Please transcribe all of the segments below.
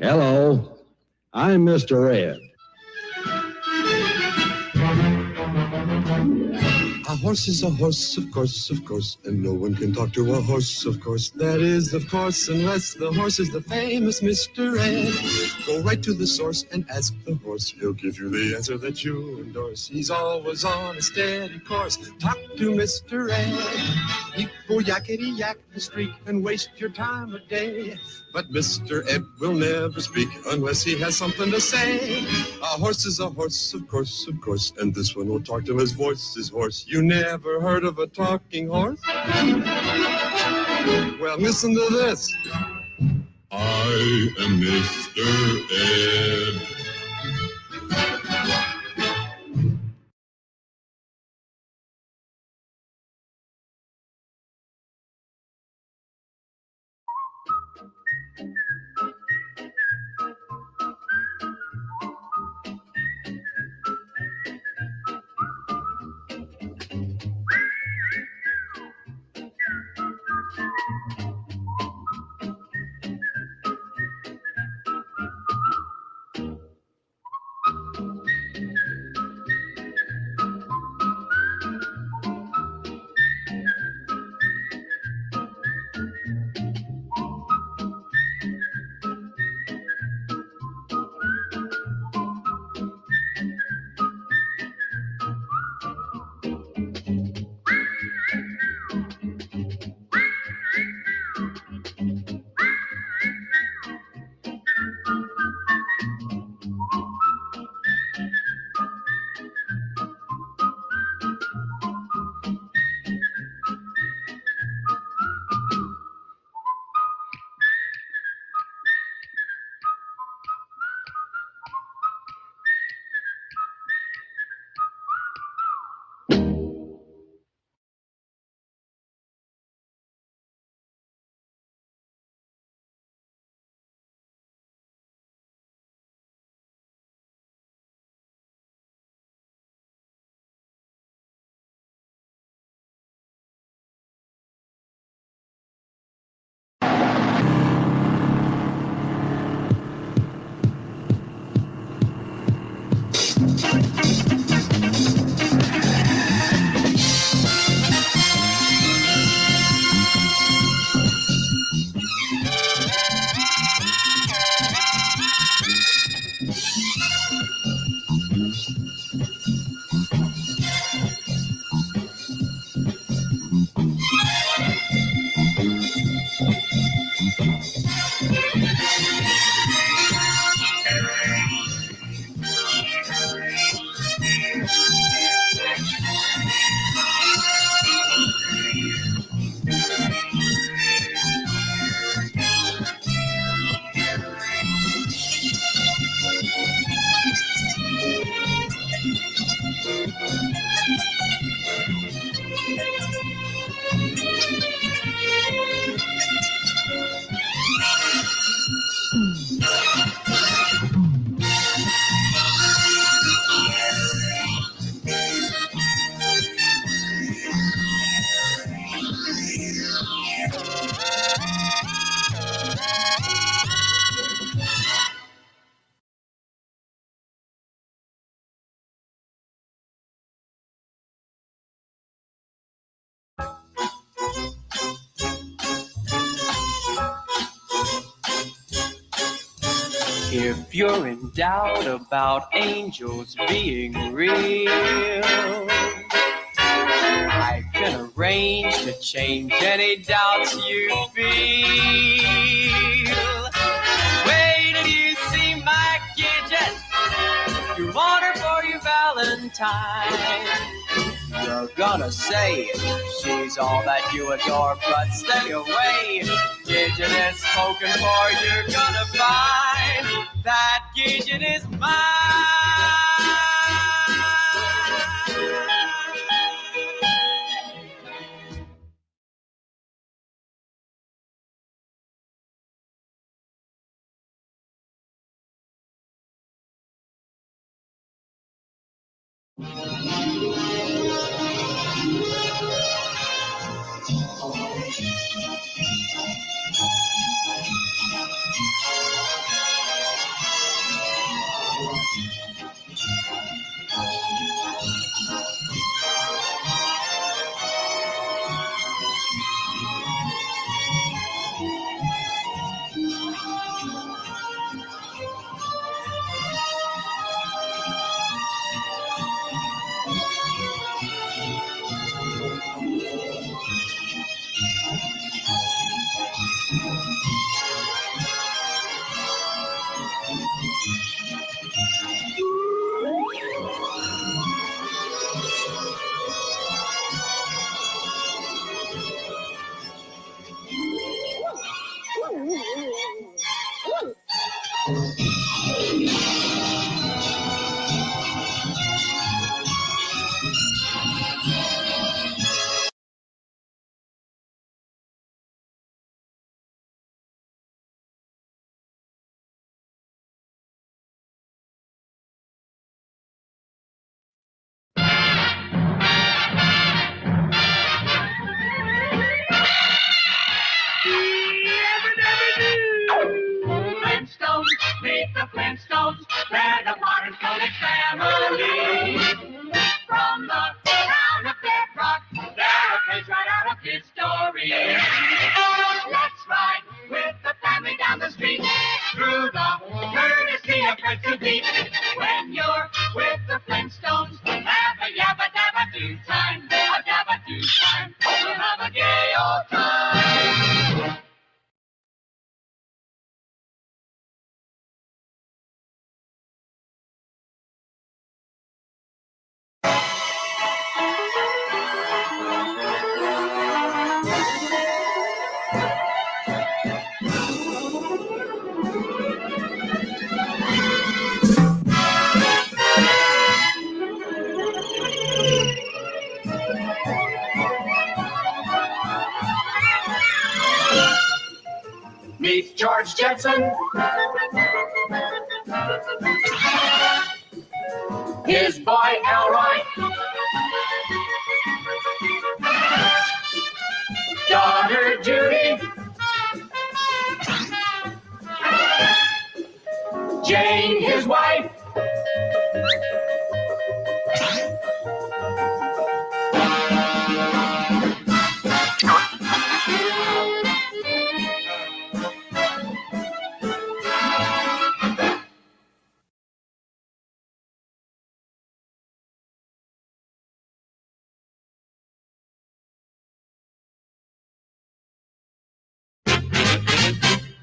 Hello, I'm Mr. Ed. A horse is a horse, of course, and no one can talk to a horse, of course. That is, of course, unless the horse is the famous Mr. Ed. Go right to the source and ask the horse. He'll give you the answer that you endorse. He's always on a steady course. Talk to Mr. Ed. He go yakety yak the street and waste your time a day. But Mr. Ed will never speak unless he has something to say. A horse is a horse, of course, and this one will talk till his voice is hoarse. You never heard of a talking horse? Well, listen to this. I am Mr. Ed. If you're in doubt about angels being real, I can arrange to change any doubts you feel. Wait till you see my Gidget. You want her for your Valentine. You're gonna say she's all that you adore, but stay away. Gidget is spoken for, you're gonna find that Gidget is mine. Flintstones, meet the Flintstones. They're the modern Comic family. From the town of Bedrock, they're a page right out of his story. Let's ride with the family down the street through the courtesy of Fred to beat. When you're with the Flintstones, have a yabba dabba do time, a dabba do time. We'll have a gay old time. Meet George Jetson. His boy Elroy. Daughter Judy. Jane, his wife.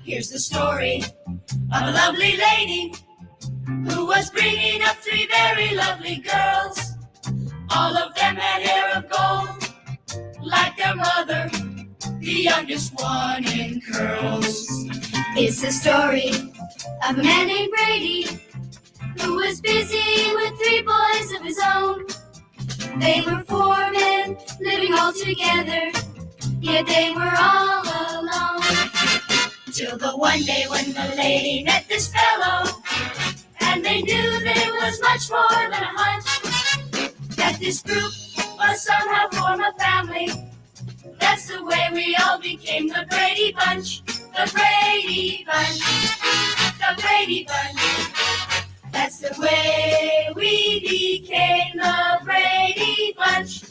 Here's the story of a lovely lady who was bringing up three very lovely girls. All of them had hair of gold, like their mother, the youngest one in curls. It's the story of a man named Brady who was busy with three boys of his own. They were four men living all together, yet they were all alone. Till the one day when the lady met this fellow, and they knew that it was much more than a hunch, that this group must somehow form a family. That's the way we all became the Brady Bunch, the Brady Bunch, the Brady Bunch. That's the way we became the Brady Bunch.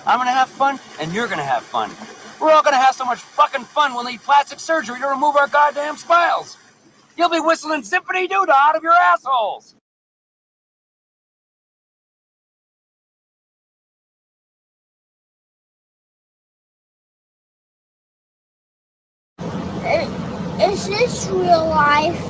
I'm gonna have fun, and you're gonna have fun. We're all gonna have so much fucking fun we'll need plastic surgery to remove our goddamn smiles. You'll be whistling Symphony Doodah out of your assholes. Is this real life?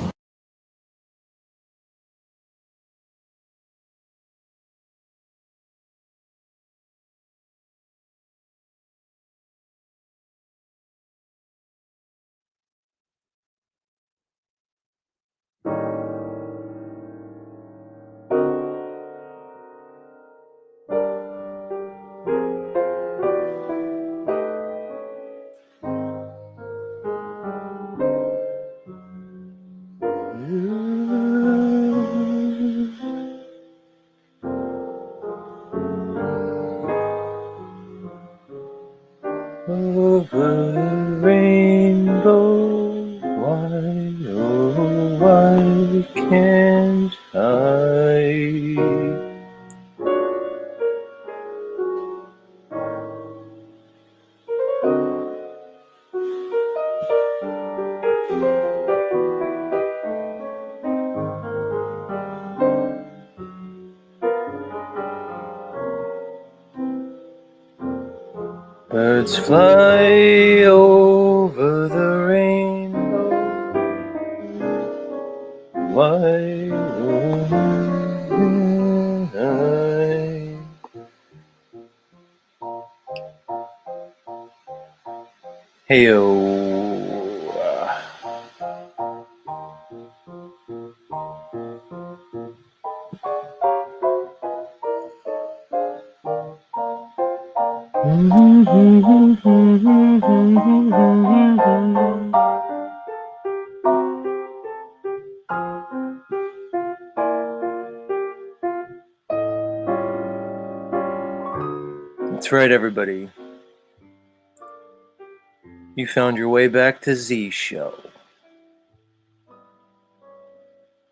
Over the rainbow, why, oh, why can't I? Birds fly over the rainbow. Why won't I? Hey-o. That's right, everybody. You found your way back to Z Show.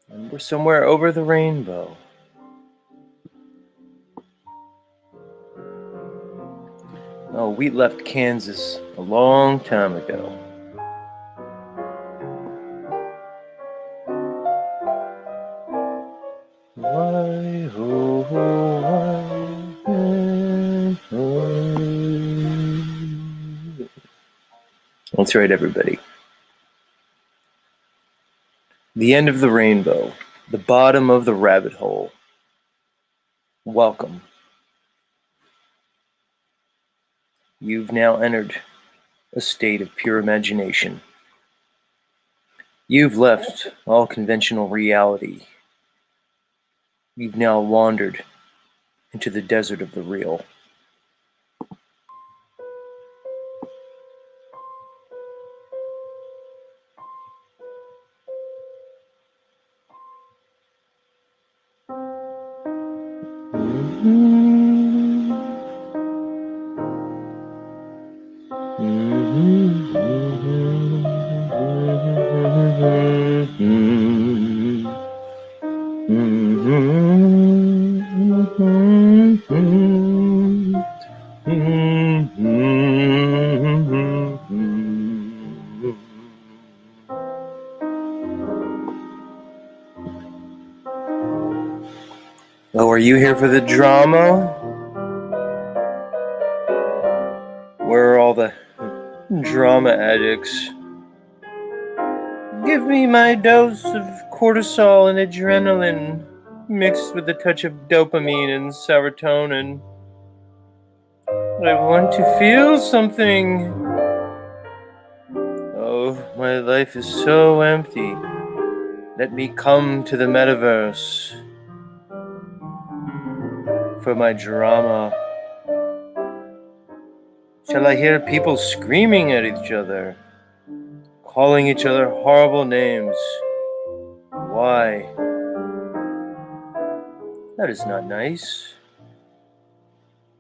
And we're somewhere over the rainbow. Oh, we left Kansas a long time ago. Why, oh, why, oh. That's right, everybody. The end of the rainbow, the bottom of the rabbit hole. Welcome. You've now entered a state of pure imagination. You've left all conventional reality. You've now wandered into the desert of the real. Oh, are you here for the drama? Where are all the drama addicts? Give me my dose of cortisol and adrenaline mixed with a touch of dopamine and serotonin. I want to feel something. Oh, my life is so empty. Let me come to the metaverse for my drama. Shall I hear people screaming at each other, calling each other horrible names? Why? That is not nice.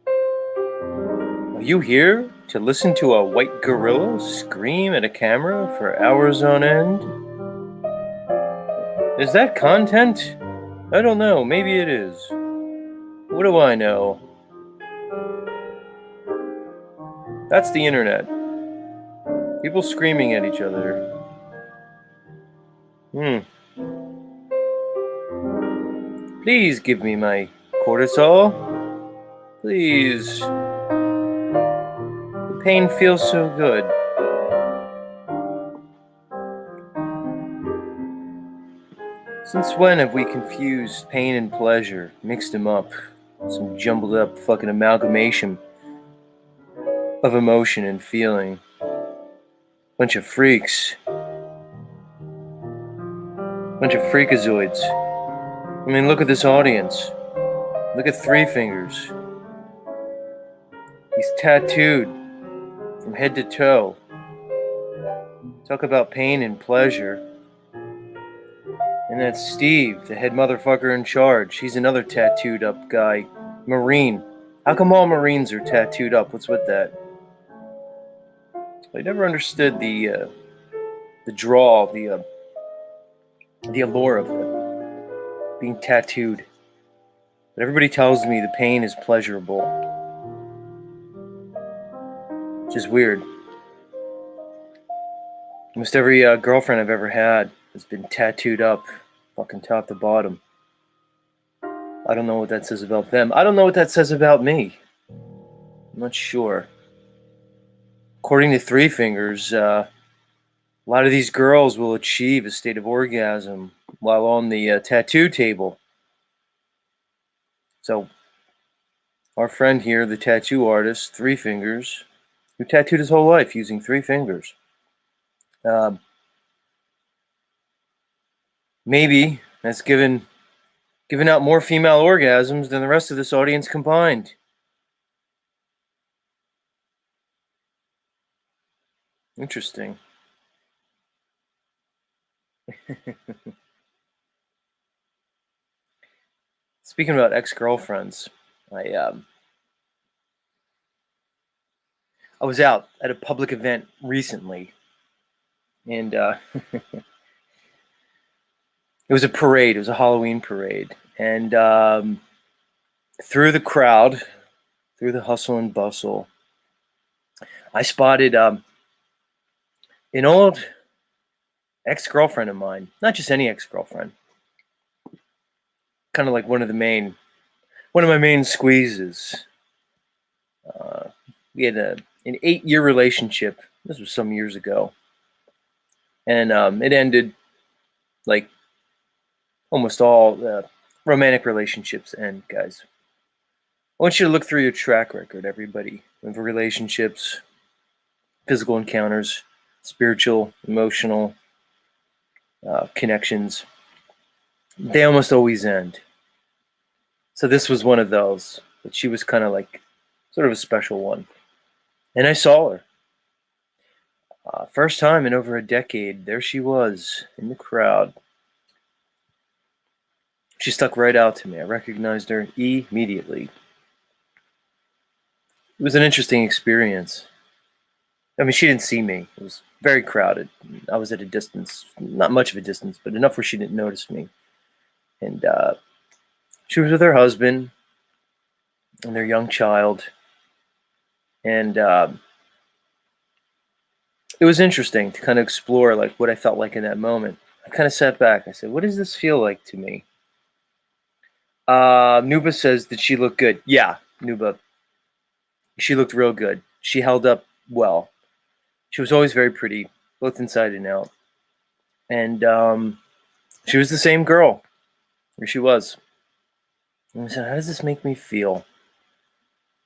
Are you here to listen to a white gorilla scream at a camera for hours on end? Is that content? I don't know. Maybe it is. What do I know? That's the internet. People screaming at each other. Please give me my cortisol. Please. The pain feels so good. Since when have we confused pain and pleasure, mixed them up, some jumbled up fucking amalgamation of emotion and feeling? Bunch of freaks. Bunch of freakazoids. I mean, look at this audience. Look at Three Fingers. He's tattooed from head to toe. Talk about pain and pleasure. And that's Steve, the head motherfucker in charge. He's another tattooed up guy. Marine. How come all Marines are tattooed up? What's with that? I never understood the draw, the allure of being tattooed. But everybody tells me the pain is pleasurable. Which is weird. Almost every girlfriend I've ever had has been tattooed up, fucking top to bottom. I don't know what that says about them. I don't know what that says about me. I'm not sure. According to Three Fingers, a lot of these girls will achieve a state of orgasm while on the tattoo table. So, our friend here, the tattoo artist, Three Fingers, who tattooed his whole life using 3 fingers. Maybe that's given out more female orgasms than the rest of this audience combined. Interesting. Speaking about ex-girlfriends, I was out at a public event recently, and it was a parade. It was a Halloween parade, and through the crowd, through the hustle and bustle, I spotted an old ex-girlfriend of mine. Not just any ex-girlfriend. Kind of like one of my main squeezes. We had an 8-year relationship. This was some years ago. And it ended like almost all romantic relationships end, guys. I want you to look through your track record, everybody, of relationships, physical encounters, spiritual, emotional connections. They almost always end. So this was one of those, but she was kind of like sort of a special one. And I saw her. First time in over a decade, there she was in the crowd. She stuck right out to me. I recognized her immediately. It was an interesting experience. I mean, she didn't see me. It was very crowded. I was at a distance, not much of a distance, but enough where she didn't notice me. And she was with her husband and their young child. And it was interesting to kind of explore like what I felt like in that moment. I kind of sat back. I said, what does this feel like to me? Nuba says, did she look good? Yeah, Nuba. She looked real good. She held up well. She was always very pretty, both inside and out. And she was the same girl. Here she was. And I said, how does this make me feel?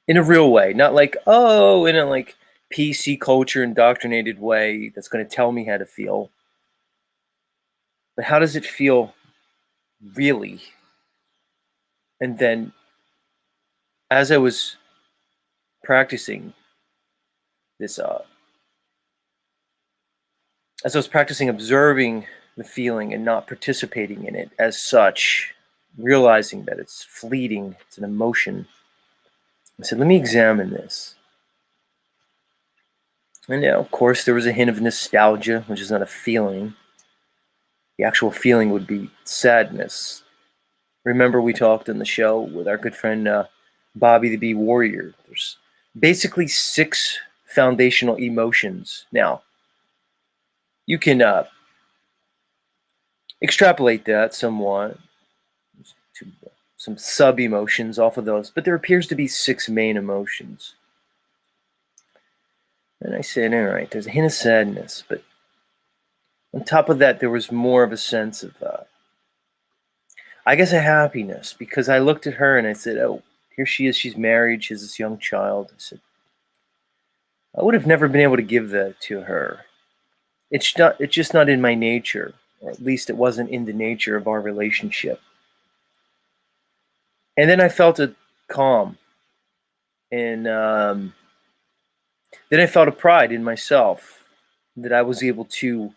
In a real way. Not like, oh, in a like PC culture indoctrinated way that's going to tell me how to feel. But how does it feel really? And then as I was practicing this, as I was practicing observing the feeling and not participating in it as such, realizing that it's fleeting, it's an emotion, I said, let me examine this. And yeah, of course, there was a hint of nostalgia, which is not a feeling. The actual feeling would be sadness. Remember we talked on the show with our good friend Bobby the Bee Warrior. There's basically 6 foundational emotions. Now, you can extrapolate that somewhat to some sub-emotions off of those, but there appears to be 6 main emotions. And I said, all right, there's a hint of sadness, but on top of that, there was more of a sense of, I guess, a happiness, because I looked at her and I said, oh, here she is, she's married, she has this young child. I said, I would have never been able to give that to her. It's just not in my nature, or at least it wasn't in the nature of our relationship. And then I felt a calm, and then I felt a pride in myself that I was able to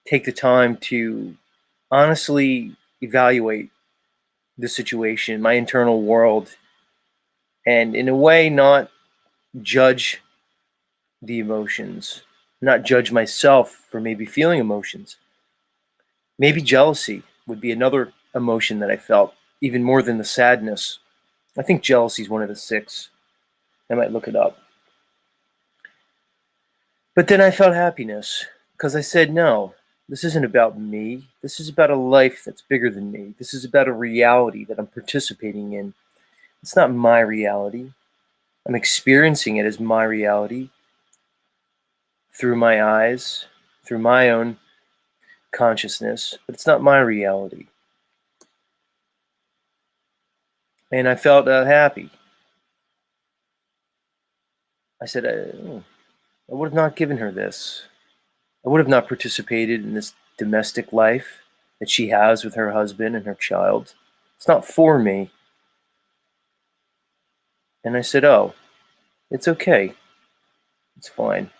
take the time to honestly evaluate the situation, my internal world, and in a way not judge the emotions, not judge myself for maybe feeling emotions. Maybe jealousy would be another emotion that I felt, even more than the sadness. I think jealousy is one of the 6. I might look it up. But then I felt happiness, because I said, no, this isn't about me. This is about a life that's bigger than me. This is about a reality that I'm participating in. It's not my reality. I'm experiencing it as my reality through my eyes, through my own consciousness, but it's not my reality. And I felt happy. I said, I would have not given her this. I would have not participated in this domestic life that she has with her husband and her child. It's not for me. And I said, oh, it's okay. It's fine.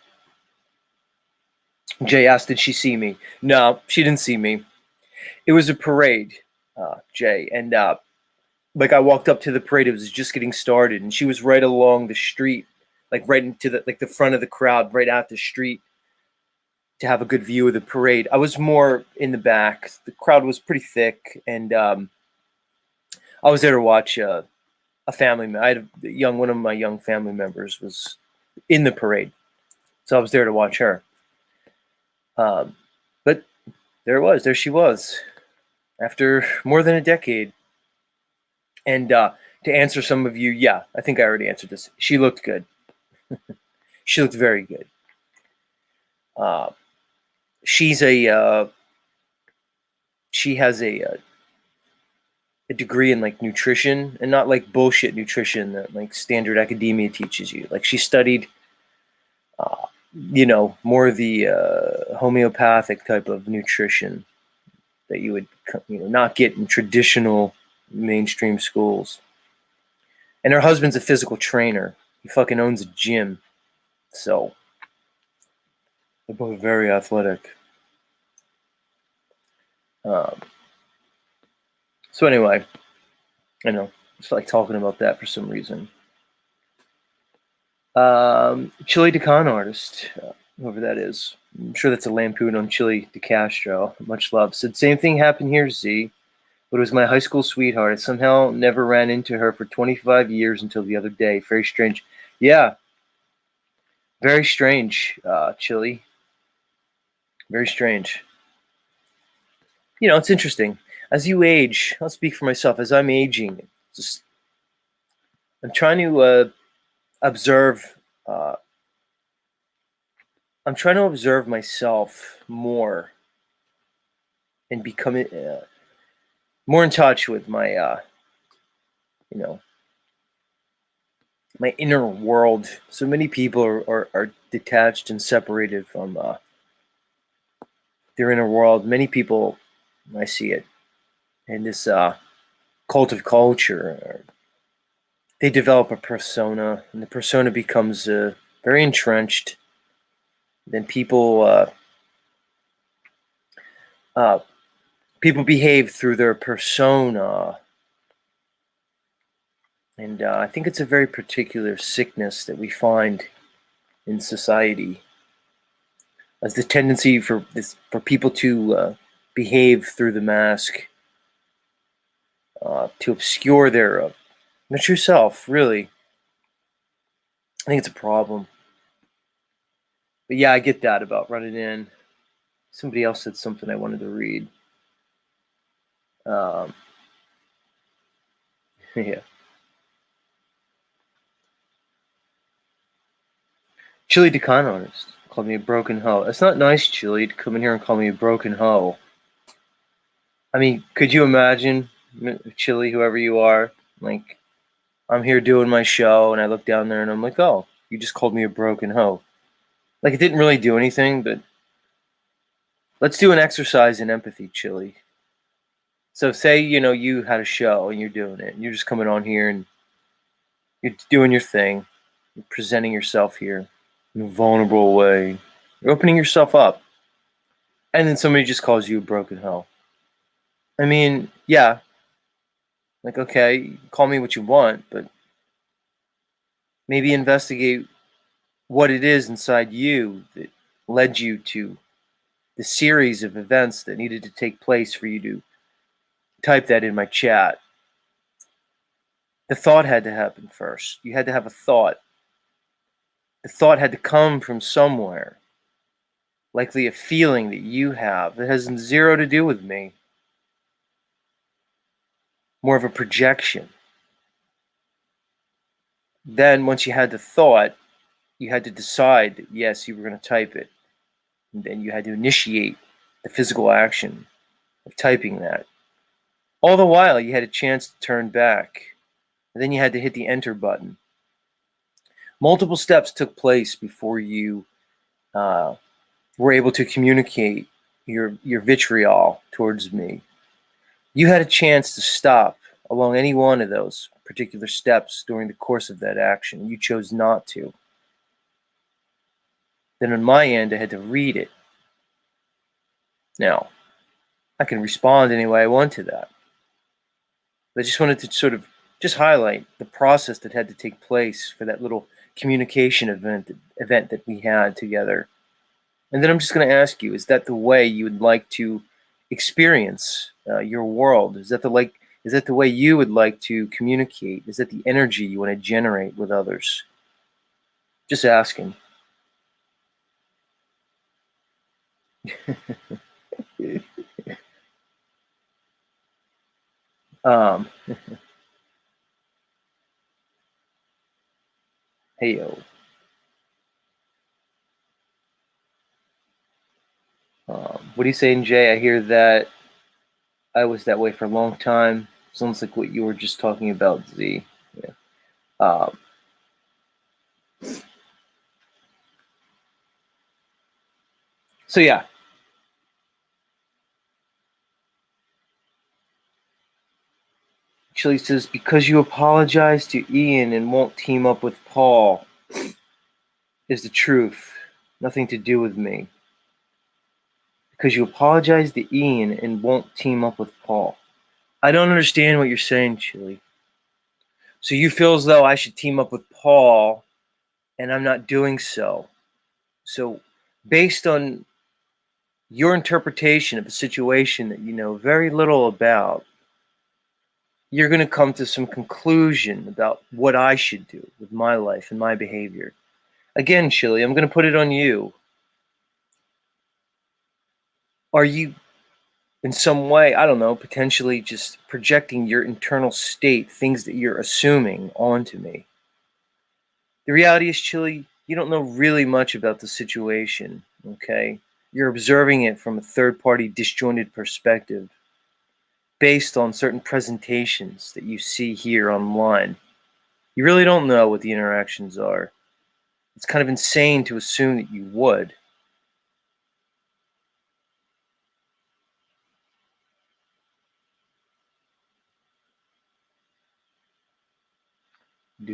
Jay asked, did she see me? No, she didn't see me. It was a parade, Jay. And like, I walked up to the parade. It was just getting started. And she was right along the street, like right into the front of the crowd, right out the street, to have a good view of the parade. I was more in the back. The crowd was pretty thick. And I was there to watch a family member. I had one of my young family members was in the parade, so I was there to watch her. But there she was, after more than a decade. And to answer some of you, yeah, I think I already answered this. She looked good. She looked very good. She has a degree in like nutrition, and not like bullshit nutrition that like standard academia teaches you. Like, she studied, more of the homeopathic type of nutrition that you would, not get in traditional mainstream schools. And her husband's a physical trainer. He fucking owns a gym. So they're both very athletic. So anyway, I know, just like talking about that for some reason. Chili Con artist, whoever that is. I'm sure that's a lampoon on Chili DeCastro. Much love. Said, same thing happened here, Z. But it was my high school sweetheart. I somehow never ran into her for 25 years until the other day. Very strange. Yeah. Very strange, Chili. Very strange. It's interesting. As you age, I'll speak for myself. As I'm aging, I'm trying to observe. I'm trying to observe myself more and become more in touch with my, my inner world. So many people are detached and separated from their inner world. Many people, I see it, in this cult of culture. They develop a persona, and the persona becomes very entrenched. Then people behave through their persona. And I think it's a very particular sickness that we find in society, as the tendency for people to behave through the mask, to obscure their true self. Really, I think it's a problem. But yeah, I get that about running in. Somebody else said something I wanted to read. Yeah. Chili Decon artist called me a broken hoe. That's not nice, Chili, to come in here and call me a broken hoe. I mean, could you imagine, Chili, whoever you are, like, I'm here doing my show, and I look down there, and I'm like, oh, you just called me a broken hoe. Like, it didn't really do anything, but let's do an exercise in empathy, Chili. So say, you had a show, and you're doing it, and you're just coming on here, and you're doing your thing. You're presenting yourself here in a vulnerable way. You're opening yourself up. And then somebody just calls you a broken hoe. I mean, yeah. Like, okay, call me what you want, but maybe investigate what it is inside you that led you to the series of events that needed to take place for you to type that in my chat. The thought had to happen first. You had to have a thought. The thought had to come from somewhere. Likely a feeling that you have that has zero to do with me. More of a projection. Then, once you had the thought, you had to decide that yes, you were going to type it. And then you had to initiate the physical action of typing that. All the while, you had a chance to turn back. And then you had to hit the enter button. Multiple steps took place before you were able to communicate your vitriol towards me. You had a chance to stop along any one of those particular steps during the course of that action. You chose not to. Then on my end, I had to read it. Now, I can respond any way I want to that. But I just wanted to sort of just highlight the process that had to take place for that little communication event that we had together. And then I'm just going to ask you, is that the way you would like to experience your world? Is that the way you would like to communicate? Is that the energy you want to generate with others? Just asking. Hey yo. What are you saying, Jay? I hear that I was that way for a long time. Sounds like what you were just talking about, Z. Yeah. So yeah. Actually says, because you apologize to Ian and won't team up with Paul is the truth. Nothing to do with me. Because you apologize to Ian and won't team up with Paul. I don't understand what you're saying, Chili. So you feel as though I should team up with Paul and I'm not doing so. So based on your interpretation of a situation that you know very little about, you're going to come to some conclusion about what I should do with my life and my behavior. Again, Chili, I'm going to put it on you. Are you in some way, I don't know, potentially just projecting your internal state, things that you're assuming onto me? The reality is, Chili, you don't know really much about the situation, okay? You're observing it from a third-party disjointed perspective based on certain presentations that you see here online. You really don't know what the interactions are. It's kind of insane to assume that you would. What do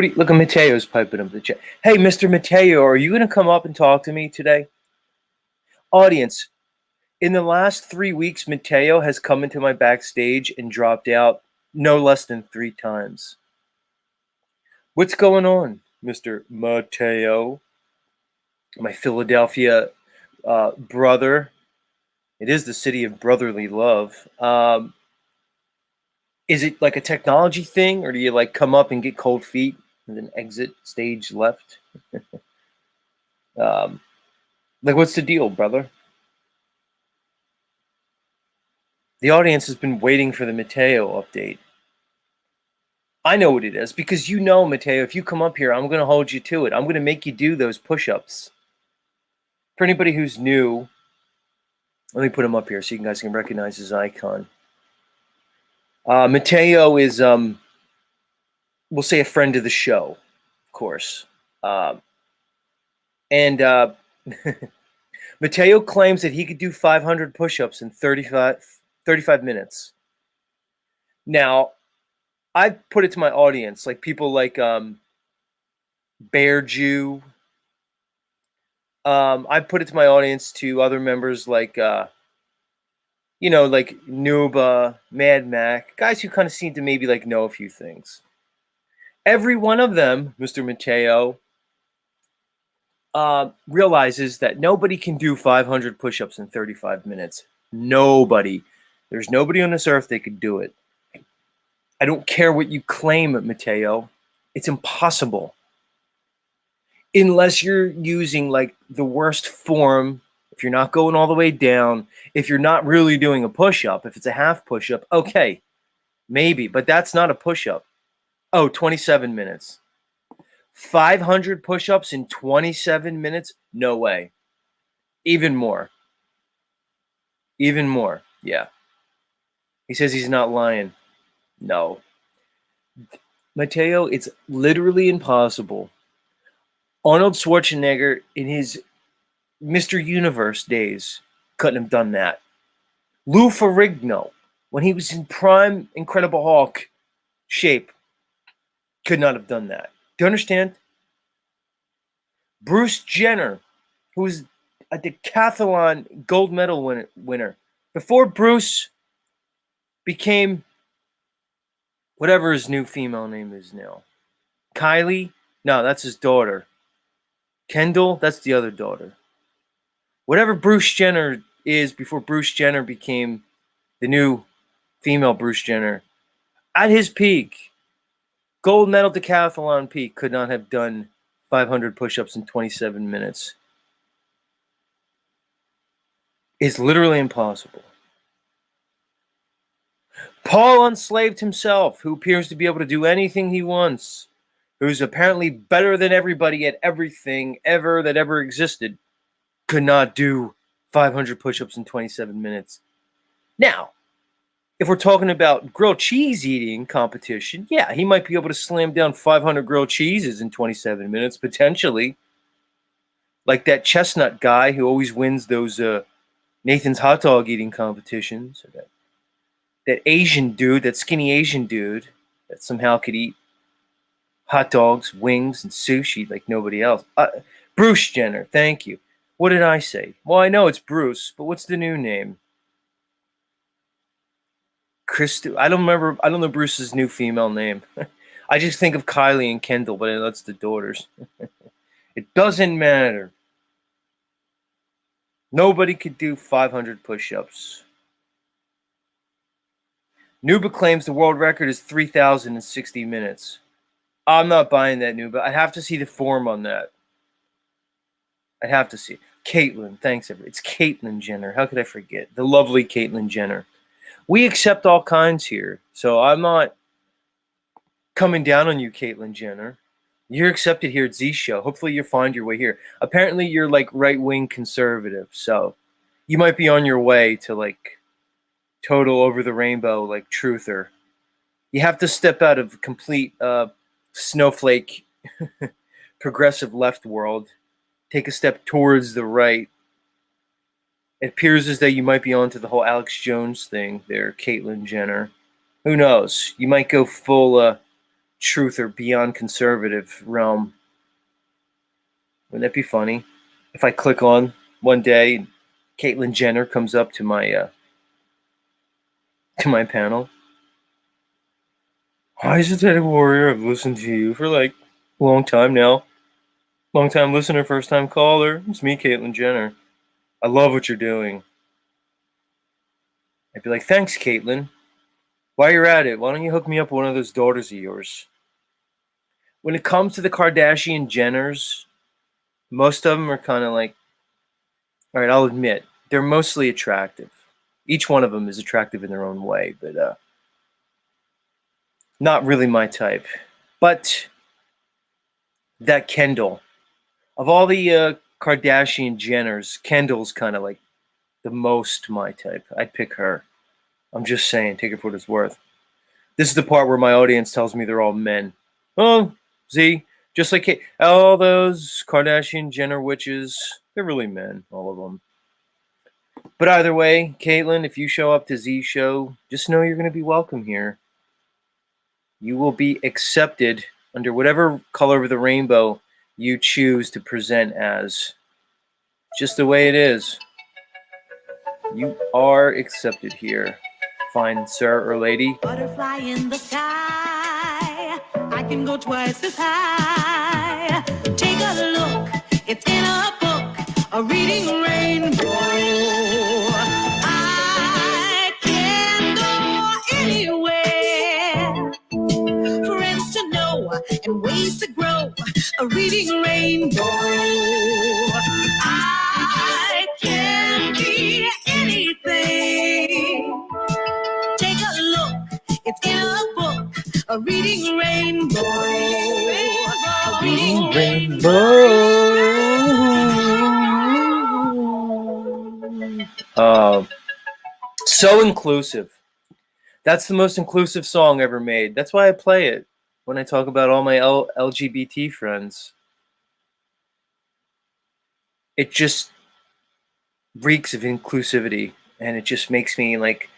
you look at? Mateo's piping up the chat. Hey, Mr. Mateo, are you going to come up and talk to me today? Audience, in the last 3 weeks, Mateo has come into my backstage and dropped out no less than 3 times. What's going on, Mr. Mateo? My Philadelphia brother. It is the city of brotherly love. Is it like a technology thing, or do you like come up and get cold feet and then exit stage left? Like, what's the deal, brother? The audience has been waiting for the Mateo update. I know what it is, because you know, Mateo, if you come up here, I'm going to hold you to it. I'm going to make you do those push-ups. For anybody who's new, let me put him up here so you guys can recognize his icon. Mateo is, we'll say, a friend of the show, of course. And Mateo claims that he could do 500 push-ups in 35 minutes. Now, I put it to my audience, like people like Bear Jew. I put it to my audience, to other members like, like Nuba, Mad Mac, guys who kind of seem to maybe like know a few things. Every one of them, Mr. Mateo, realizes that nobody can do 500 push-ups in 35 minutes. Nobody. There's nobody on this earth that could do it. I don't care what you claim, Mateo. It's impossible. Unless you're using like the worst form, if you're not going all the way down, if you're not really doing a push-up, if it's a half push-up, okay, maybe, but that's not a push-up. Oh, 27 minutes. 500 push-ups in 27 minutes? No way. Even more. Even more, yeah. He says he's not lying. No. Mateo, it's literally impossible. Arnold Schwarzenegger, in his Mr. Universe days, couldn't have done that. Lou Ferrigno, when he was in prime Incredible Hulk shape, could not have done that. Do you understand? Bruce Jenner, who was a decathlon gold medal winner, before Bruce became whatever his new female name is now. Kylie? No, that's his daughter. Kendall? That's the other daughter. Whatever Bruce Jenner is before Bruce Jenner became the new female Bruce Jenner, at his peak, gold medal decathlon peak, could not have done 500 push-ups in 27 minutes. It's literally impossible. Paul Unslaved himself, who appears to be able to do anything he wants, who's apparently better than everybody at everything ever that ever existed, could not do 500 push-ups in 27 minutes. Now, if we're talking about grilled cheese eating competition, yeah, he might be able to slam down 500 grilled cheeses in 27 minutes, potentially. Like that chestnut guy who always wins those Nathan's hot dog eating competitions. Or that Asian dude, that skinny Asian dude that somehow could eat hot dogs, wings, and sushi like nobody else. Bruce Jenner, thank you. What did I say? Well, I know it's Bruce, but what's the new name? I don't know Bruce's new female name. I just think of Kylie and Kendall, but that's the daughters. It doesn't matter. Nobody could do 500 push-ups. Nuba claims the world record is 3,060 minutes. I'm not buying that, Nuba. I'd have to see the form on that. I'd have to see. Caitlyn, thanks, everybody. It's Caitlyn Jenner. How could I forget? The lovely Caitlyn Jenner. We accept all kinds here, so I'm not coming down on you, Caitlyn Jenner. You're accepted here at Z Show. Hopefully you'll find your way here. Apparently you're like right-wing conservative, so you might be on your way to like total over the rainbow, like truther. You have to step out of complete snowflake progressive left world. Take a step towards the right. It appears as though you might be onto the whole Alex Jones thing there, Caitlyn Jenner. Who knows? You might go full truth or beyond conservative realm. Wouldn't that be funny? If I click on one day and Caitlyn Jenner comes up to my panel. Hi, Satanic Warrior. I've listened to you for like a long time now. Long time listener, first time caller. It's me, Caitlyn Jenner. I love what you're doing. I'd be like, thanks, Caitlyn. While you're at it, why don't you hook me up with one of those daughters of yours? When it comes to the Kardashian Jenners, most of them are kind of like, all right, I'll admit, they're mostly attractive. Each one of them is attractive in their own way, but not really my type. But that Kendall, of all the Kardashian Jenners, Kendall's kind of like the most my type. I'd pick her. I'm just saying, take it for what it's worth. This is the part where my audience tells me they're all men. Oh, Z, just like all those Kardashian Jenner witches, they're really men, all of them. But either way, Caitlin, if you show up to Z's show, just know you're going to be welcome here. You will be accepted under whatever color of the rainbow you choose to present as. Just the way it is. You are accepted here, fine sir or lady. Butterfly in the sky, I can go twice as high. Take a look, it's in a book, a reading rainbow. I can go anywhere, friends to know and ways to grow, a reading rainbow. I can be anything. Take a look, it's in a book, a reading rainbow. A reading rainbow. So inclusive. That's the most inclusive song ever made. That's why I play it when I talk about all my LGBT friends. It just reeks of inclusivity, and it just makes me like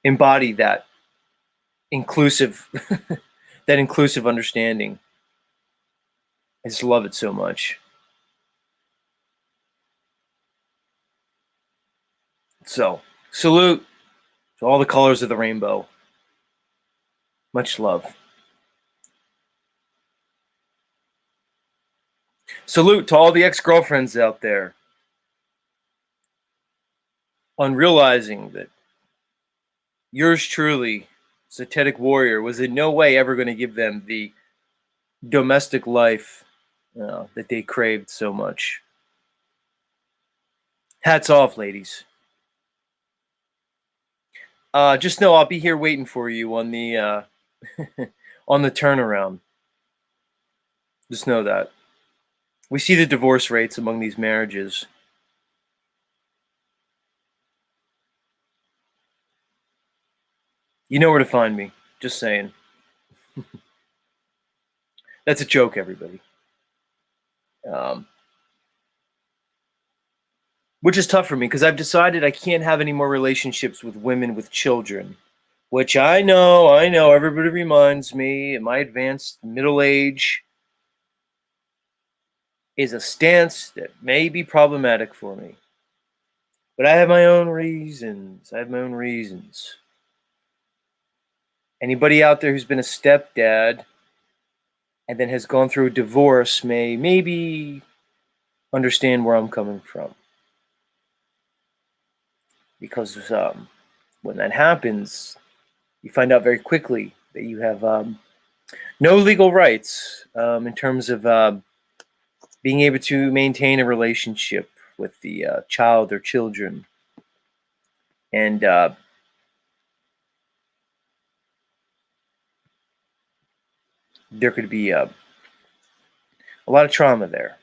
embody that inclusive that inclusive understanding. I just love it so much. So, salute to all the colors of the rainbow. Much love. Salute to all the ex-girlfriends out there on realizing that yours truly, Zetetic Warrior, was in no way ever going to give them the domestic life that they craved so much. Hats off, ladies. Just know I'll be here waiting for you on the on the turnaround. Just know that. We see the divorce rates among these marriages. You know where to find me. Just saying. That's a joke, everybody. Which is tough for me because I've decided I can't have any more relationships with women with children. Which I know, everybody reminds me at my advanced middle age is a stance that may be problematic for me. But I have my own reasons. Anybody out there who's been a stepdad and then has gone through a divorce may maybe understand where I'm coming from. Because when that happens, you find out very quickly that you have no legal rights in terms of being able to maintain a relationship with the child or children. And there could be a lot of trauma there.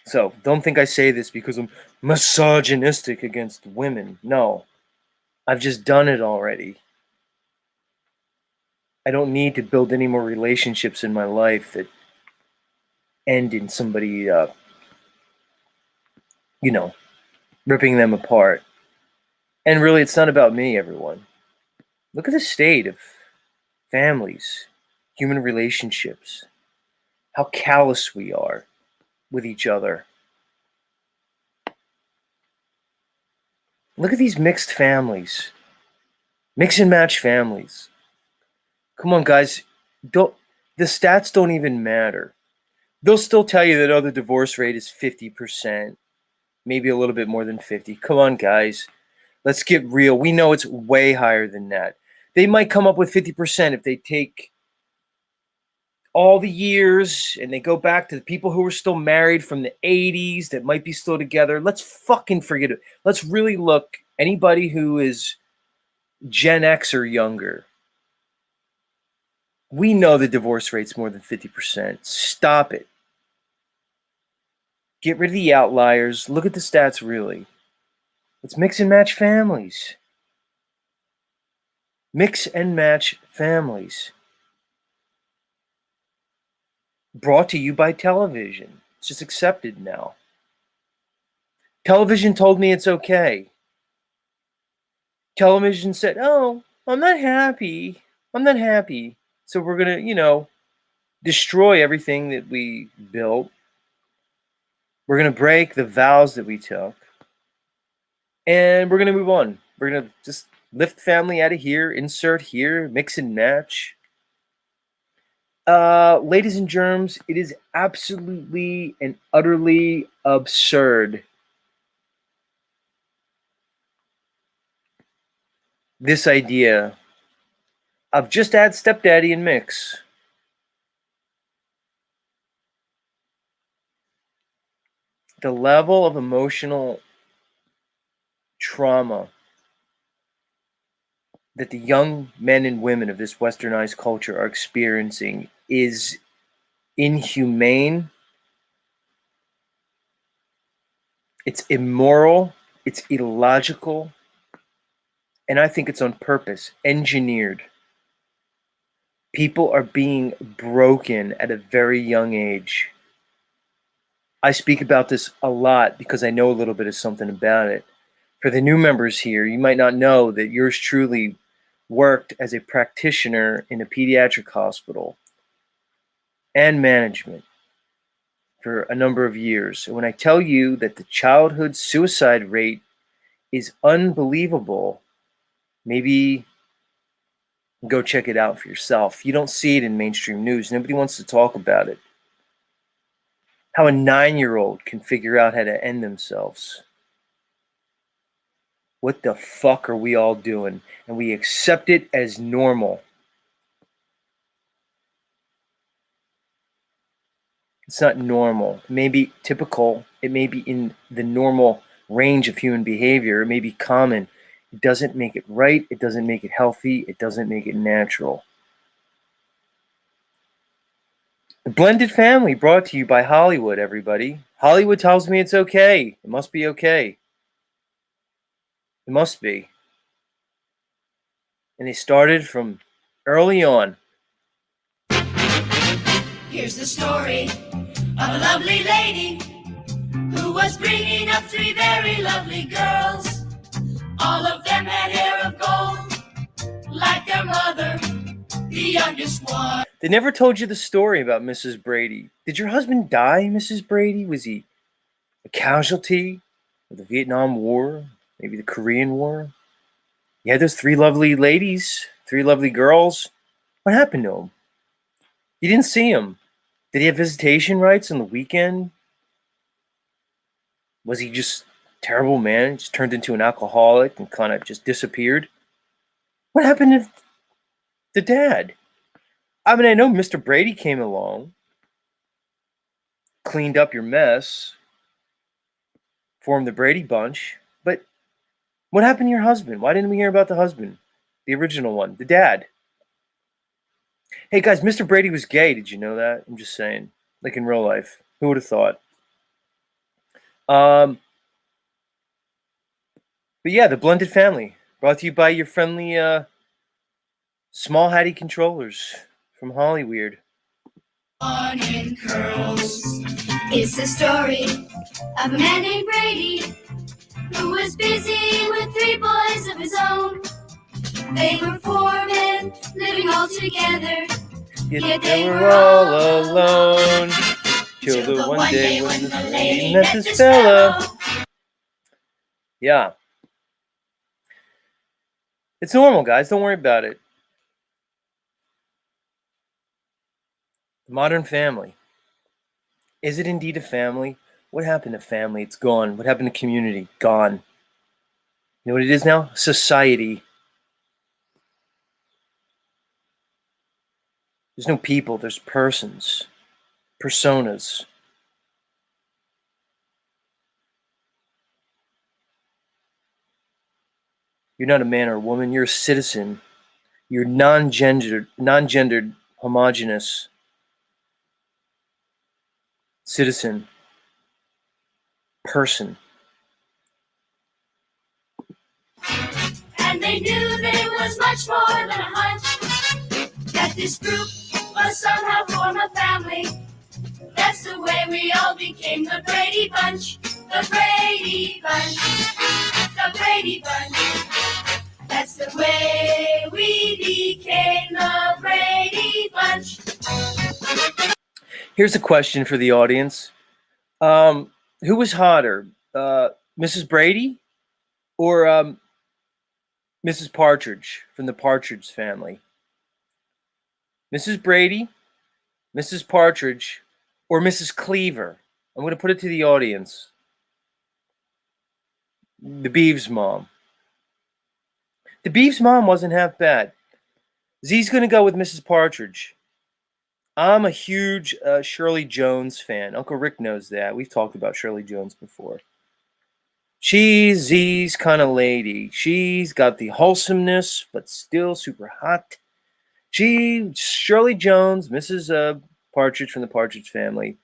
So don't think I say this because I'm misogynistic against women. No, I've just done it already. I don't need to build any more relationships in my life that end in somebody, ripping them apart. And really, it's not about me, everyone. Look at the state of families, human relationships, how callous we are with each other. Look at these mixed families, mix and match families. Come on, guys. The stats don't even matter. They'll still tell you that the divorce rate is 50%, maybe a little bit more than 50. Come on, guys. Let's get real. We know it's way higher than that. They might come up with 50% if they take all the years and they go back to the people who were still married from the 80s that might be still together. Let's fucking forget it. Let's really look. Anybody who is Gen X or younger, we know the divorce rate's more than 50%. Stop it. Get rid of the outliers. Look at the stats really. Let's mix and match families. Mix and match families. Brought to you by television. It's just accepted now. Television told me it's okay. Television said, oh, I'm not happy. I'm not happy. So we're going to, destroy everything that we built. We're going to break the vows that we took. And we're going to move on. We're going to just lift family out of here, insert here, mix and match. Ladies and germs, it is absolutely and utterly absurd. This idea of just add stepdaddy and mix. The level of emotional trauma that the young men and women of this westernized culture are experiencing is inhumane. It's immoral. It's illogical. And I think it's on purpose, engineered. People are being broken at a very young age. I speak about this a lot because I know a little bit of something about it. For the new members here, you might not know that yours truly worked as a practitioner in a pediatric hospital and management for a number of years. And when I tell you that the childhood suicide rate is unbelievable, maybe go check it out for yourself. You don't see it in mainstream news. Nobody wants to talk about it. How a 9-year-old can figure out how to end themselves. What the fuck are we all doing? And we accept it as normal. It's not normal. It may be typical. It may be in the normal range of human behavior. It may be common. It doesn't make it right. It doesn't make it healthy. It doesn't make it natural. The Blended Family brought to you by Hollywood, everybody. Hollywood tells me it's okay. It must be okay. It must be. And they started from early on. Here's the story of a lovely lady who was bringing up 3 very lovely girls. All of them had hair of gold, like their mother, the youngest one. They never told you the story about Mrs. Brady. Did your husband die, Mrs. Brady? Was he a casualty of the Vietnam War? Maybe the Korean War? You had those 3 lovely ladies, 3 lovely girls. What happened to them? You didn't see them. Did he have visitation rights on the weekend? Was he just a terrible man? Just turned into an alcoholic and kind of just disappeared? What happened to the dad? I mean, I know Mr. Brady came along, cleaned up your mess, formed the Brady Bunch, but what happened to your husband? Why didn't we hear about the husband? The original one, the dad. Hey guys, Mr. Brady was gay. Did you know that? I'm just saying. Like in real life. Who would have thought? But yeah, the Blended Family. Brought to you by your friendly small hattie controllers from Hollyweird. On in curls. It's the story of a man named Brady who was busy with 3 boys of his own. They were 4 men living all together. Yet they were all alone. Till the one day when the lady met this fella. Yeah. It's normal, guys. Don't worry about it. Modern family. Is it indeed a family? What happened to family? It's gone. What happened to community? Gone. You know what it is now? Society. There's no people, there's persons. Personas. You're not a man or a woman, you're a citizen. You're non-gendered, homogenous citizen, person. And they knew there was much more than a hunch, that this group must somehow form a family. That's the way we all became the Brady Bunch. The Brady Bunch. The Brady Bunch. That's the way we became the Brady Bunch. Here's a question for the audience. Who was hotter, Mrs. Brady or Mrs. Partridge from the Partridge Family? Mrs. Brady, Mrs. Partridge, or Mrs. Cleaver? I'm going to put it to the audience. The Beeves mom. The Beeves mom wasn't half bad. Z's going to go with Mrs. Partridge. I'm a huge Shirley Jones fan. Uncle Rick knows that. We've talked about Shirley Jones before. She's Z's kind of lady. She's got the wholesomeness, but still super hot. Shirley Jones, Mrs. Partridge from the Partridge Family,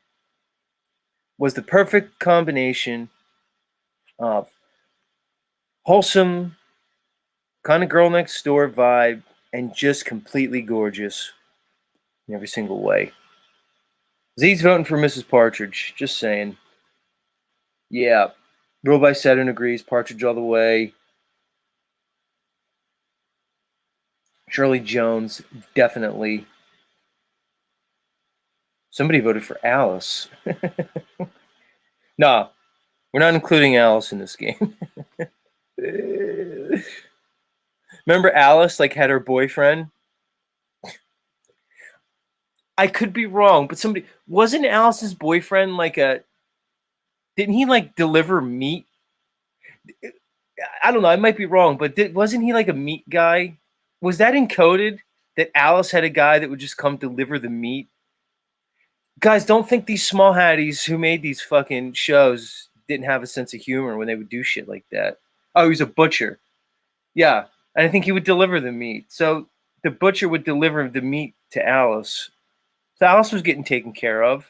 was the perfect combination of wholesome, kind of girl next door vibe, and just completely gorgeous in every single way. Z's voting for Mrs. Partridge. Just saying. Yeah. Rule by Saturn agrees. Partridge all the way. Shirley Jones, definitely. Somebody voted for Alice. Nah, we're not including Alice in this game. Remember Alice, like, had her boyfriend? I could be wrong, but wasn't Alice's boyfriend like didn't he like deliver meat? I don't know, I might be wrong, but wasn't he like a meat guy? Was that encoded that Alice had a guy that would just come deliver the meat? Guys, don't think these small hatties who made these fucking shows didn't have a sense of humor when they would do shit like that. Oh, he was a butcher. Yeah, and I think he would deliver the meat. So the butcher would deliver the meat to Alice. So Alice was getting taken care of.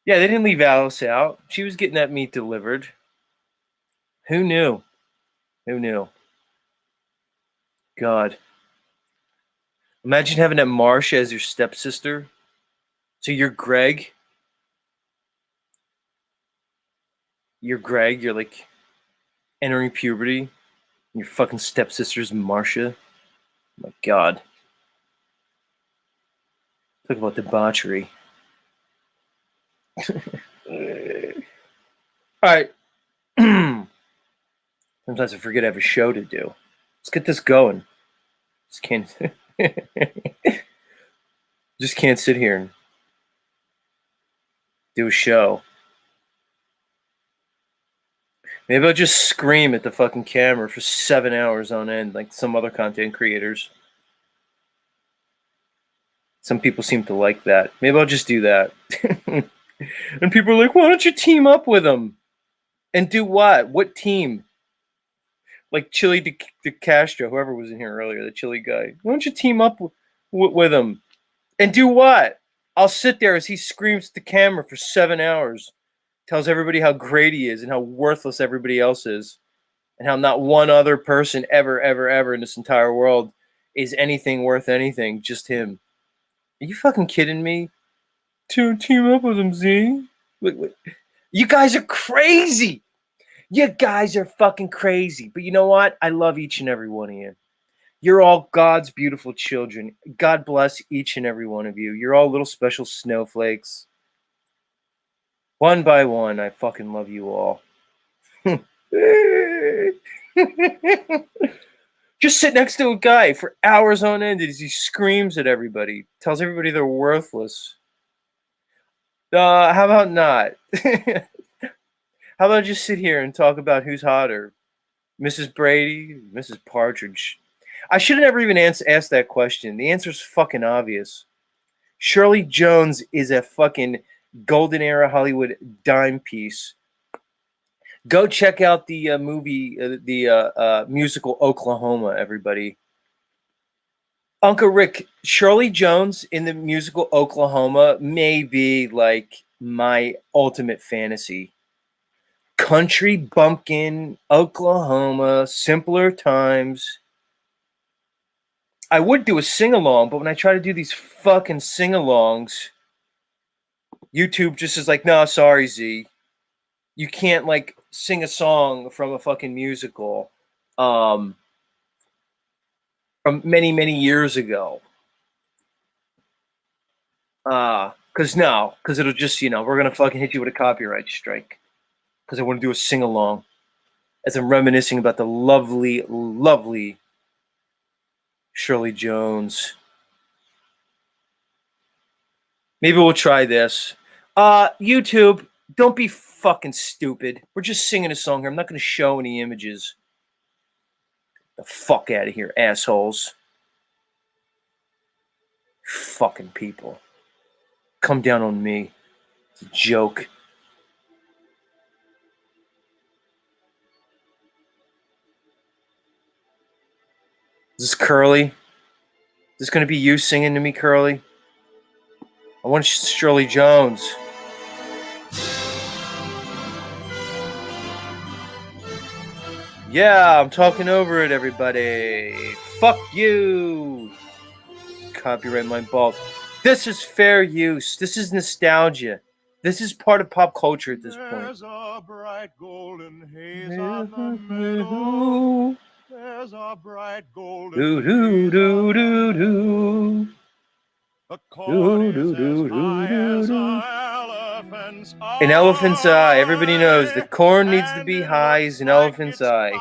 Yeah, they didn't leave Alice out. She was getting that meat delivered. Who knew? Who knew? God. Imagine having that Marcia as your stepsister. So you're Greg. You're Greg. You're like entering puberty. Your fucking stepsister's Marcia. Oh my God. Talk about debauchery. Alright. Sometimes I forget I have a show to do. Let's get this going. Just can't sit here and do a show. Maybe I'll just scream at the fucking camera for 7 hours on end, like some other content creators. Some people seem to like that. Maybe I'll just do that. And people are like, why don't you team up with them? And do what? What team? Like Chili De Castro, whoever was in here earlier, the Chili guy. Why don't you team up with him? And do what? I'll sit there as he screams at the camera for 7 hours. Tells everybody how great he is and how worthless everybody else is. And how not one other person ever in this entire world is anything worth anything. Just him. Are you fucking kidding me? To team up with him, Z? Wait. You guys are crazy. You guys are fucking crazy. But you know what? I love each and every one of you. You're all God's beautiful children. God bless each and every one of you. You're all little special snowflakes. One by one, I fucking love you all. Just sit next to a guy for hours on end as he screams at everybody. Tells everybody they're worthless. How about not? How about just sit here and talk about who's hotter, Mrs. Brady, Mrs. Partridge? I should have never even asked that question. The answer's fucking obvious. Shirley Jones is a fucking golden era Hollywood dime piece. Go check out the movie, the musical Oklahoma, everybody. Uncle Rick, Shirley Jones in the musical Oklahoma may be like my ultimate fantasy. Country bumpkin, Oklahoma, simpler times. I would do a sing along, but when I try to do these fucking sing alongs, YouTube just is like, no, sorry, Z. You can't like sing a song from a fucking musical from many, many years ago. Because it'll just, we're going to fucking hit you with a copyright strike. Because I want to do a sing along as I'm reminiscing about the lovely, lovely Shirley Jones. Maybe we'll try this. YouTube, don't be fucking stupid. We're just singing a song here. I'm not going to show any images. The fuck out of here, assholes. Fucking people. Come down on me. It's a joke. Is this Curly? Is this going to be you singing to me, Curly? I want Shirley Jones. Yeah, I'm talking over it, everybody. Fuck you. Copyright my balls. This is fair use. This is nostalgia. This is part of pop culture at this point. There's a bright golden haze on the meadow. There's a bright golden Do do do do do. The corn is as high as an elephant's eye. An elephant's eye. Everybody knows the corn needs to be high as an elephant's eye.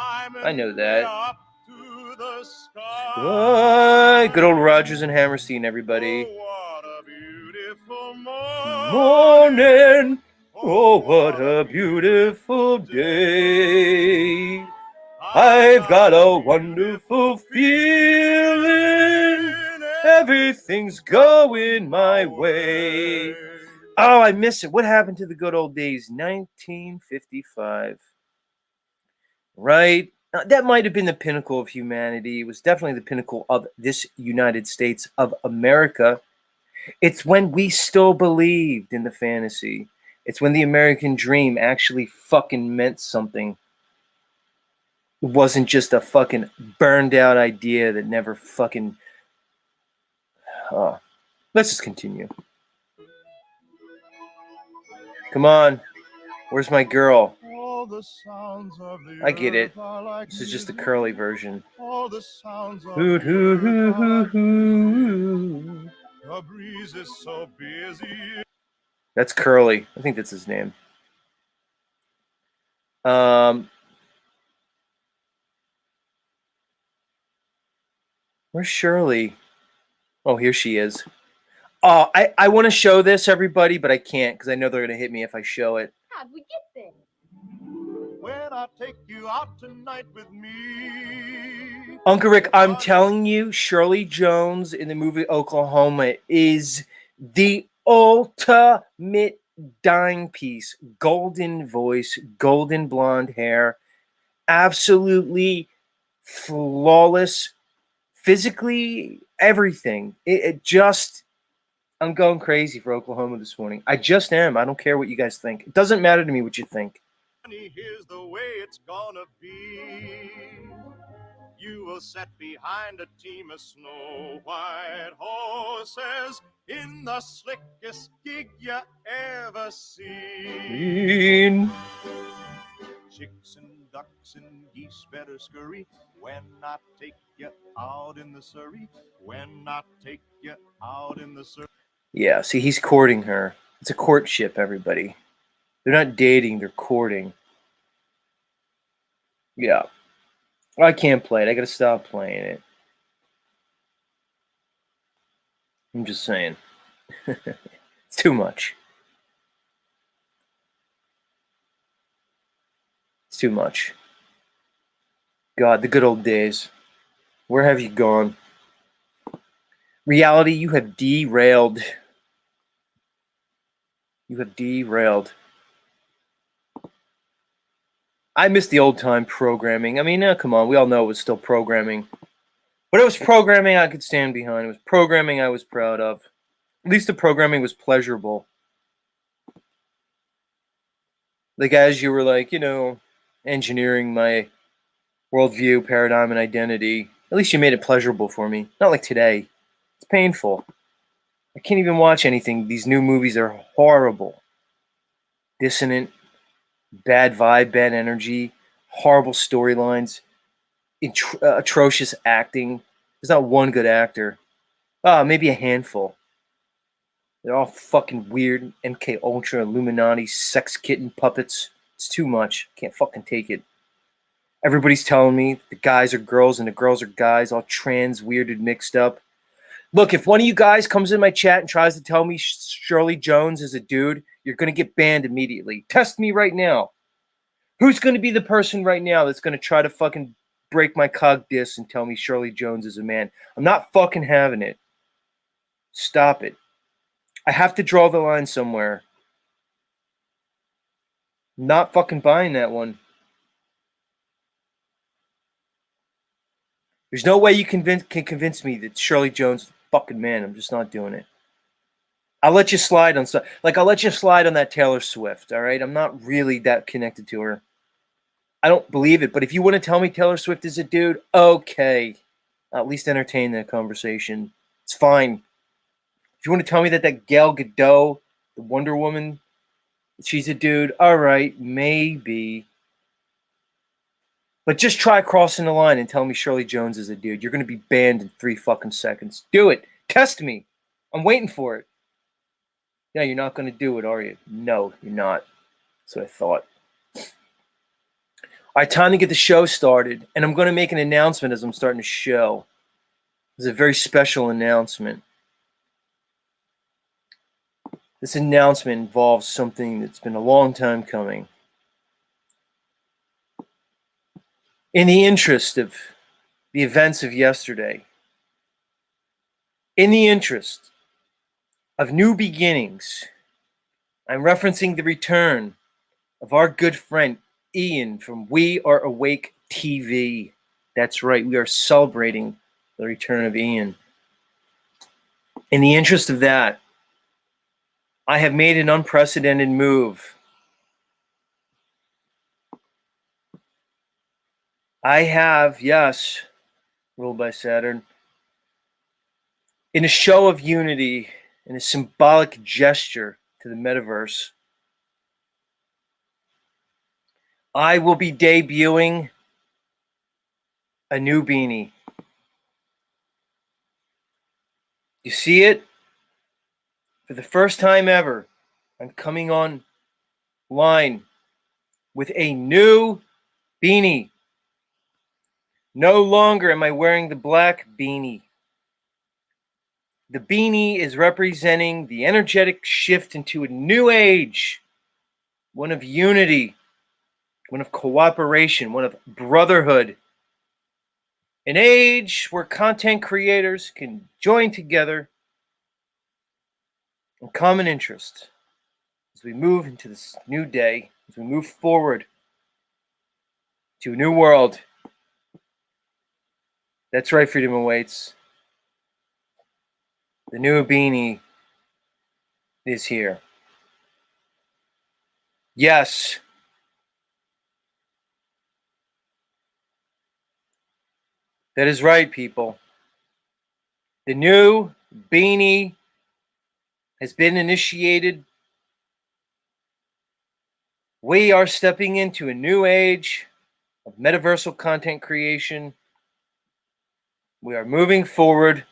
I know that. Good old Rodgers and Hammerstein, everybody. What a beautiful Morning. Oh, what a beautiful day. I've got a wonderful feeling. Everything's going my way. Oh, I miss it. What happened to the good old days? 1955. Right? That might have been the pinnacle of humanity. It was definitely the pinnacle of this United States of America. It's when we still believed in the fantasy. It's when the American dream actually fucking meant something. It wasn't just a fucking burned out idea that never fucking... let's just continue. Come on. Where's my girl? I get it. This is just the Curly version. Hoot, hoot, hoot, hoot, hoot. The breeze is so busy. That's Curly. I think that's his name. Where's Shirley? Oh, here she is. Oh, I want to show this, everybody, but I can't because I know they're going to hit me if I show it. How'd we get there? When I take you out tonight with me. Uncle Rick, I'm telling you, Shirley Jones in the movie Oklahoma is the ultimate dime piece. Golden voice, golden blonde hair, absolutely flawless, physically, everything. It just, I'm going crazy for Oklahoma this morning. I just am. I don't care what you guys think. It doesn't matter to me what you think. Here's the way it's gonna be. You will sit behind a team of snow white horses in the slickest gig you ever seen. Chicks and ducks and geese better scurry when I take you out in the Surrey. When I take you out in the Surrey. Yeah, see, he's courting her. It's a courtship, everybody. They're not dating, they're courting. Yeah. I can't play it. I gotta stop playing it. I'm just saying. It's too much. It's too much. God, the good old days. Where have you gone? Reality, you have derailed. You have derailed. I miss the old time programming. I mean, come on, we all know it was still programming. But it was programming I could stand behind. It was programming I was proud of. At least the programming was pleasurable. Like, as you were, like, engineering my worldview, paradigm, and identity, at least you made it pleasurable for me. Not like today. It's painful. I can't even watch anything. These new movies are horrible. Dissonant, bad vibe, bad energy, horrible storylines, atrocious acting. There's not one good actor. Maybe a handful. They're all fucking weird, MK Ultra, Illuminati, sex kitten puppets. It's too much. Can't fucking take it. Everybody's telling me the guys are girls and the girls are guys, all trans, weirded, mixed up. Look, if one of you guys comes in my chat and tries to tell me Shirley Jones is a dude, you're going to get banned immediately. Test me right now. Who's going to be the person right now that's going to try to fucking break my cog disc and tell me Shirley Jones is a man? I'm not fucking having it. Stop it. I have to draw the line somewhere. Not fucking buying that one. There's no way you can convince me that Shirley Jones is a fucking man. I'm just not doing it. I'll let you slide on I'll let you slide on that Taylor Swift, all right? I'm not really that connected to her. I don't believe it, but if you want to tell me Taylor Swift is a dude, okay. I'll at least entertain that conversation. It's fine. If you want to tell me that Gal Gadot, the Wonder Woman, she's a dude, all right, maybe. But just try crossing the line and tell me Shirley Jones is a dude. You're going to be banned in 3 fucking seconds. Do it. Test me. I'm waiting for it. Yeah, you're not going to do it, are you? No, you're not. That's what I thought. All right, time to get the show started. And I'm going to make an announcement as I'm starting the show. It's a very special announcement. This announcement involves something that's been a long time coming. In the interest of the events of yesterday, in the interest of new beginnings, I'm referencing the return of our good friend Ian from We Are Awake TV. That's right, we are celebrating the return of Ian. In the interest of that, I have made an unprecedented move. I have, yes, ruled by Saturn, in a show of unity, in a symbolic gesture to the metaverse, I will be debuting a new beanie. You see it? For the first time ever, I'm coming online with a new beanie. No longer am I wearing the black beanie. The beanie is representing the energetic shift into a new age, one of unity, one of cooperation, one of brotherhood. An age where content creators can join together in common interest as we move into this new day, as we move forward to a new world. That's right, freedom awaits. The new beanie is here. Yes. That is right, people. The new beanie has been initiated. We are stepping into a new age of metaversal content creation. We are moving forward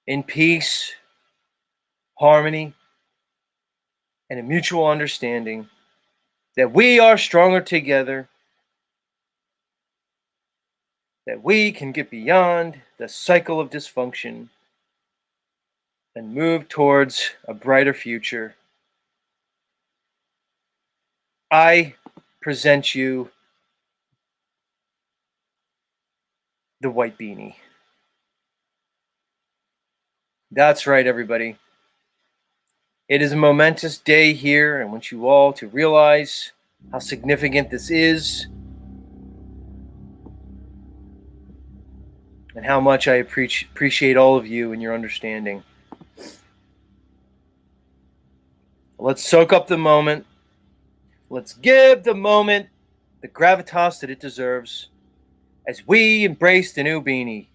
in peace, harmony, and a mutual understanding that we are stronger together, that we can get beyond the cycle of dysfunction and move towards a brighter future. I present you the white beanie. That's right, everybody. It is a momentous day here. I want you all to realize how significant this is and how much I appreciate all of you and your understanding. Let's soak up the moment. Let's give the moment the gravitas that it deserves as we embrace the new beanie.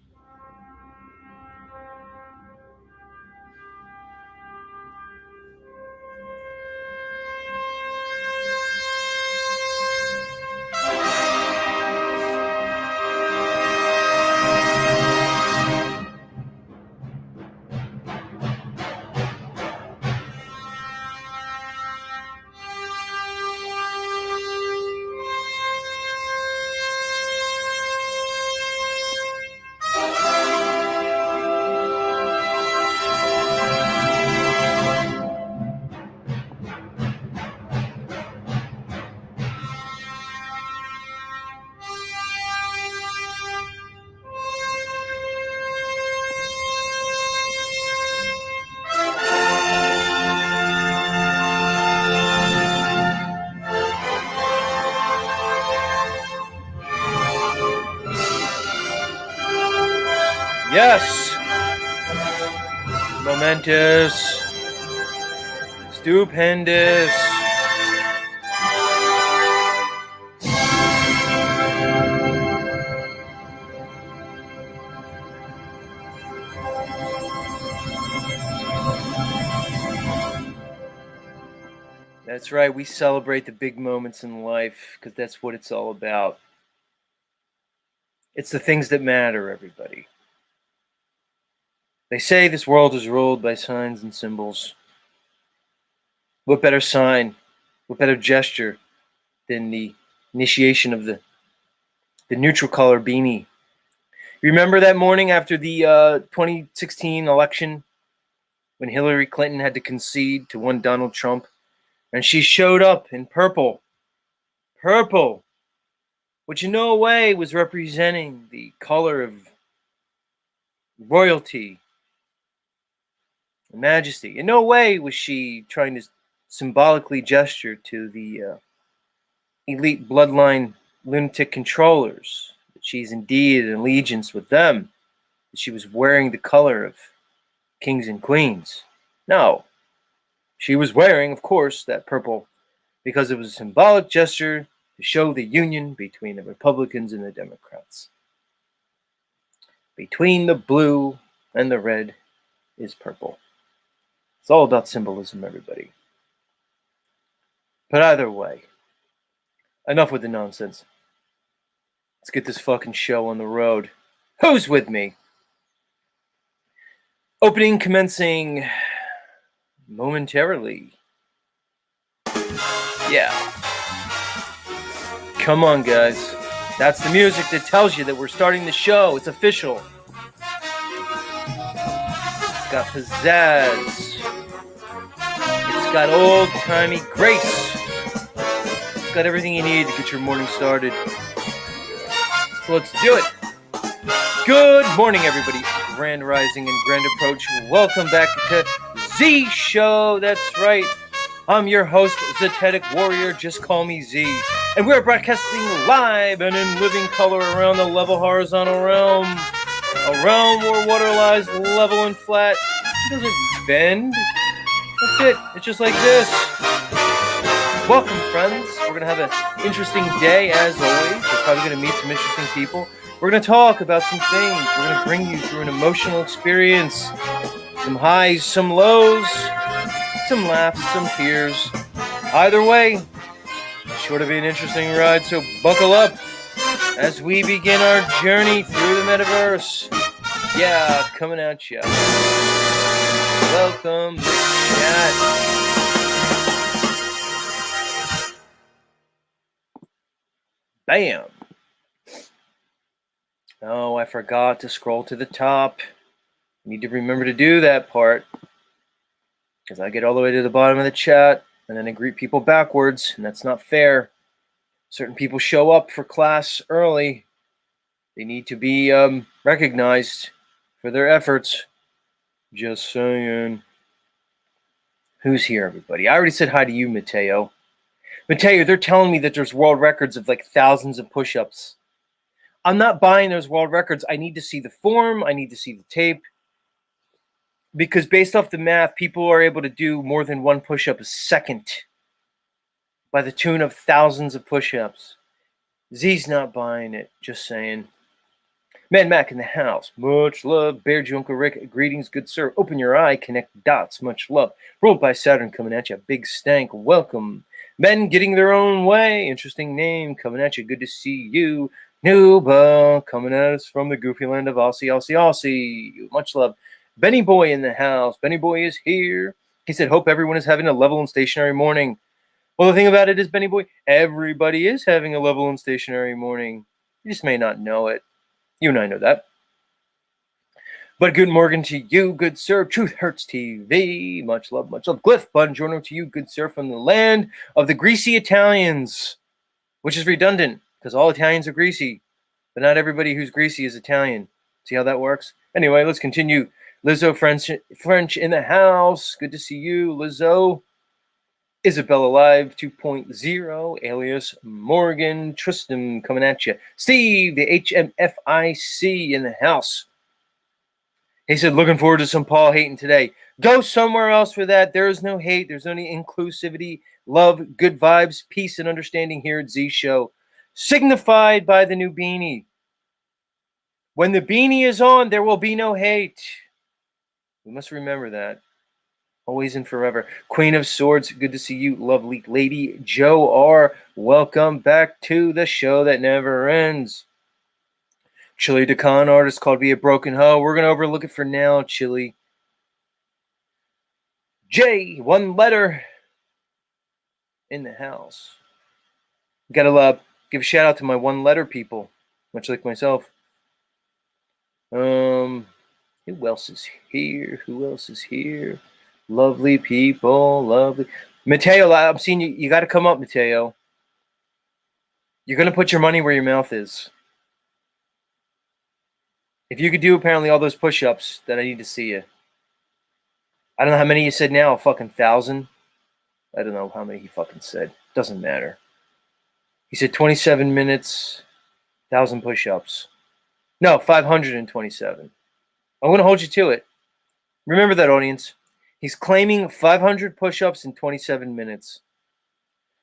Yes! Momentous. Stupendous. That's right, we celebrate the big moments in life because that's what it's all about. It's the things that matter, everybody. They say this world is ruled by signs and symbols. What better sign, what better gesture than the initiation of the neutral color beanie? Remember that morning after the 2016 election when Hillary Clinton had to concede to one Donald Trump? And she showed up in purple. Purple, which in no way was representing the color of royalty and majesty. In no way was she trying to symbolically gesture to the elite bloodline lunatic controllers that she's indeed in allegiance with them, that she was wearing the color of kings and queens. No. She was wearing, of course, that purple because it was a symbolic gesture to show the union between the Republicans and the Democrats. Between the blue and the red is purple. It's all about symbolism, everybody. But either way, enough with the nonsense. Let's get this fucking show on the road. Who's with me? Opening commencing momentarily. Yeah. Come on, guys. That's the music that tells you that we're starting the show. It's official. It's got pizzazz. It's got old-timey grace. It's got everything you need to get your morning started. So let's do it. Good morning, everybody. Grand Rising and Grand Approach. Welcome back to Z Show. That's right. I'm your host, Zetetic Warrior. Just call me Z. And we're broadcasting live and in living color around the level horizontal realm. A realm where water lies level and flat. It doesn't bend. That's it. It's just like this. Welcome, friends. We're going to have an interesting day, as always. We're probably going to meet some interesting people. We're going to talk about some things. We're going to bring you through an emotional experience. Some highs, some lows, some laughs, some tears. Either way, it's sure to be an interesting ride, so buckle up as we begin our journey through the metaverse. Yeah, coming at ya. Welcome to chat. Bam. Oh, I forgot to scroll to the top. I need to remember to do that part because I get all the way to the bottom of the chat and then I greet people backwards, and that's not fair. certain people show up for class early. They need to be recognized for their efforts. Just saying. Who's here, everybody? I already said hi to you, Mateo. Mateo, they're telling me that there's world records of like thousands of push-ups. I'm not buying those world records. I need to see the form. I need to see the tape. Because based off the math, people are able to do more than one push-up a second by the tune of thousands of push-ups. Z's not buying it. Just saying. Man Mac in the house. Much love. Bear Junker Rick. Greetings, good sir. Open your eye. Connect dots. Much love. Rolled by Saturn coming at you. Big stank. Welcome. Men getting their own way. Interesting name. Coming at you. Good to see you. Nuba coming at us from the goofy land of Aussie. Much love. Benny Boy in the house. Benny Boy is here. He said, hope everyone is having a level and stationary morning. Well, the thing about it is, Benny Boy, everybody is having a level and stationary morning. You just may not know it. You and I know that. But good morning to you, good sir. Truth Hurts TV. Much love, much love. Glyph, buongiorno to you, good sir, from the land of the greasy Italians. Which is redundant, because all Italians are greasy. But not everybody who's greasy is Italian. See how that works? Anyway, let's continue. Lizzo French in the house. Good to see you, Lizzo. Isabella Live 2.0, alias Morgan Tristan coming at you. Steve, the HMFIC in the house. He said, looking forward to some Paul hating today. Go somewhere else for that. There is no hate. There's only inclusivity, love, good vibes, peace, and understanding here at Z Show. Signified by the new beanie. When the beanie is on, there will be no hate. We must remember that. Always and forever. Queen of Swords, good to see you, lovely lady. Joe R., welcome back to the show that never ends. Chili the con artist called me a broken hoe. We're going to overlook it for now, Chili. J, one letter in the house. Gotta give a shout out to my one letter people, much like myself. Who else is here? Who else is here? Lovely people, lovely. Mateo, I'm seeing you. You got to come up, Mateo. You're going to put your money where your mouth is. If you could do apparently all those push-ups, then I need to see you. I don't know how many you said now, a fucking 1,000. I don't know how many he fucking said. Doesn't matter. He said 27 minutes, 1,000 push-ups. No, 527. I'm going to hold you to it. Remember that, audience. He's claiming 500 push-ups in 27 minutes.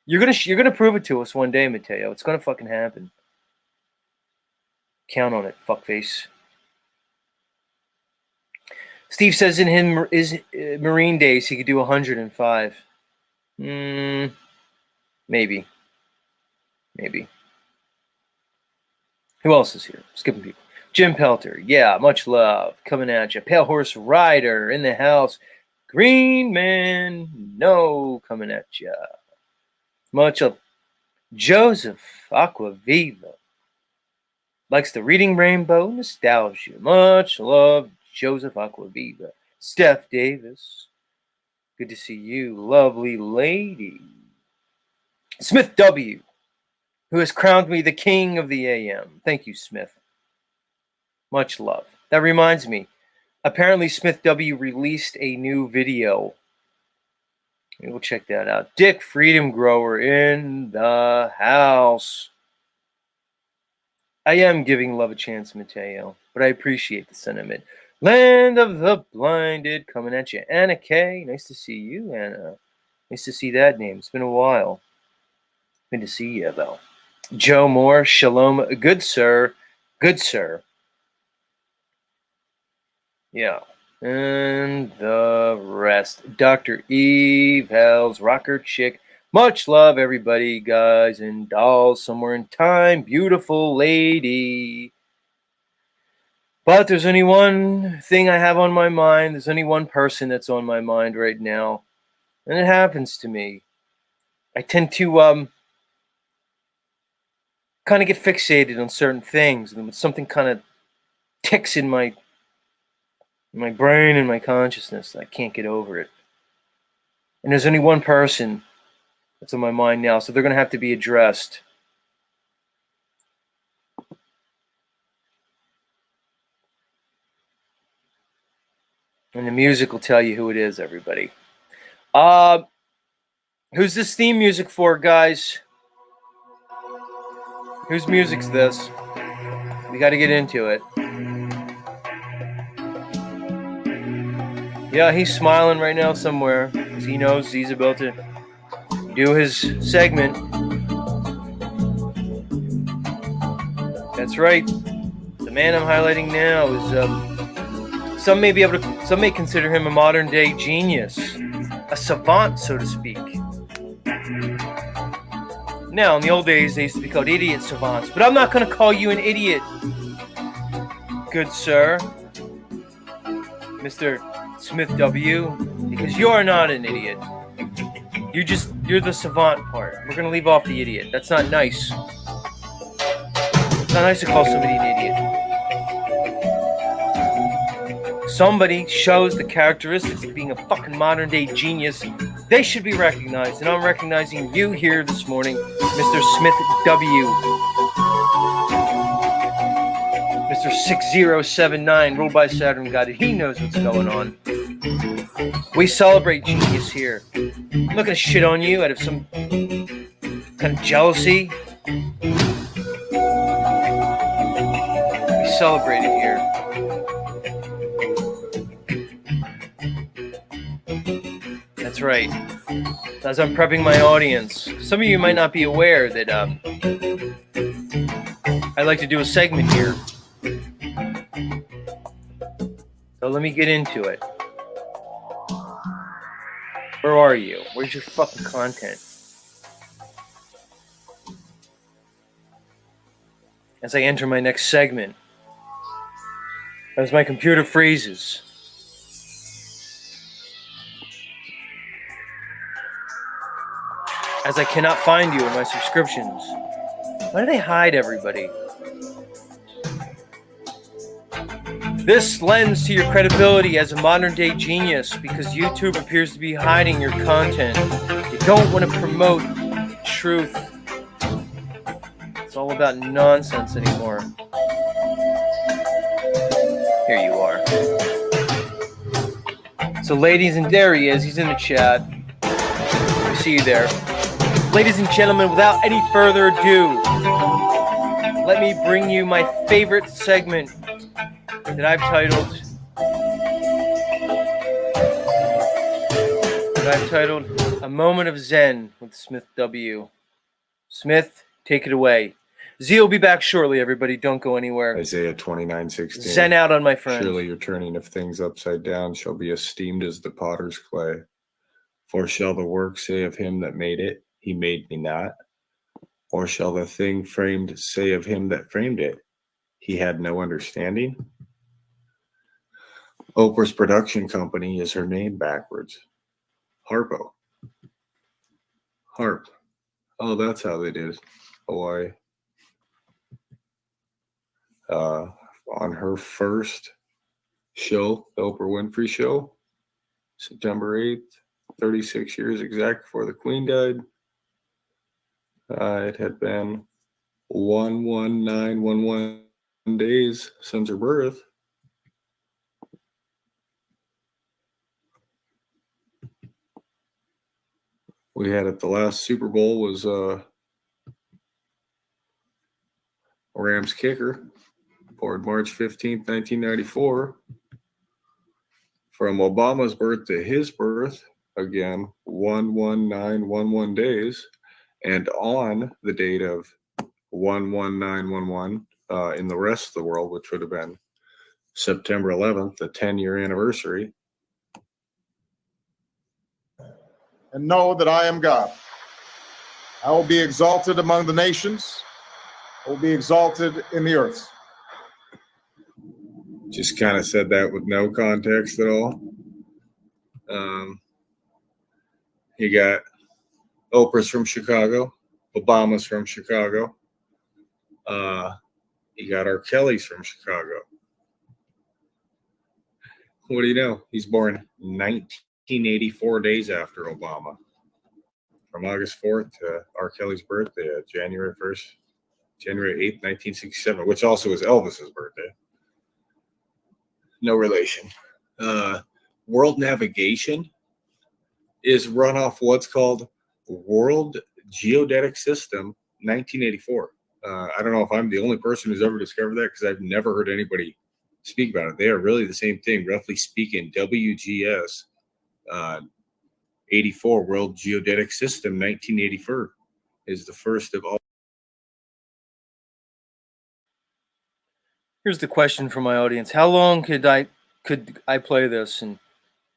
You're gonna prove it to us one day, Mateo. It's gonna fucking happen. Count on it, fuckface. Steve says in his Marine days he could do 105. Maybe. Who else is here? Skipping people. Jim Pelter, yeah, much love. Coming at you. Pale Horse Rider in the house. Green Man, no, coming at you. Much love. Joseph Aquaviva likes the Reading Rainbow nostalgia. Much love, Joseph Aquaviva. Steph Davis, good to see you, lovely lady. Smith W., who has crowned me the king of the AM. Thank you, Smith. Much love. That reminds me. Apparently, Smith W. released a new video. We'll check that out. Dick Freedom Grower in the house. I am giving love a chance, Mateo, but I appreciate the sentiment. Land of the Blinded coming at you. Anna K. Nice to see you, Anna. Nice to see that name. It's been a while. Good to see you, though. Joe Moore. Shalom. Good, sir. Good, sir. Yeah. And the rest. Dr. Eve, Hell's Rocker Chick. Much love, everybody, guys and dolls. Somewhere in time. Beautiful lady. But there's only one thing I have on my mind. There's only one person that's on my mind right now. And it happens to me. I tend to kind of get fixated on certain things. And when something kind of ticks in my brain and my consciousness, I can't get over it. And there's only one person that's on my mind now, so they're going to have to be addressed. And the music will tell you who it is, everybody. Who's this theme music for, guys? Whose music's this? We got to get into it. Yeah, he's smiling right now somewhere because he knows he's about to do his segment. That's right. The man I'm highlighting now is some may consider him a modern day genius, a savant, so to speak. Now, in the old days, they used to be called idiot savants, but I'm not going to call you an idiot, good sir, Mr. Smith W, because you're not an idiot. You're the savant part. We're going to leave off the idiot. That's not nice. It's not nice to call somebody an idiot. Somebody shows the characteristics of being a fucking modern day genius. They should be recognized, and I'm recognizing you here this morning, Mr. Smith W. Mr. 6079, Rolled by Saturn got it. He knows what's going on. We celebrate genius here. I'm not gonna shit on you out of some kind of jealousy. We celebrate it here. That's right. As I'm prepping my audience, some of you might not be aware that I like to do a segment here. So let me get into it. Where are you? Where's your fucking content? As I enter my next segment, as my computer freezes, as I cannot find you in my subscriptions. Why do they hide everybody? This lends to your credibility as a modern day genius because YouTube appears to be hiding your content. You don't want to promote truth. It's all about nonsense anymore. Here you are. So ladies and there he is. He's in the chat. I see you there. Ladies and gentlemen, without any further ado, let me bring you my favorite segment that I've titled A Moment of Zen with Smith W. Smith, take it away. Z will be back shortly, everybody. Don't go anywhere. Isaiah 29:16. Zen out on my friend. Surely your turning of things upside down shall be esteemed as the potter's clay. For shall the work say of him that made it, he made me not? Or shall the thing framed say of him that framed it, he had no understanding? Oprah's production company is her name backwards. Harpo. Harp. Oh, that's how they did Hawaii. On her first show, the Oprah Winfrey Show, September 8th, 36 years exact before the Queen died. It had been 11911 days since her birth. We had at the last Super Bowl was Rams kicker, born March 15th, 1994. From Obama's birth to his birth, again, 11911 days. And on the date of 11911 in the rest of the world, which would have been September 11th, the 10-year anniversary. And know that I am God. I will be exalted among the nations. I will be exalted in the earth. Just kind of said that with no context at all. You got Oprah's from Chicago. Obama's from Chicago. You got R. Kelly's from Chicago. What do you know? He's born 1984 days after Obama. From August 4th to R. Kelly's birthday, January 1st, January 8th, 1967, which also is Elvis's birthday. No relation. world navigation is run off what's called World Geodetic System 1984. I don't know if I'm the only person who's ever discovered that, because I've never heard anybody speak about it. They are really the same thing, roughly speaking. WGS 84, World Geodetic System 1984, is the first of all. Here's the question from my audience: how long could I play this and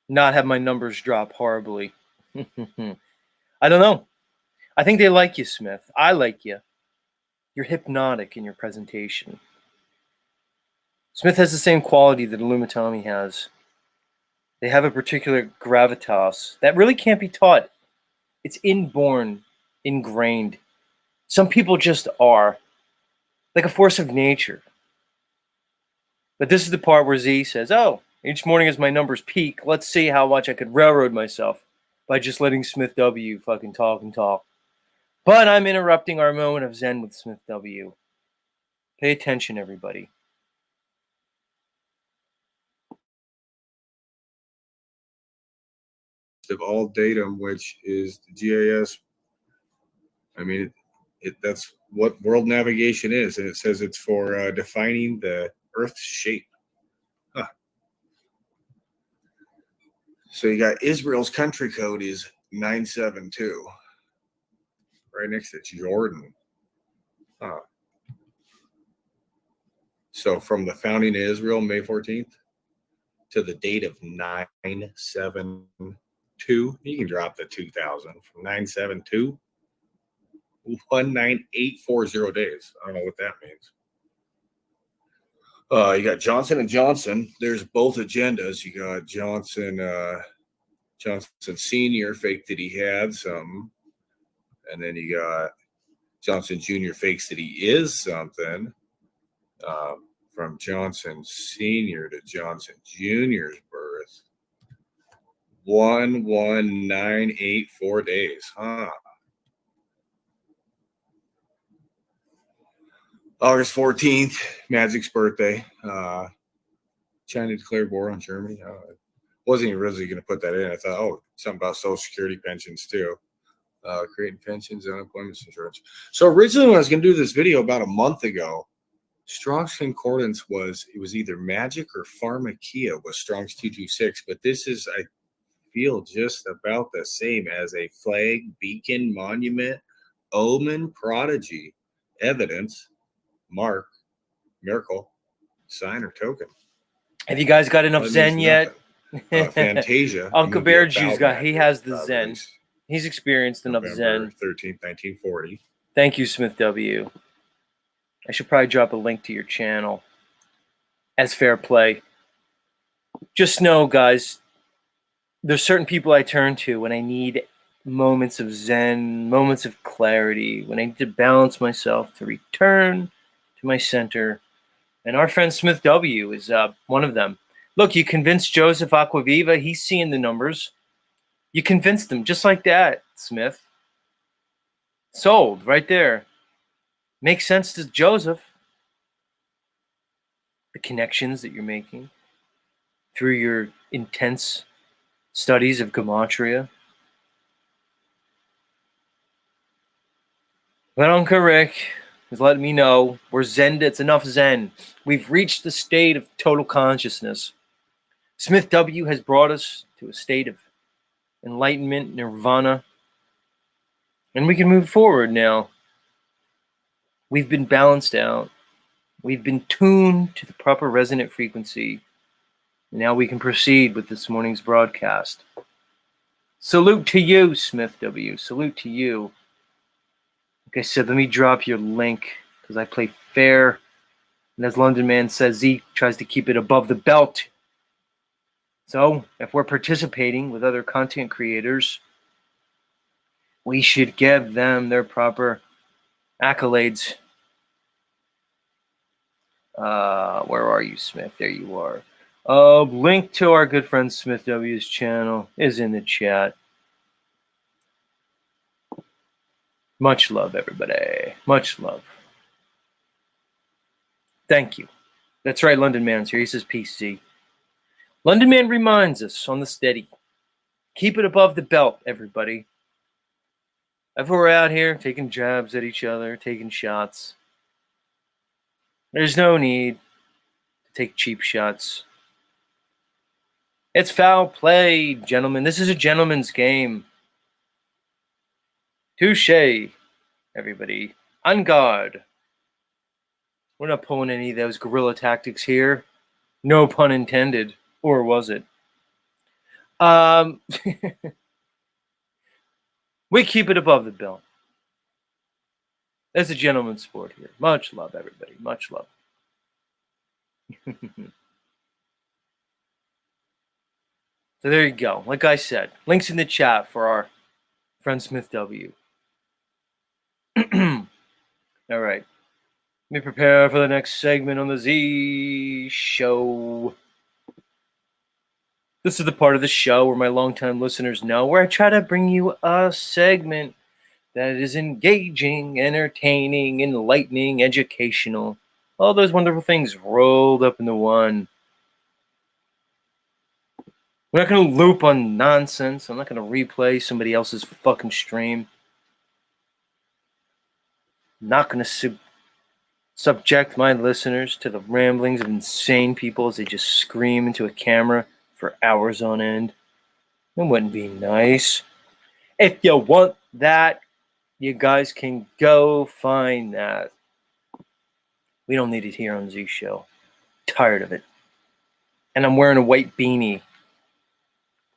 not have my numbers drop horribly? I don't know. I think they like you, Smith. I like you. You're hypnotic in your presentation. Smith has the same quality that Illumitami has. They have a particular gravitas that really can't be taught. It's inborn, ingrained. Some people just are, like a force of nature. But this is the part where Z says, oh, each morning as my numbers peak, let's see how much I could railroad myself by just letting Smith W. fucking talk and talk. But I'm interrupting our moment of Zen with Smith W. Pay attention, everybody. Of all datum, which is the GIS. I mean, that's what world navigation is, and it says it's for defining the Earth's shape. Huh. So you got Israel's country code is 972, right next to Jordan. Huh. So from the founding of Israel, May 14th, to the date of 972, you can drop the 2000 from 972, 19840 days. I don't know what that means. You got Johnson and Johnson. There's both agendas. You got Johnson Sr. faked that he had something, and then you got Johnson Jr. fakes that he is something. From Johnson Sr. to Johnson Jr.'s birth, 11984 days. Huh. August 14th, Magic's birthday. China declared war on Germany. Wasn't even really going to put that in. I thought, oh, something about Social Security pensions too. Creating pensions and unemployment insurance. So originally when I was going to do this video about a month ago, Strong's Concordance was either Magic or Pharmakia was Strong's 226, but this is, I feel, just about the same as a flag, beacon, monument, omen, prodigy, evidence, mark, miracle, sign, or token. Have you guys got enough Zen yet? Fantasia. Uncle Bear Juice he has the Zen. He's experienced enough November Zen. 13th, 1940. Thank you, Smith W. I should probably drop a link to your channel as fair play. Just know, guys, there's certain people I turn to when I need moments of Zen, moments of clarity, when I need to balance myself to return to my center. And our friend Smith W. is one of them. Look, you convinced Joseph Aquaviva. He's seeing the numbers. You convinced him just like that, Smith. Sold right there. Makes sense to Joseph. The connections that you're making through your intense studies of gematria. But Uncle Rick is letting me know we're Zen. It's enough Zen. We've reached the state of total consciousness. Smith W. has brought us to a state of enlightenment, nirvana, and we can move forward now. We've been balanced out. We've been tuned to the proper resonant frequency. Now we can proceed with this morning's broadcast. Salute to you, Smith W. Salute to you. Like I said, let me drop your link because I play fair. And as London Man says, Z tries to keep it above the belt. So if we're participating with other content creators, we should give them their proper accolades. Where are you, Smith? There you are. Link to our good friend Smith W's channel is in the chat. Much love, everybody. Much love. Thank you. That's right, London Man's here. He says peace, Z. London Man reminds us on the steady. Keep it above the belt, everybody. If we're out here taking jabs at each other, taking shots, there's no need to take cheap shots. It's foul play, gentlemen. This is a gentleman's game. Touche, everybody. On guard. We're not pulling any of those guerrilla tactics here. No pun intended. Or was it? We keep it above the belt. That's a gentleman's sport here. Much love, everybody. Much love. So there you go. Like I said, links in the chat for our friend Smith W. All right. Let me prepare for the next segment on the Z Show. This is the part of the show where my longtime listeners know where I try to bring you a segment that is engaging, entertaining, enlightening, educational. All those wonderful things rolled up into one. We're not going to loop on nonsense. I'm not going to replay somebody else's fucking stream. I'm not going to subject my listeners to the ramblings of insane people as they just scream into a camera for hours on end. It wouldn't be nice. If you want that, you guys can go find that. We don't need it here on Z Show. Tired of it. And I'm wearing a white beanie.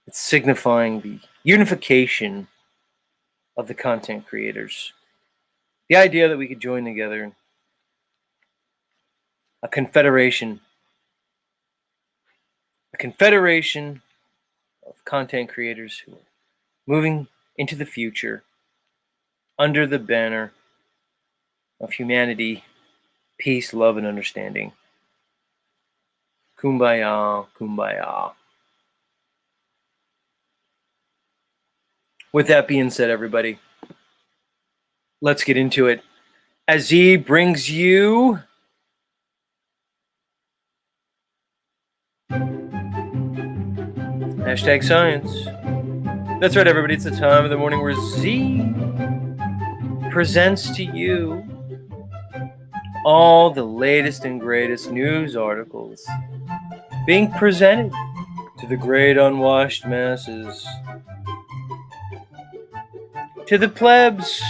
It's signifying the unification of the content creators. The idea that we could join together, a confederation of content creators who are moving into the future under the banner of humanity, peace, love, and understanding. Kumbaya, kumbaya. With that being said, everybody, let's get into it. As Z brings you hashtag science. That's right, everybody. It's the time of the morning where Z presents to you all the latest and greatest news articles being presented to the great unwashed masses, to the plebs,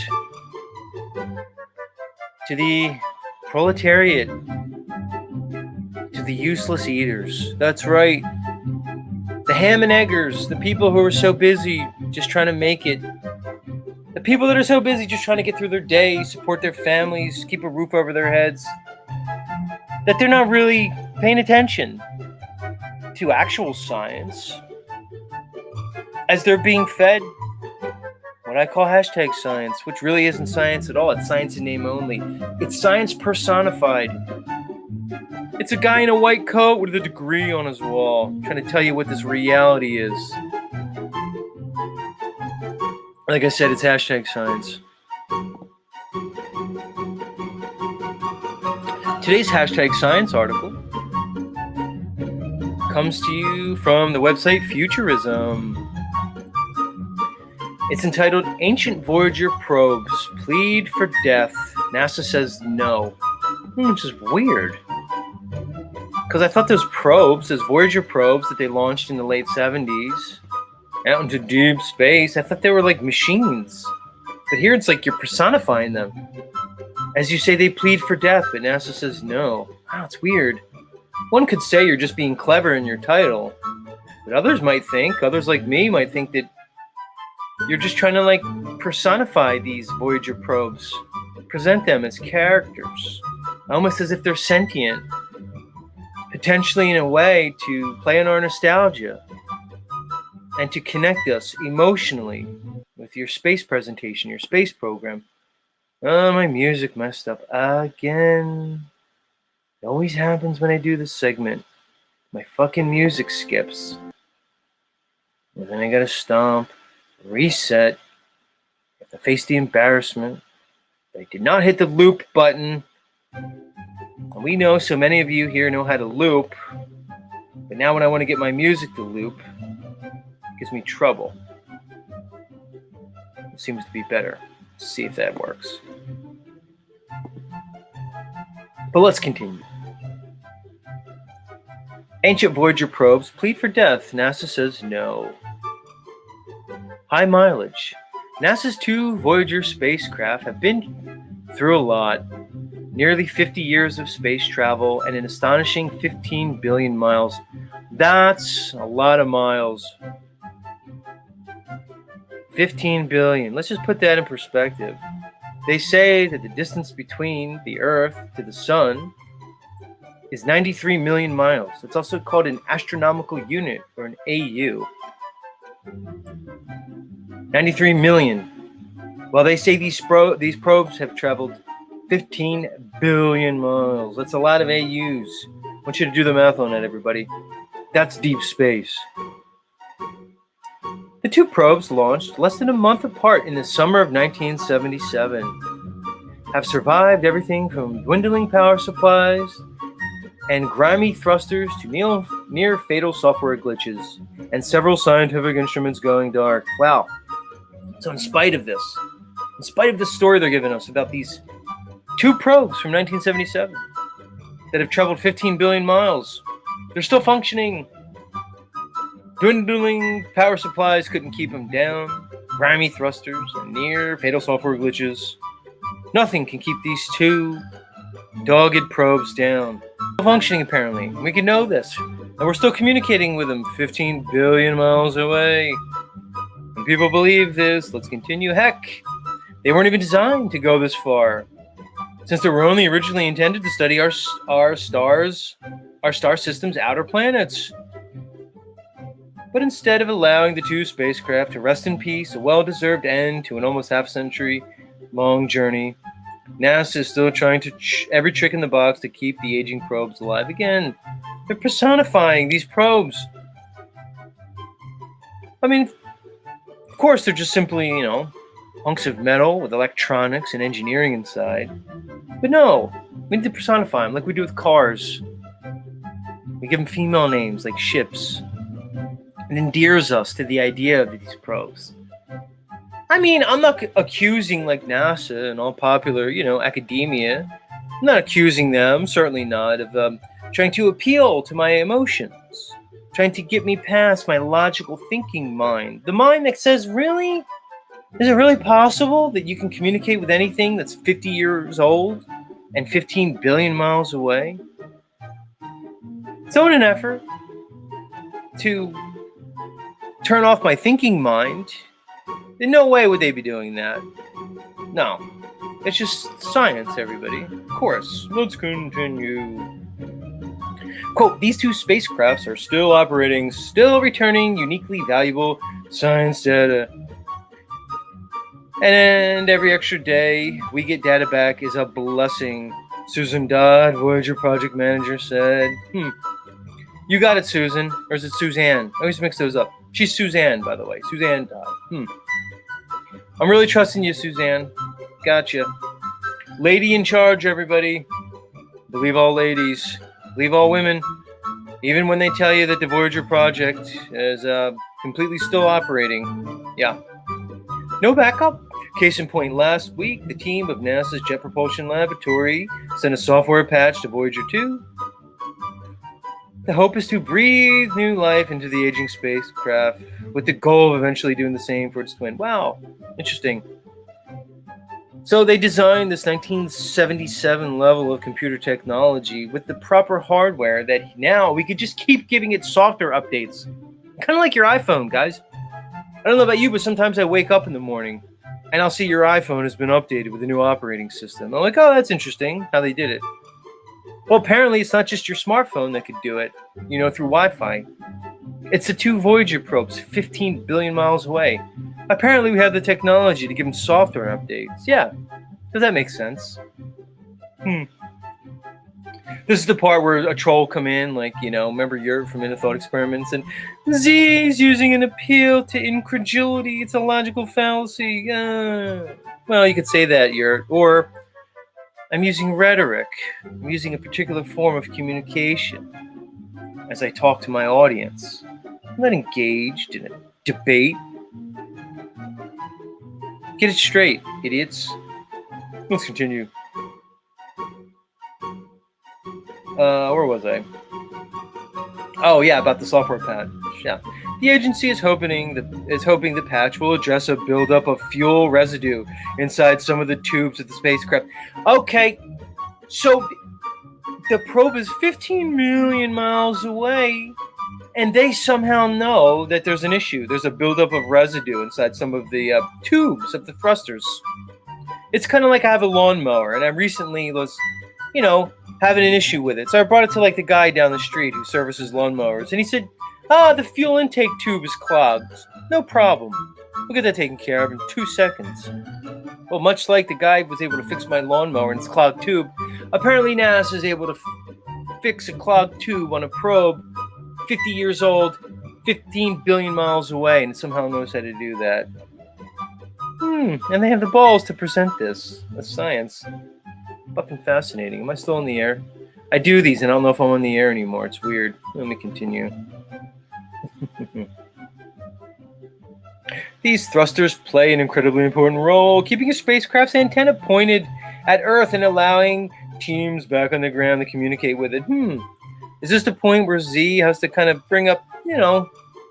to the proletariat, to the useless eaters. That's right. The ham and eggers, the people who are so busy just trying to make it. The people that are so busy just trying to get through their day, support their families, keep a roof over their heads, that they're not really paying attention to actual science as they're being fed what I call hashtag science, which really isn't science at all. It's science in name only. It's science personified. It's a guy in a white coat with a degree on his wall trying to tell you what this reality is. Like I said, it's hashtag science. Today's hashtag science article comes to you from the website Futurism. It's entitled Ancient Voyager Probes Plead for Death. NASA says no. Which is weird. Because I thought those probes, those Voyager probes that they launched in the late 70s, out into deep space, I thought they were like machines. But here it's like you're personifying them. As you say, they plead for death, but NASA says no. Wow, it's weird. One could say you're just being clever in your title. But others like me might think that you're just trying to like personify these Voyager probes. Present them as characters. Almost as if they're sentient. Potentially in a way to play on our nostalgia. And to connect us emotionally with your space presentation, your space program. Oh, my music messed up again. It always happens when I do this segment. My fucking music skips. And then I gotta stomp, reset, have to face the embarrassment. I did not hit the loop button. And we know so many of you here know how to loop. But now when I want to get my music to loop, it gives me trouble. It seems to be better. Let's see if that works. But let's continue. Ancient Voyager probes plead for death. NASA says no. High mileage. NASA's 2 Voyager spacecraft have been through a lot. Nearly 50 years of space travel and an astonishing 15 billion miles. That's a lot of miles. 15 billion. Let's just put that in perspective. They say that the distance between the Earth to the Sun is 93 million miles. It's also called an astronomical unit, or an AU. 93 million. Well, they say these probes have traveled 15 billion miles. That's a lot of AUs. I want you to do the math on that, everybody. That's deep space. The 2 probes, launched less than a month apart in the summer of 1977, have survived everything from dwindling power supplies and grimy thrusters to near fatal software glitches and several scientific instruments going dark. Wow. So in spite of this story they're giving us about these 2 probes from 1977 that have traveled 15 billion miles, they're still functioning. Dwindling power supplies couldn't keep them down. Grimy thrusters and near fatal software glitches. Nothing can keep these 2 dogged probes down. Still functioning, apparently. We can know this. And we're still communicating with them 15 billion miles away. When people believe this, let's continue. Heck, they weren't even designed to go this far, since they were only originally intended to study our star system's outer planets. But instead of allowing the 2 spacecraft to rest in peace, a well-deserved end to an almost half-century-long journey, NASA is still trying to every trick in the box to keep the aging probes alive again. They're personifying these probes. I mean, of course, they're just simply, hunks of metal with electronics and engineering inside. But no, we need to personify them like we do with cars. We give them female names like ships. It endears us to the idea of these probes. I mean, I'm not accusing like NASA and all popular, academia. I'm not accusing them, certainly not, of trying to appeal to my emotions, trying to get me past my logical thinking mind. The mind that says, really? Is it really possible that you can communicate with anything that's 50 years old and 15 billion miles away? So in an effort to turn off my thinking mind, in no way would they be doing that. No. It's just science, everybody. Of course. Let's continue. Quote, these 2 spacecrafts are still operating, still returning uniquely valuable science data. And every extra day we get data back is a blessing, Susan Dodd, Voyager project manager, said. You got it, Susan. Or is it Suzanne? I always mix those up. She's Suzanne, by the way. Suzanne Dodd. I'm really trusting you, Suzanne. Gotcha. Lady in charge, everybody. Believe all ladies. Believe all women. Even when they tell you that the Voyager project is completely still operating. Yeah. No backup. Case in point, last week, the team of NASA's Jet Propulsion Laboratory sent a software patch to Voyager 2. The hope is to breathe new life into the aging spacecraft with the goal of eventually doing the same for its twin. Wow, interesting. So they designed this 1977 level of computer technology with the proper hardware that now we could just keep giving it software updates. Kind of like your iPhone, guys. I don't know about you, but sometimes I wake up in the morning and I'll see your iPhone has been updated with a new operating system. I'm like, oh, that's interesting how they did it. Well, apparently it's not just your smartphone that could do it, through Wi-Fi. It's the 2 Voyager probes 15 billion miles away. Apparently we have the technology to give them software updates. Yeah, does that make sense? This is the part where a troll come in, like, remember Yurt from Inner Thought Experiments, and Z is using an appeal to incredulity. It's a logical fallacy. Well, you could say that, Yurt. Or I'm using rhetoric. I'm using a particular form of communication. as I talk to my audience. I'm not engaged in a debate. Get it straight, idiots. Let's continue. Where was I? Oh yeah, about the software patch. Yeah, the agency is hoping the patch will address a buildup of fuel residue inside some of the tubes of the spacecraft. Okay, so the probe is 15 million miles away, and they somehow know that there's an issue. There's a buildup of residue inside some of the tubes of the thrusters. It's kind of like I have a lawnmower, and I recently was, having an issue with it. So I brought it to like the guy down the street who services lawnmowers, and he said, the fuel intake tube is clogged. No problem. We'll get that taken care of in 2 seconds. Well, much like the guy was able to fix my lawnmower and its clogged tube, apparently NASA is able to fix a clogged tube on a probe 50 years old, 15 billion miles away, and it somehow knows how to do that. And they have the balls to present this as science. Fucking fascinating. Am I still in the air? I do these and I don't know if I'm on the air anymore. It's weird. Let me continue. These thrusters play an incredibly important role, keeping a spacecraft's antenna pointed at Earth and allowing teams back on the ground to communicate with it. Is this the point where Z has to kind of bring up,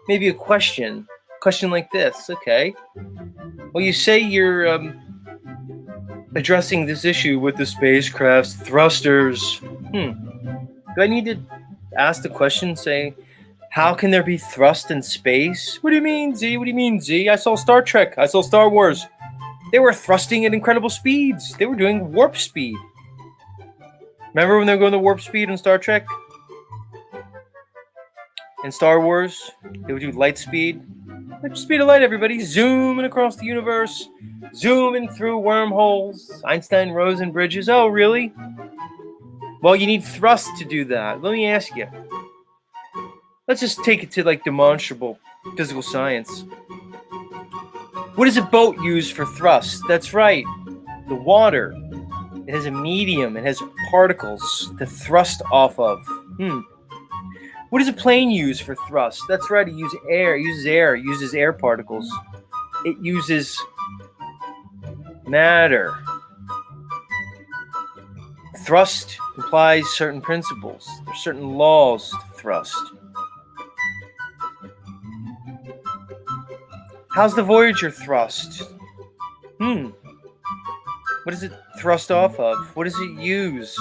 maybe a question like this? Okay. Well, you say you're addressing this issue with the spacecraft's thrusters. Do I need to ask the question, say, how can there be thrust in space? What do you mean, Z? What do you mean, Z? I saw Star Trek. I saw Star Wars. They were thrusting at incredible speeds. They were doing warp speed. Remember when they were going to warp speed in Star Trek? In Star Wars, they would do light speed. Like the speed of light, everybody. Zooming across the universe. Zooming through wormholes. Einstein-Rosen bridges. Oh, really? Well, you need thrust to do that. Let me ask you. Let's just take it to like demonstrable physical science. What does a boat use for thrust? That's right. The water. It has a medium. It has particles to thrust off of. What does a plane use for thrust? That's right, it uses air. It uses air particles. It uses matter. Thrust implies certain principles. There's certain laws to thrust. How's the Voyager thrust? What does it thrust off of? What does it use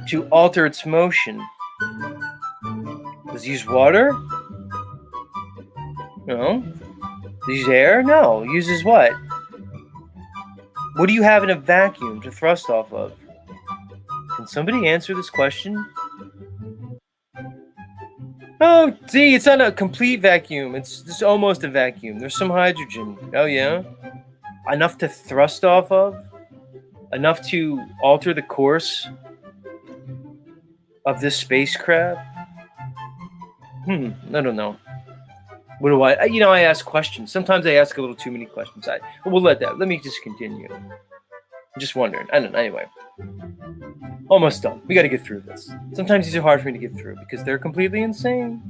to alter its motion? Does it use water? No. Does it use air? No. It uses what? What do you have in a vacuum to thrust off of? Can somebody answer this question? Oh, see, it's not a complete vacuum. It's just almost a vacuum. There's some hydrogen. Oh, yeah? Enough to thrust off of? Enough to alter the course of this spacecraft? I don't know. What do I ask questions. Sometimes I ask a little too many questions. We'll let me just continue. I'm just wondering. I don't know. Anyway. Almost done. We got to get through this. Sometimes these are hard for me to get through because they're completely insane.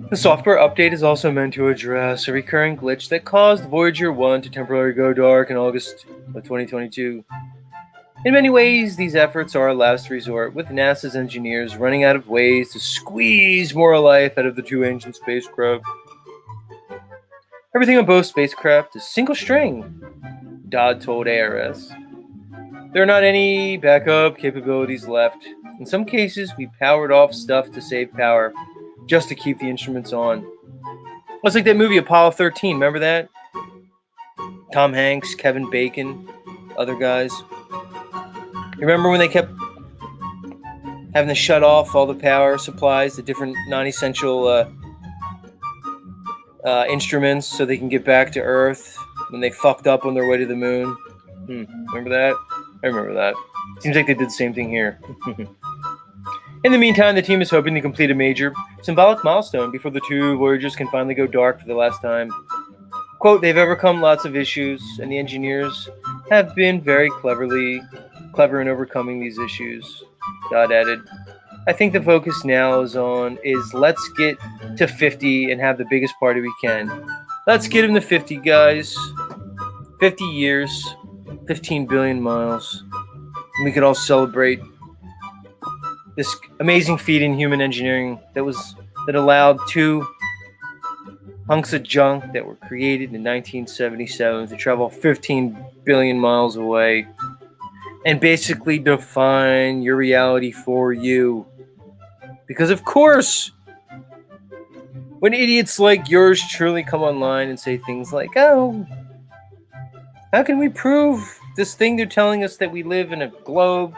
The software update is also meant to address a recurring glitch that caused Voyager 1 to temporarily go dark in August of 2022. In many ways, these efforts are a last resort, with NASA's engineers running out of ways to squeeze more life out of the two ancient spacecraft. Everything on both spacecraft is single string, Dodd told ARS. There are not any backup capabilities left. In some cases, we powered off stuff to save power, just to keep the instruments on. It's like that movie Apollo 13, remember that? Tom Hanks, Kevin Bacon, other guys. Remember when they kept having to shut off all the power supplies, the different non-essential instruments so they can get back to Earth when they fucked up on their way to the moon? Remember that? I remember that. Seems like they did the same thing here. In the meantime, the team is hoping to complete a major symbolic milestone before the two Voyagers can finally go dark for the last time. Quote, they've overcome lots of issues, and the engineers have been very clever in overcoming these issues, Dodd added. I think the focus now is let's get to 50 and have the biggest party we can. Let's get him to 50, guys. 50 years, 15 billion miles. And we could all celebrate this amazing feat in human engineering that allowed two hunks of junk that were created in 1977 to travel 15 billion miles away and basically define your reality for you. Because of course, when idiots like yours truly come online and say things like, oh, how can we prove this thing they're telling us that we live in a globe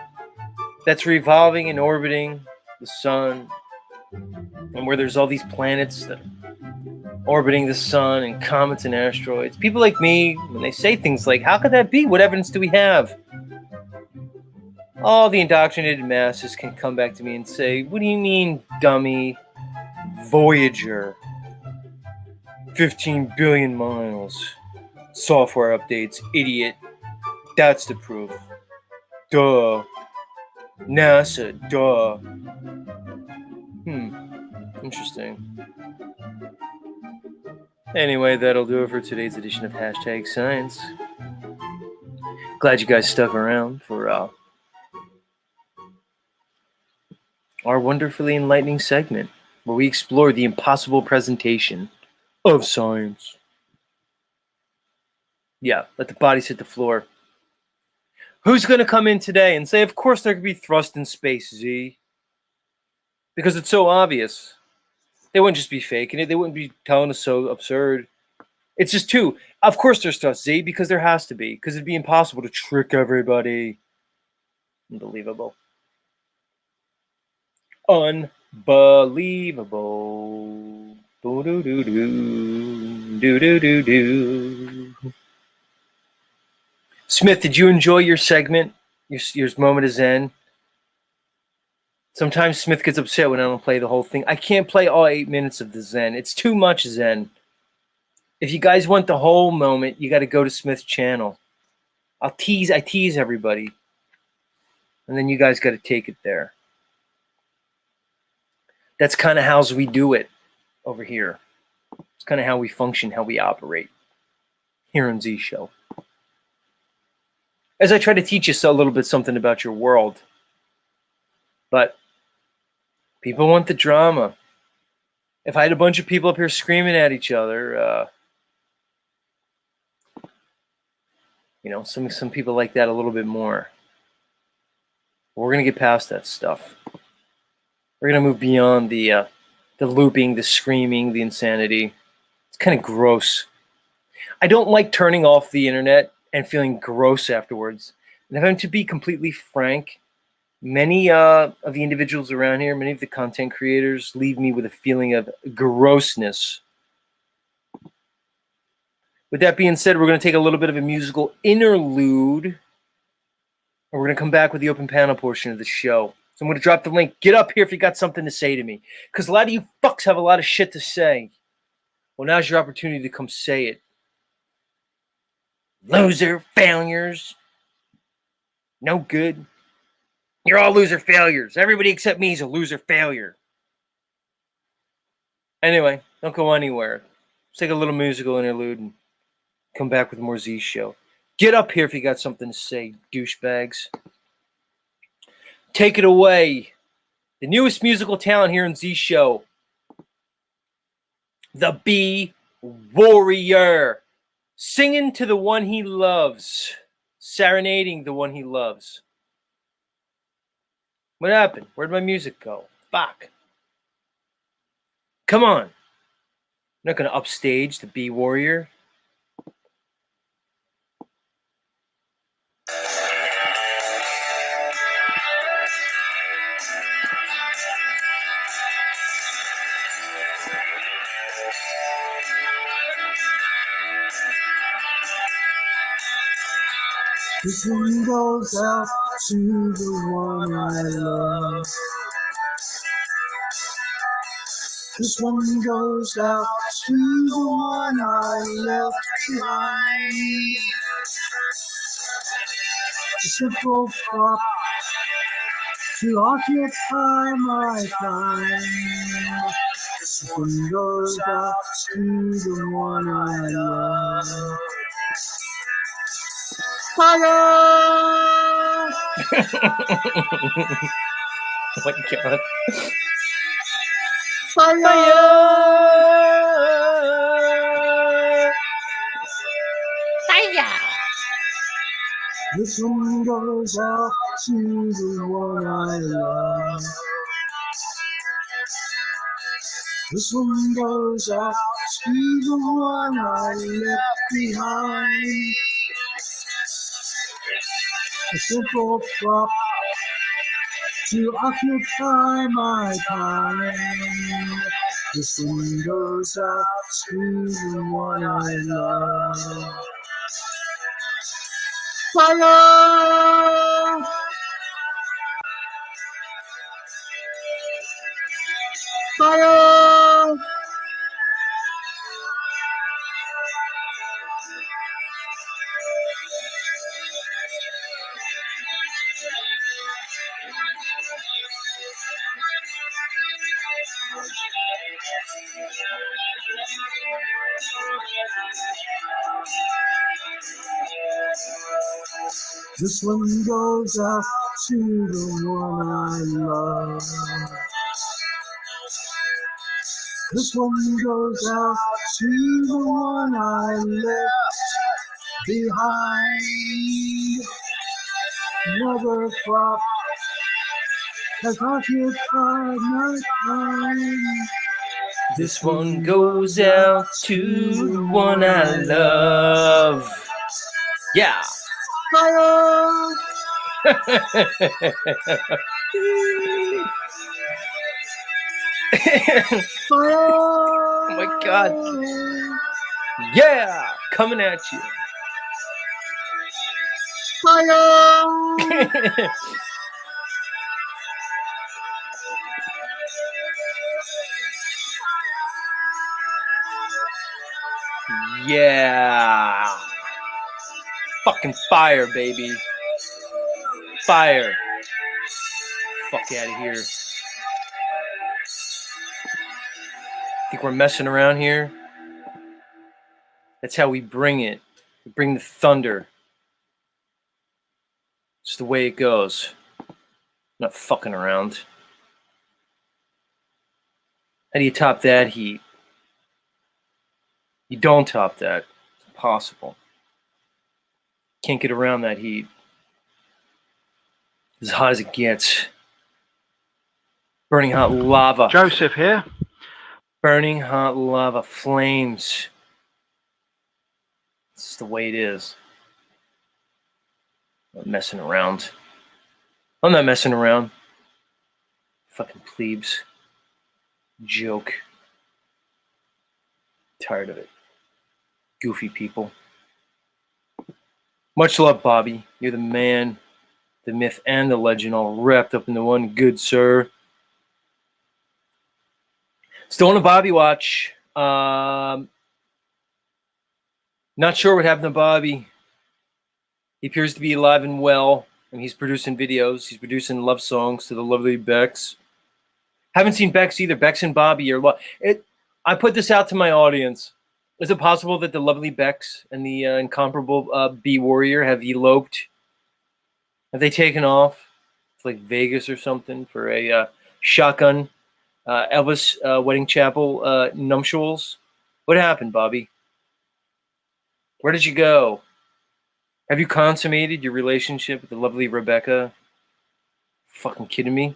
that's revolving and orbiting the sun, and where there's all these planets that are orbiting the sun and comets and asteroids? People like me, when they say things like, how could that be? What evidence do we have? All the indoctrinated masses can come back to me and say, what do you mean, dummy? Voyager. 15 billion miles. Software updates, idiot. That's the proof. Duh. NASA, duh. Interesting. Anyway, that'll do it for today's edition of Hashtag Science. Glad you guys stuck around for our wonderfully enlightening segment where we explore the impossible presentation of science. Yeah, let the bodies hit the floor. Who's going to come in today and say, of course there could be thrust in space, Z? Because it's so obvious. They wouldn't just be faking it. They wouldn't be telling us so absurd. It's just too. Of course there's thrust, Z, because there has to be. Because it'd be impossible to trick everybody. Unbelievable. Unbelievable. Do-do-do-do. Do-do-do-do. Smith, did you enjoy your segment? Your moment of Zen? Sometimes Smith gets upset when I don't play the whole thing. I can't play all 8 minutes of the Zen. It's too much Zen. If you guys want the whole moment, you got to go to Smith's channel. I tease everybody. And then you guys got to take it there. That's kind of how we do it over here. It's kind of how we function, how we operate here on Z Show. As I try to teach you a little bit something about your world. But people want the drama. If I had a bunch of people up here screaming at each other, some people like that a little bit more. We're going to get past that stuff. We're going to move beyond the looping, the screaming, the insanity. It's kind of gross. I don't like turning off the internet and feeling gross afterwards. And if I'm to be completely frank, many of the individuals around here, many of the content creators leave me with a feeling of grossness. With that being said, we're going to take a little bit of a musical interlude. And we're going to come back with the open panel portion of the show. So I'm going to drop the link. Get up here if you got something to say to me. Because a lot of you fucks have a lot of shit to say. Well, now's your opportunity to come say it. Loser failures. No good. You're all loser failures. Everybody except me is a loser failure. Anyway, don't go anywhere. Let's take a little musical interlude and come back with more Z Show. Get up here if you got something to say, douchebags. Take it away. The newest musical talent here in Z Show. The Bee Warrior. Singing to the one he loves. Serenading the one he loves. What happened? Where'd my music go? Fuck. Come on. I'm not going to upstage the Bee Warrior. This one goes out to the one I love. This one goes out to the one I left behind. A simple prop to occupy my time. This one goes out to the one I love. Fire! Oh my god. Fire! This one goes out to the one I love. This one goes out to the one I left behind. A simple prop to occupy my time. This one goes out to the one I love. Fire! Fire! This one goes out to the one I love. This one goes out to the one I left behind. Another crop has occupied my time. This one goes out to the one I love. Yeah. Fire! Fire! Oh my god. Yeah, coming at you. Fire! Yeah. Fucking fire, baby. Fire. Fuck out of here. Think we're messing around here? That's how we bring it. We bring the thunder. It's the way it goes. I'm not fucking around. How do you top that heat? You don't top that. It's impossible. Can't get around that heat. As hot as it gets. Burning hot lava. Joseph here. Burning hot lava. Flames. It's just the way it is. I'm not messing around. I'm not messing around. Fucking plebes. Joke. Tired of it. Goofy people. Much love, Bobby. You're the man, the myth, and the legend all wrapped up into one, good sir. Still on a Bobby watch. Not sure what happened to Bobby. He appears to be alive and well, and he's producing videos. He's producing love songs to the lovely Bex. Haven't seen Bex either. Bex and Bobby are I put this out to my audience. Is it possible that the lovely Bex and the incomparable B Warrior have eloped? Have they taken off to like Vegas or something for a shotgun Elvis wedding chapel nuptials? What happened, Bobby? Where did you go? Have you consummated your relationship with the lovely Rebecca? Fucking kidding me?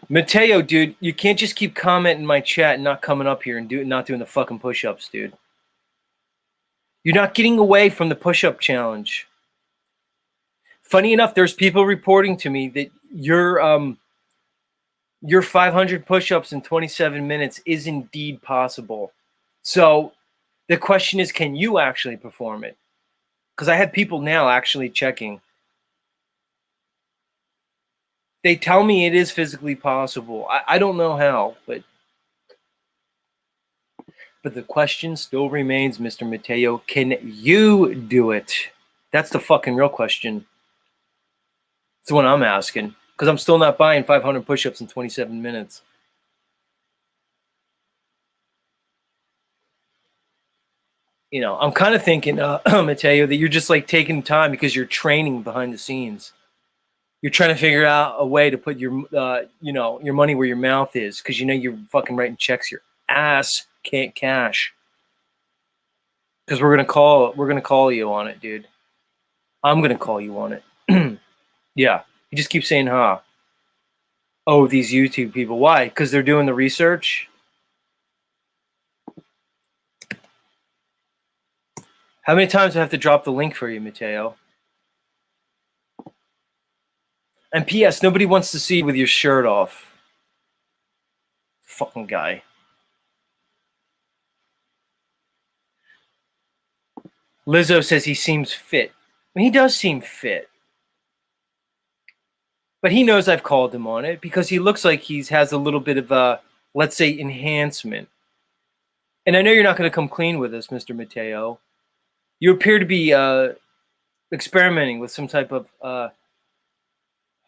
Mateo, dude, you can't just keep commenting in my chat and not coming up here and not doing the fucking push-ups, dude. You're not getting away from the push-up challenge. Funny enough, there's people reporting to me that your 500 push-ups in 27 minutes is indeed possible. So the question is, can you actually perform it? Because I have people now actually checking. They tell me it is physically possible. I don't know how, but the question still remains, Mr. Mateo, can you do it? That's the fucking real question. It's the one I'm asking. Because I'm still not buying 500 push-ups in 27 minutes. You know, I'm kind of thinking, Mateo, that you're just like taking time because you're training behind the scenes. You're trying to figure out a way to put your, your money where your mouth is, because you know you're fucking writing checks your ass can't cash. Because we're gonna call you on it, dude. I'm gonna call you on it. Yeah, you just keep saying, "Huh." Oh, these YouTube people. Why? Because they're doing the research. How many times do I have to drop the link for you, Mateo? And P.S. Nobody wants to see you with your shirt off. Fucking guy. Lizzo says he seems fit. I mean, he does seem fit. But he knows I've called him on it because he looks like he has a little bit of a, let's say, enhancement. And I know you're not going to come clean with us, Mr. Mateo. You appear to be experimenting with some type of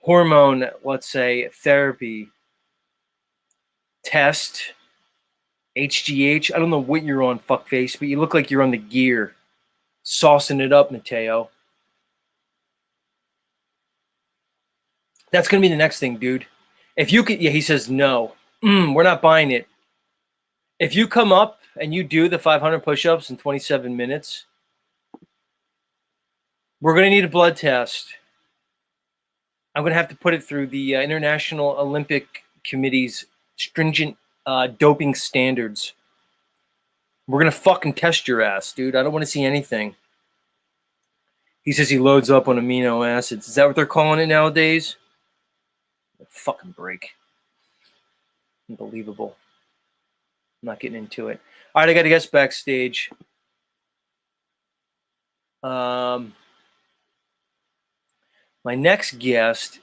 hormone, let's say, therapy test, HGH. I don't know what you're on, fuckface, but you look like you're on the gear. Saucing it up, Mateo. That's going to be the next thing, dude. If you could, yeah, he says no. We're not buying it. If you come up and you do the 500 push-ups in 27 minutes, we're going to need a blood test. I'm going to have to put it through the International Olympic Committee's stringent doping standards. We're going to fucking test your ass, dude. I don't want to see anything. He says he loads up on amino acids. Is that what they're calling it nowadays? Fucking break. Unbelievable. I'm not getting into it. All right, I got to guess backstage. My next guest.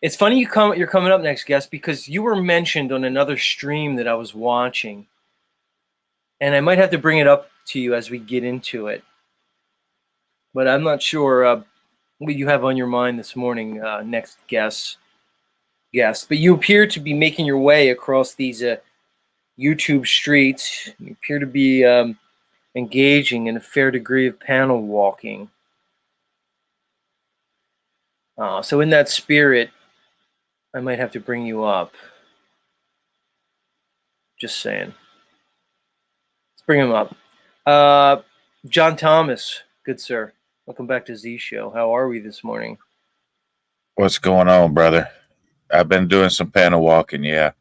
It's funny you're coming up next, guest, because you were mentioned on another stream that I was watching, and I might have to bring it up to you as we get into it. But I'm not sure what you have on your mind this morning, next guest. But you appear to be making your way across these YouTube streets. You appear to be engaging in a fair degree of panel walking. So in that spirit, I might have to bring you up. Just saying. Let's bring him up. John Thomas, good sir. Welcome back to Z Show. How are we this morning? What's going on, brother? I've been doing some panel walking, yeah.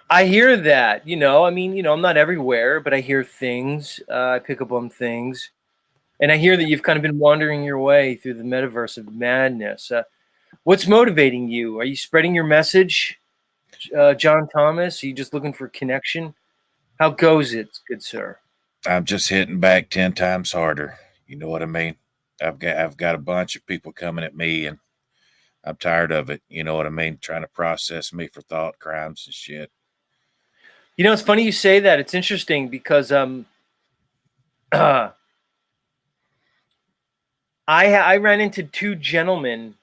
I hear that. I'm not everywhere, but I hear things. I pick up on things. And I hear that you've kind of been wandering your way through the metaverse of madness. What's motivating you? Are you spreading your message, John Thomas? Are you just looking for connection? How goes it, good sir? I'm just hitting back 10 times harder. You know what I mean? I've got a bunch of people coming at me, and I'm tired of it. You know what I mean? Trying to process me for thought crimes and shit. You know, it's funny you say that. It's interesting because I ran into two gentlemen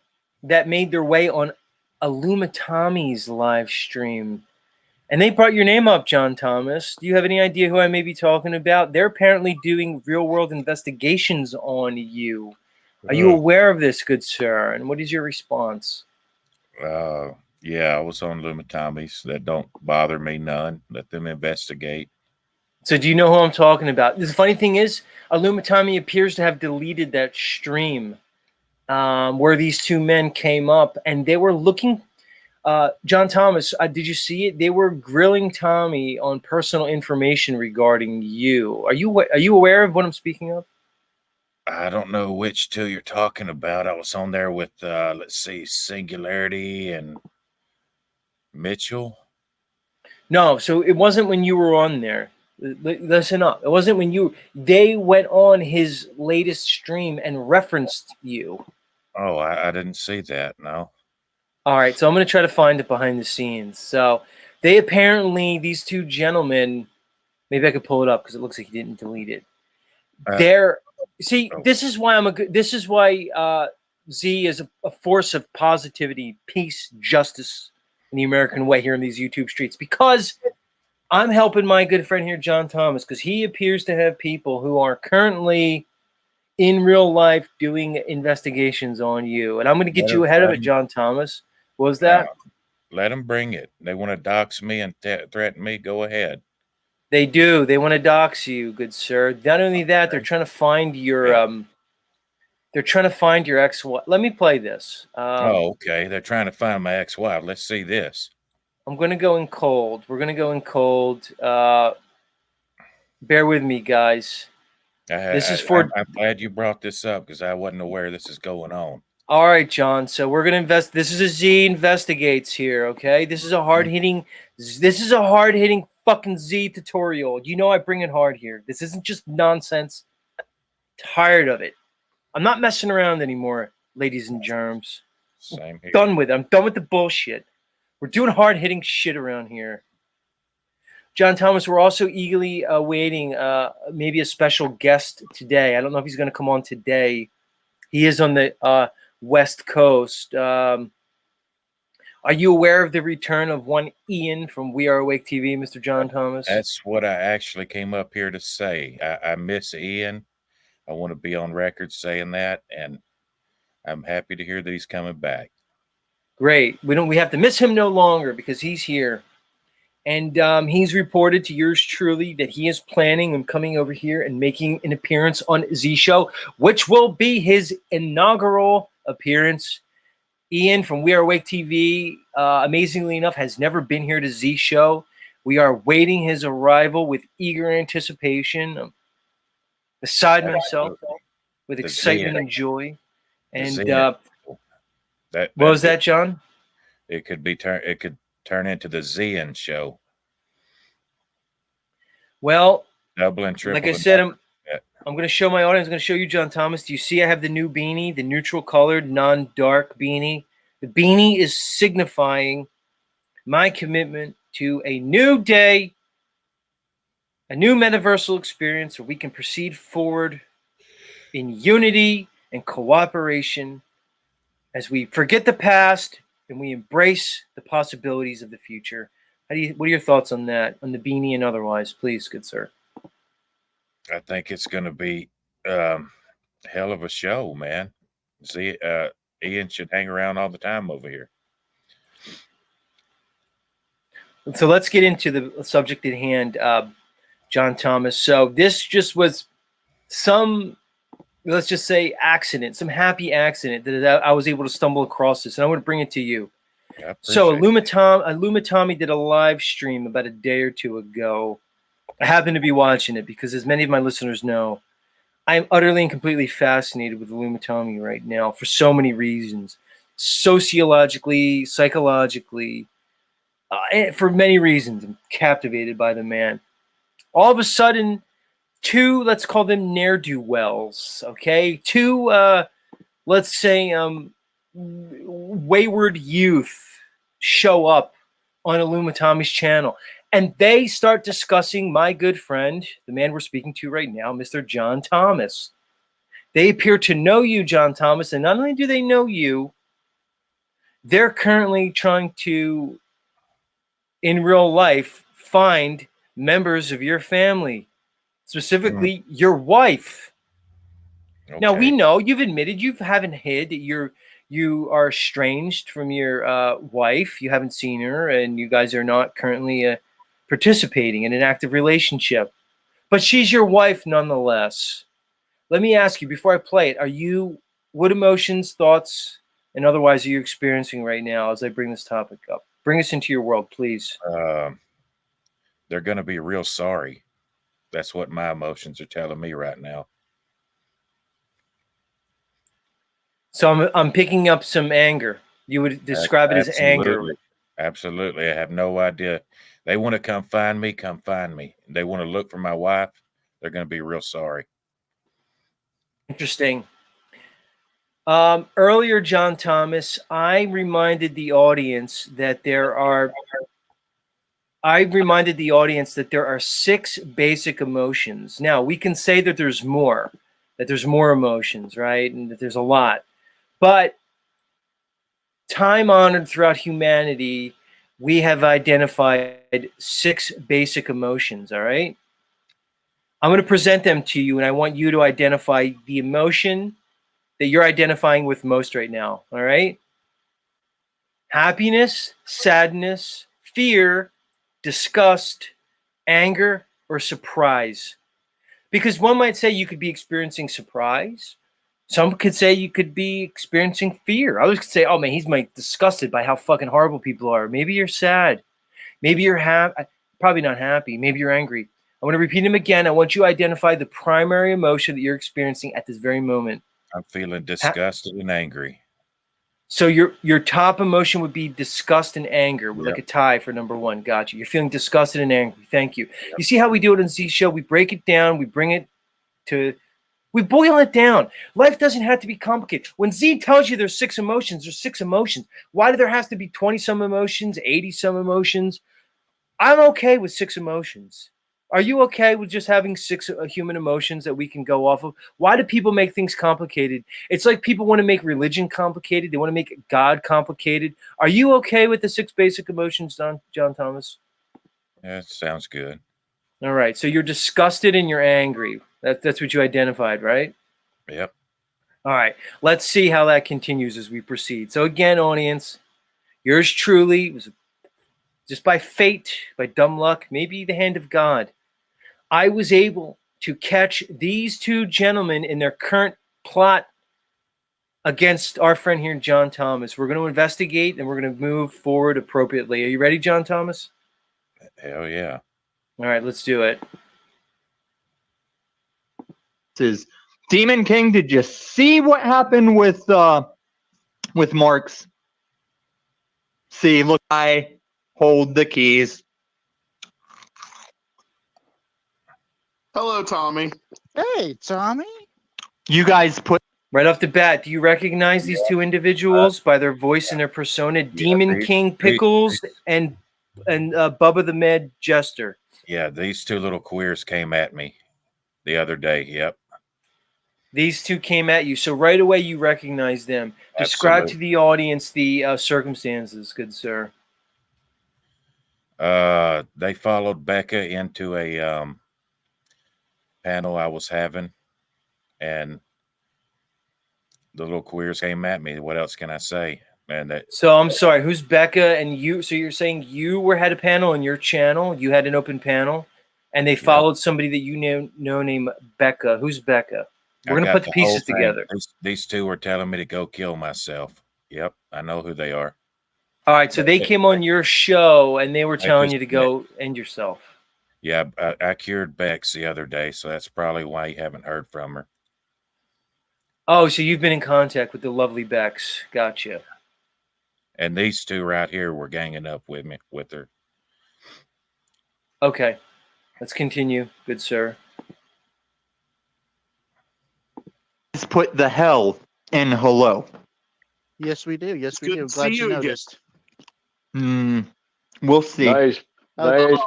that made their way on Illumitami's live stream. And they brought your name up, John Thomas. Do you have any idea who I may be talking about? They're apparently doing real-world investigations on you. Are you aware of this, good sir? And what is your response? Yeah, I was on Illumitami's. That don't bother me none. Let them investigate. So do you know who I'm talking about? The funny thing is, Illumitami appears to have deleted that stream where these two men came up, and they were looking... John Thomas, did you see it? They were grilling Tommy on personal information regarding you. Are you aware of what I'm speaking of? I don't know which two you're talking about. I was on there with, let's see, Singularity and Mitchell. No, so it wasn't when you were on there. Listen up. It wasn't when they went on his latest stream and referenced you. Oh, I didn't see that, no. All right, so I'm going to try to find it behind the scenes. So they apparently, these two gentlemen, maybe I could pull it up because it looks like he didn't delete it. See, this is why this is why Z is a force of positivity, peace, justice in the American way here in these YouTube streets, because I'm helping my good friend here, John Thomas, because he appears to have people who are currently in real life doing investigations on you. And I'm going to get you ahead of it, John Thomas. What was that? Let them bring it. They want to dox me and threaten me. Go ahead. They do. They want to dox you, good sir. Not only that, they're trying to find your they're trying to find your ex-wife. Let me play this. Oh, okay. They're trying to find my ex-wife. Let's see this. I'm going to go in cold. We're going to go in cold. Bear with me, guys. This is for. I'm glad you brought this up because I wasn't aware this is going on. All right, John. So we're gonna invest. This is a Z investigates here. Okay, this is a hard hitting. This is a hard hitting fucking Z tutorial. You know I bring it hard here. This isn't just nonsense. Tired of it. I'm not messing around anymore, ladies and germs. Same here. Done with it. I'm done with the bullshit. We're doing hard hitting shit around here. John Thomas, we're also eagerly awaiting maybe a special guest today. I don't know if he's going to come on today. He is on the West Coast. Are you aware of the return of one Ian from We Are Awake TV, Mr. John Thomas? That's what I actually came up here to say. I miss Ian. I want to be on record saying that, and I'm happy to hear that he's coming back. Great. We have to miss him no longer because he's here. And he's reported to yours truly that he is planning on coming over here and making an appearance on Z Show, which will be his inaugural appearance. Ian from We Are Awake TV, amazingly enough, has never been here to Z Show. We are waiting his arrival with eager anticipation. Beside myself, with excitement and joy. And what was that, John? It could turn into the Zian show. Well, double and triple. Like I said, I'm going to show my audience. I'm going to show you, John Thomas. Do you see I have the new beanie, the neutral colored, non-dark beanie? The beanie is signifying my commitment to a new day, a new metaversal experience where we can proceed forward in unity and cooperation as we forget the past and we embrace the possibilities of the future. What are your thoughts on that, on the beanie and otherwise? Please, good sir. I think it's going to be hell of a show, man. See, Ian should hang around all the time over here. So let's get into the subject at hand, John Thomas. So this just was some, let's just say, accident, some happy accident that I was able to stumble across this, and I want to bring it to you. So Illumitami did a live stream about a day or two ago. I happened to be watching it because, as many of my listeners know, I am utterly and completely fascinated with Illumitami right now for so many reasons, sociologically, psychologically, and for many reasons. I'm captivated by the man. All of a sudden, two, let's call them ne'er-do-wells, okay? Two, let's say, wayward youth show up on Illumitami's channel, and they start discussing my good friend, the man we're speaking to right now, Mr. John Thomas. They appear to know you, John Thomas, and not only do they know you, they're currently trying to, in real life, find members of your family, specifically your wife. Okay. Now, we know you've admitted you haven't hid that you are estranged from your wife. You haven't seen her, and you guys are not currently participating in an active relationship. But she's your wife nonetheless. Let me ask you, before I play it, what emotions, thoughts, and otherwise are you experiencing right now as I bring this topic up? Bring us into your world, please. They're going to be real sorry. That's what my emotions are telling me right now. So I'm picking up some anger. You would describe it as anger. Absolutely. I have no idea. They want to come find me, come find me. They want to look for my wife. They're going to be real sorry. Interesting. Earlier, John Thomas, I reminded the audience that there are 6 basic emotions. Now, we can say that there's more, that there's more emotions, right? And that there's a lot. But time honored throughout humanity, we have identified 6 basic emotions, all right? I'm going to present them to you, and I want you to identify the emotion that you're identifying with most right now, all right? Happiness, sadness, fear, disgust, anger, or surprise. Because one might say you could be experiencing surprise. Some could say you could be experiencing fear. Others could say, oh man, he's like disgusted by how fucking horrible people are. Maybe you're sad. Maybe you're happy. Probably not happy. Maybe you're angry. I want to repeat them again. I want you to identify the primary emotion that you're experiencing at this very moment. I'm feeling disgusted and angry. So your top emotion would be disgust and anger, with Yep. like a tie for number 1. Gotcha. You're feeling disgusted and angry. Thank you. You see how we do it on Z Show? We break it down. We bring it to, we boil it down. Life doesn't have to be complicated. When Z tells you there's 6 emotions, there's 6 emotions. Why do there have to be 20 some emotions, 80 some emotions? I'm okay with 6 emotions. Are you okay with just having 6 human emotions that we can go off of? Why do people make things complicated? It's like people want to make religion complicated. They want to make God complicated. Are you okay with the 6 basic emotions, John Thomas? That sounds good. All right. So you're disgusted and you're angry. That's what you identified, right? Yep. All right. Let's see how that continues as we proceed. So again, audience, yours truly was just by fate, by dumb luck, maybe the hand of God. I was able to catch these 2 gentlemen in their current plot against our friend here, John Thomas. We're going to investigate and we're going to move forward appropriately. Are you ready, John Thomas? Hell yeah. All right, let's do it. Is Demon King, did you see what happened with Marks? See, look, I hold the keys. Hello, Tommy. Hey, Tommy. You guys put right off the bat. Do you recognize these 2 individuals by their voice and their persona? Demon King Pickles and Bubba the Mad Jester. Yeah, these 2 little queers came at me the other day. Yep. These 2 came at you, so right away you recognize them. Describe to the audience the circumstances, good sir. They followed Becca into a panel I was having, and the little queers came at me. What else can I say? And so I'm sorry, who's Becca and you? So you're saying you had a panel on your channel, you had an open panel, and they followed somebody that you know named Becca. Who's Becca? We're going to put the pieces together. These 2 were telling me to go kill myself. Yep, I know who they are. All right, so they came on your show, and they were telling you to go end yourself. Yeah, I cured Bex the other day, so that's probably why you haven't heard from her. Oh, so you've been in contact with the lovely Bex. Gotcha. And these 2 right here were ganging up with her. Okay, let's continue, good sir. Let's put the hell in hello. Yes, we do. Yes, we do. to Glad see you you noticed. We'll see. Nice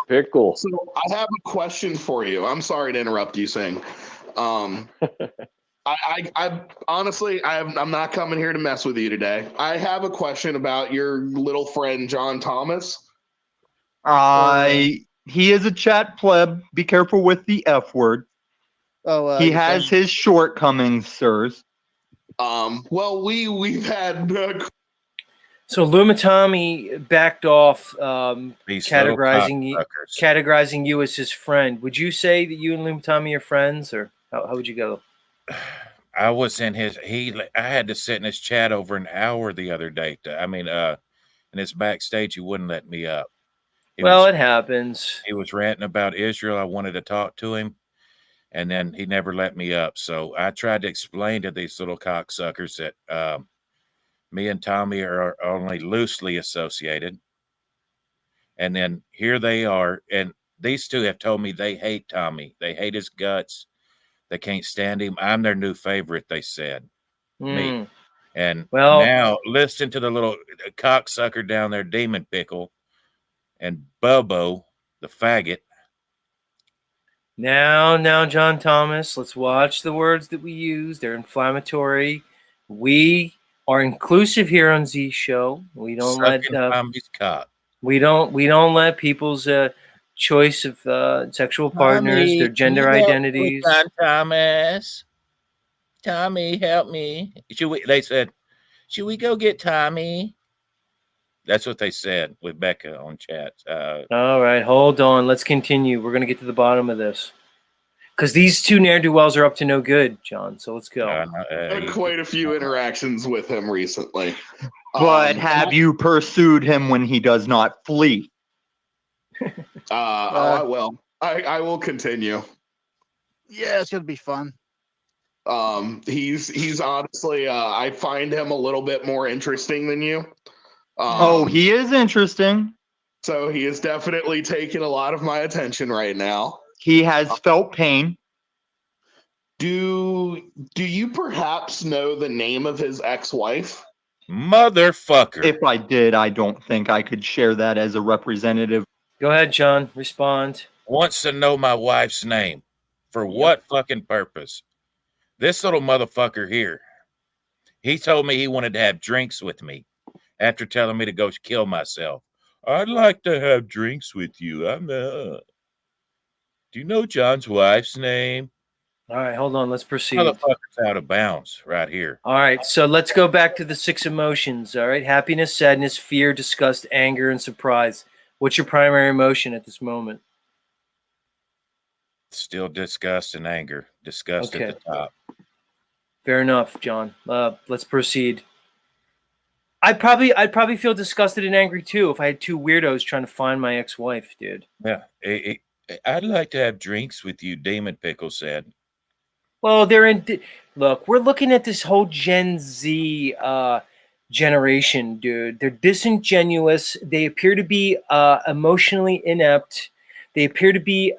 pickle. So I have a question for you. I'm sorry to interrupt you, Sing. I honestly, I'm not coming here to mess with you today. I have a question about your little friend John Thomas. He is a chat pleb. Be careful with the F word. Oh, he has his shortcomings, sirs. Well, we've had. So Lumitami backed off, categorizing you as his friend. Would you say that you and Lumitami are friends, or how would you go? I was in his. I had to sit in his chat over an hour the other day. And it's backstage. He wouldn't let me up. It happens. He was ranting about Israel. I wanted to talk to him, and then he never let me up. So I tried to explain to these little cocksuckers that me and Tommy are only loosely associated. And then here they are. And these 2 have told me they hate Tommy. They hate his guts. They can't stand him. I'm their new favorite, they said. Me. And now listen to the little cocksucker down there, Demon Pickle, and Bubbo, the faggot. Now, John Thomas, let's watch the words that we use. They're inflammatory. We are inclusive here on Z Show. We don't Sucking let Tommy's cock. we don't let people's choice of sexual partners, their gender identities. John Thomas. Tommy, help me. They said, should we go get Tommy? That's what they said with Becca on chat. All right, hold on. Let's continue. We're going to get to the bottom of this. Because these two ne'er-do-wells are up to no good, John. So let's go. Had quite a few interactions with him recently. But have you pursued him when he does not flee? I will. I will continue. Yeah, it's gonna be fun. He's honestly, I find him a little bit more interesting than you. He is interesting. So he is definitely taking a lot of my attention right now. He has felt pain. Do you perhaps know the name of his ex-wife? Motherfucker. If I did, I don't think I could share that as a representative. Go ahead, John. Respond. Wants to know my wife's name. For what fucking purpose? This little motherfucker here. He told me he wanted to have drinks with me after telling me to go kill myself. I'd like to have drinks with you. Do you know John's wife's name? All right, hold on. Let's proceed. Motherfucker's out of bounds right here. All right, so let's go back to the 6 emotions. All right, happiness, sadness, fear, disgust, anger, and surprise. What's your primary emotion at this moment? Still disgust and anger. Disgust at the top. Fair enough, John. Let's proceed. I'd probably feel disgusted and angry too if I had two weirdos trying to find my ex-wife, dude. Yeah, I'd like to have drinks with you, Damon Pickle said. Well, look, we're looking at this whole Gen Z generation, dude. They're disingenuous. They appear to be emotionally inept. They appear to be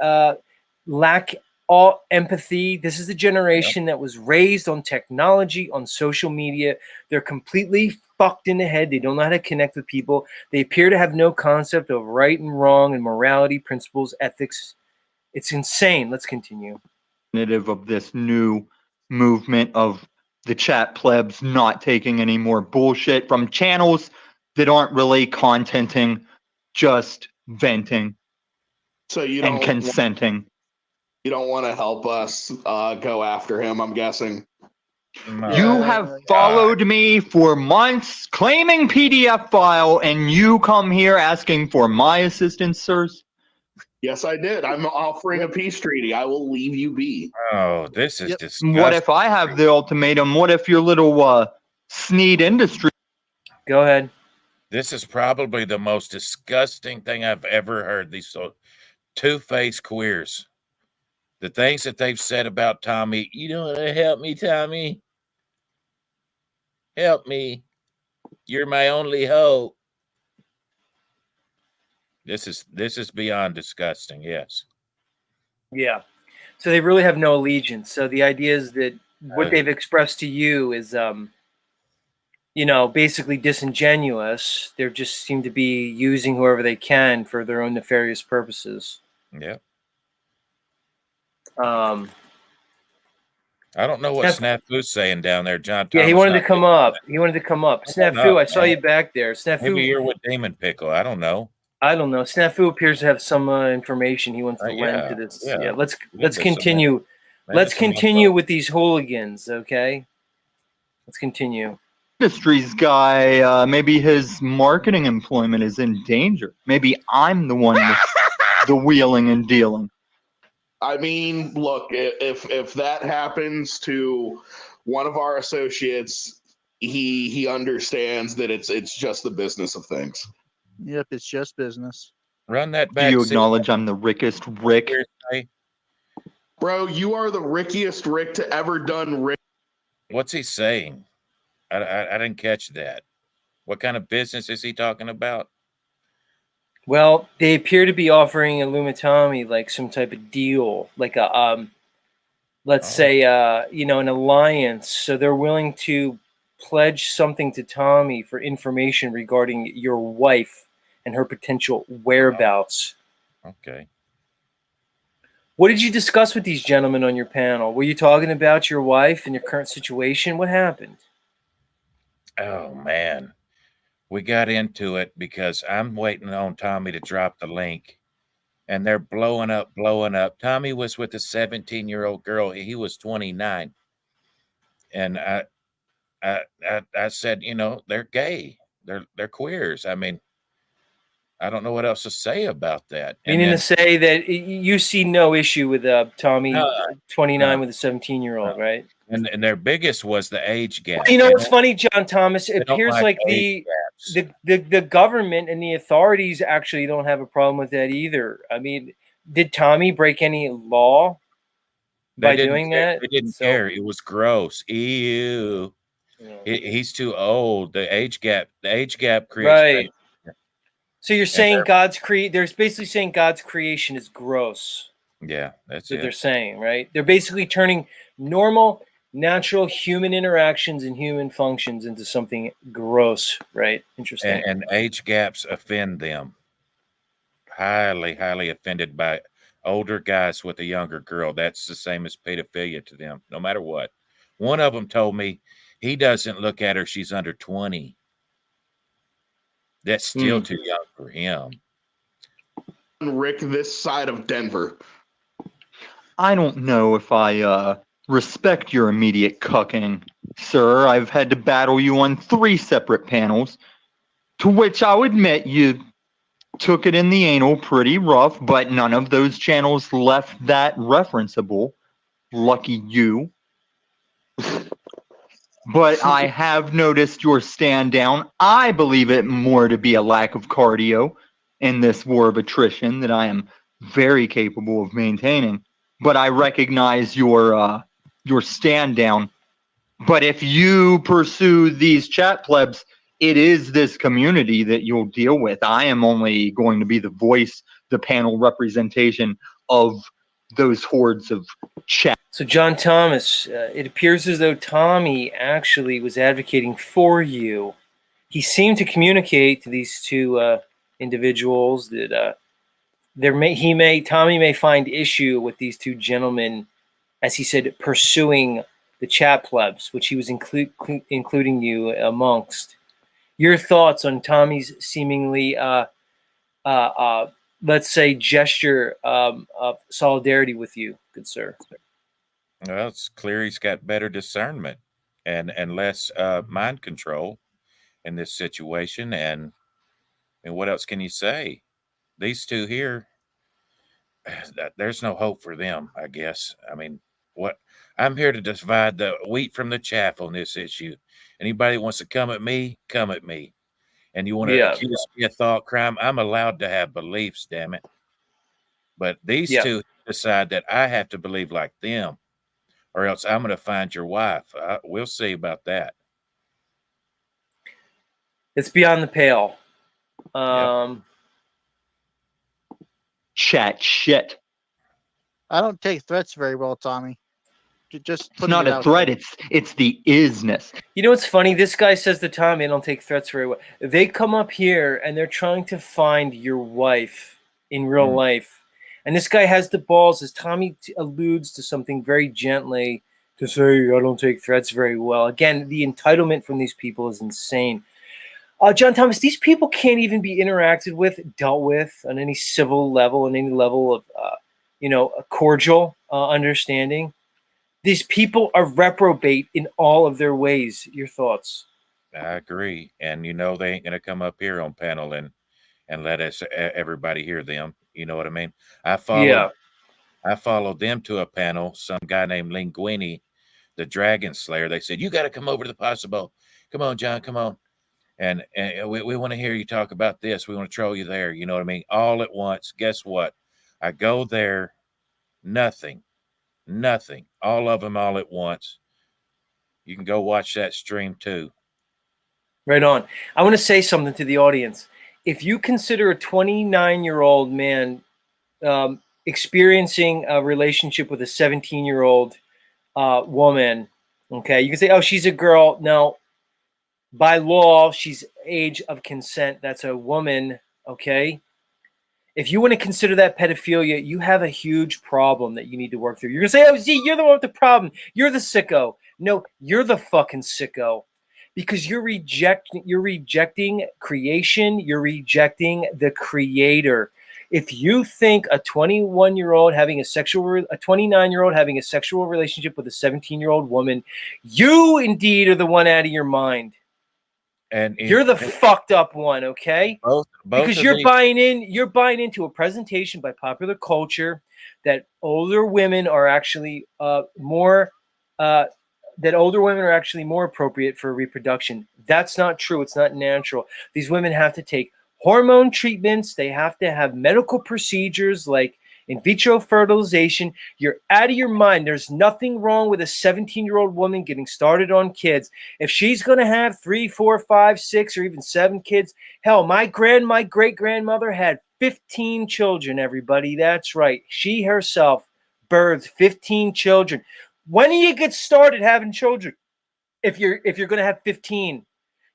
lack all empathy. This is a generation that was raised on technology, on social media. They're completely fucked in the head. They don't know how to connect with people. They appear to have no concept of right and wrong and morality, principles, ethics. It's insane. Let's continue. Of this new movement of the chat plebs not taking any more bullshit from channels that aren't really contenting, just venting. So you and consenting. You don't want to help us go after him, I'm guessing. You have followed me for months, claiming PDF file, and you come here asking for my assistance, sirs? Yes, I did. I'm offering a peace treaty. I will leave you be. Oh, this is disgusting. What if I have the ultimatum? What if your little Sneed Industry? Go ahead. This is probably the most disgusting thing I've ever heard. These two-faced queers. The things that they've said about Tommy. You don't want to help me, Tommy? Help me. You're my only hope. This is beyond disgusting, yes. Yeah. So they really have no allegiance. So the idea is that what they've expressed to you is basically disingenuous. They just seem to be using whoever they can for their own nefarious purposes. Yeah. I don't know what Snafu's saying down there, John. Yeah, he wanted to come up. Snafu, I saw you back there. Snafu, maybe you're with Damon Pickle. I don't know. Snafu appears to have some information he wants to lend to this. Yeah, let's continue. Let's continue with these hooligans, okay? Let's continue. Industries guy, maybe his marketing employment is in danger. Maybe I'm the one with the wheeling and dealing. I mean, look, if that happens to one of our associates, he understands that it's just the business of things. Yep, it's just business. Run that back. Do you acknowledge I'm the rickest Rick? Bro, you are the rickiest Rick to ever done Rick. What's he saying? I didn't catch that. What kind of business is he talking about? Well, they appear to be offering Illumitami like some type of deal, like a let's say an alliance. So they're willing to pledge something to Tommy for information regarding your wife and her potential whereabouts. Okay. What did you discuss with these gentlemen on your panel? Were you talking about your wife and your current situation? What happened? Oh man, we got into it because I'm waiting on Tommy to drop the link, and they're blowing up, blowing up. Tommy was with a 17-year-old girl. He was 29, and I said, you know, they're gay, they're queers. I mean, I don't know what else to say about that. And Meaning then to say that you see no issue with Tommy, no, 29, no, with a 17-year-old, no. right? And their biggest was the age gap. You know They what's don't funny, John Thomas? they It don't appears like like age the gaps. the government and the authorities actually don't have a problem with that either. I mean, did Tommy break any law They by didn't doing care. that? They didn't So, care. It was gross. Ew. He's too old. The age gap creates right. prejudice. So you're And saying they're basically saying God's creation is gross. yeah, that's That they're it. saying, right? They're basically turning normal, natural human interactions and human functions into something gross, right? Interesting. And age gaps offend them. Highly, highly offended by older guys with a younger girl. That's the same as pedophilia to them, no matter what. One of them told me he doesn't look at her, she's under 20. That's still too young for him. Rick, this side of Denver. I don't know if I respect your immediate cucking, sir. I've had to battle you on 3 separate panels, to which I'll admit you took it in the anal pretty rough, but none of those channels left that referenceable. Lucky you. But I have noticed your stand down. I believe it more to be a lack of cardio in this war of attrition that I am very capable of maintaining. But I recognize your stand down. But if you pursue these chat plebs, it is this community that you'll deal with. I am only going to be the voice, the panel representation of those hordes of chat. So, John Thomas, it appears as though Tommy actually was advocating for you. He seemed to communicate to these two individuals that Tommy may find issue with these two gentlemen, as he said, pursuing the chat plebs, which he was including you amongst. Your thoughts on Tommy's seemingly, let's say, gesture of solidarity with you, good sir? Well, it's clear he's got better discernment and less mind control in this situation. And what else can you say? These two here, there's no hope for them, I guess. I mean, what I'm here to divide the wheat from the chaff on this issue. Anybody wants to come at me, come at me. And you want to accuse me of thought crime, I'm allowed to have beliefs, damn it. But these two decide that I have to believe like them, or else I'm going to find your wife. We'll see about that. It's beyond the pale. Chat shit. I don't take threats very well, Tommy. Just It's not a threat. It's the isness. You know what's funny? This guy says to Tommy, I don't take threats very well. They come up here and they're trying to find your wife in real life. And this guy has the balls, as Tommy alludes to something very gently, to say, I don't take threats very well. Again, the entitlement from these people is insane. John Thomas, these people can't even be interacted with, dealt with on any civil level, on any level of, a cordial understanding. These people are reprobate in all of their ways. Your thoughts? I agree. And they ain't going to come up here on panel and let everybody hear them. You know what I mean? I followed them to a panel. Some guy named Linguini, the Dragon Slayer. They said, you got to come over to the Possible. Come on, John, come on. And we want to hear you talk about this. We want to troll you there. You know what I mean? All at once. Guess what? I go there. Nothing. All of them all at once. You can go watch that stream too. Right on. I want to say something to the audience. If you consider a 29-year-old man experiencing a relationship with a 17-year-old woman, okay, you can say, oh, she's a girl. No, by law, she's age of consent. That's a woman, okay? If you want to consider that pedophilia, you have a huge problem that you need to work through. You're going to say, oh, Z, you're the one with the problem. You're the sicko. No, you're the fucking sicko. Because you're rejecting creation. You're rejecting the creator. If you think a 21-year-old having a 29-year-old having a sexual relationship with a 17-year-old woman, you indeed are the one out of your mind. And You're the fucked up one, okay? Both Because you're buying into a presentation by popular culture that older women are actually more appropriate for reproduction. That's not true. It's not natural. These women have to take hormone treatments. They have to have medical procedures like in vitro fertilization. You're out of your mind. There's nothing wrong with a 17-year-old woman getting started on kids. If she's going to have 3, 4, 5, 6, or even 7 kids, hell, my great-grandmother had 15 children, everybody. That's right. She herself birthed 15 children. When do you get started having children? If you're going to have 15,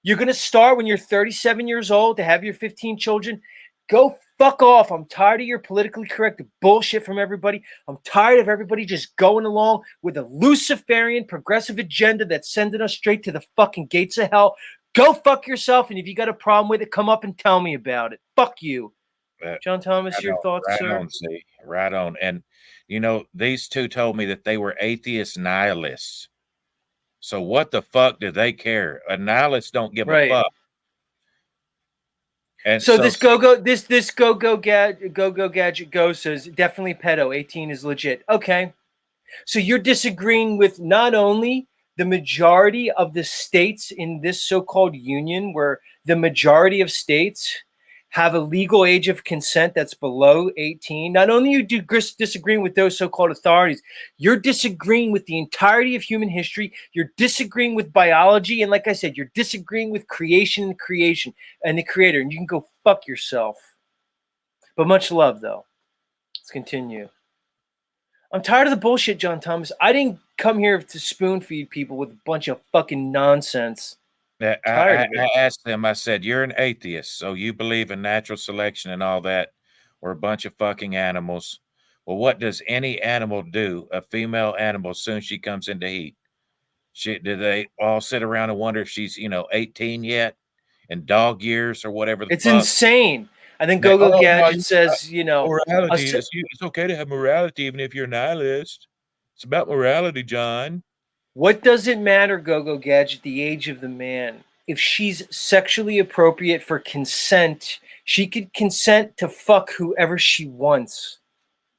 you're going to start when you're 37 years old to have your 15 children. Go fuck off. I'm tired of your politically correct bullshit from everybody. I'm tired of everybody just going along with a Luciferian progressive agenda that's sending us straight to the fucking gates of hell. Go fuck yourself. And if you got a problem with it, come up and tell me about it. Fuck you. John Thomas, your thoughts, right sir? On, see, right on. And, you know, these two told me that they were atheist nihilists. So what the fuck do they care? A nihilist don't give a fuck. And so this go-go gadget go says definitely pedo. 18 is legit. Okay. So you're disagreeing with not only the majority of the states in this so-called union, where the majority of states have a legal age of consent that's below 18. Not only you do disagreeing with those so-called authorities, you're disagreeing with the entirety of human history. You're disagreeing with biology. And like I said, you're disagreeing with creation and the creator. And you can go fuck yourself. But much love, though. Let's continue. I'm tired of the bullshit, John Thomas. I didn't come here to spoon feed people with a bunch of fucking nonsense. I asked them, I said, you're an atheist, so you believe in natural selection and all that. We're a bunch of fucking animals. Well, what does any animal do, a female animal, as soon as she comes into heat? Do they all sit around and wonder if she's, 18 yet? In dog years or whatever the It's fuck? insane. I think Go-Go Gadget says, morality. It's okay to have morality even if you're a nihilist. It's about morality, John. What does it matter, Go-Go Gadget, the age of the man? If she's sexually appropriate for consent, she could consent to fuck whoever she wants.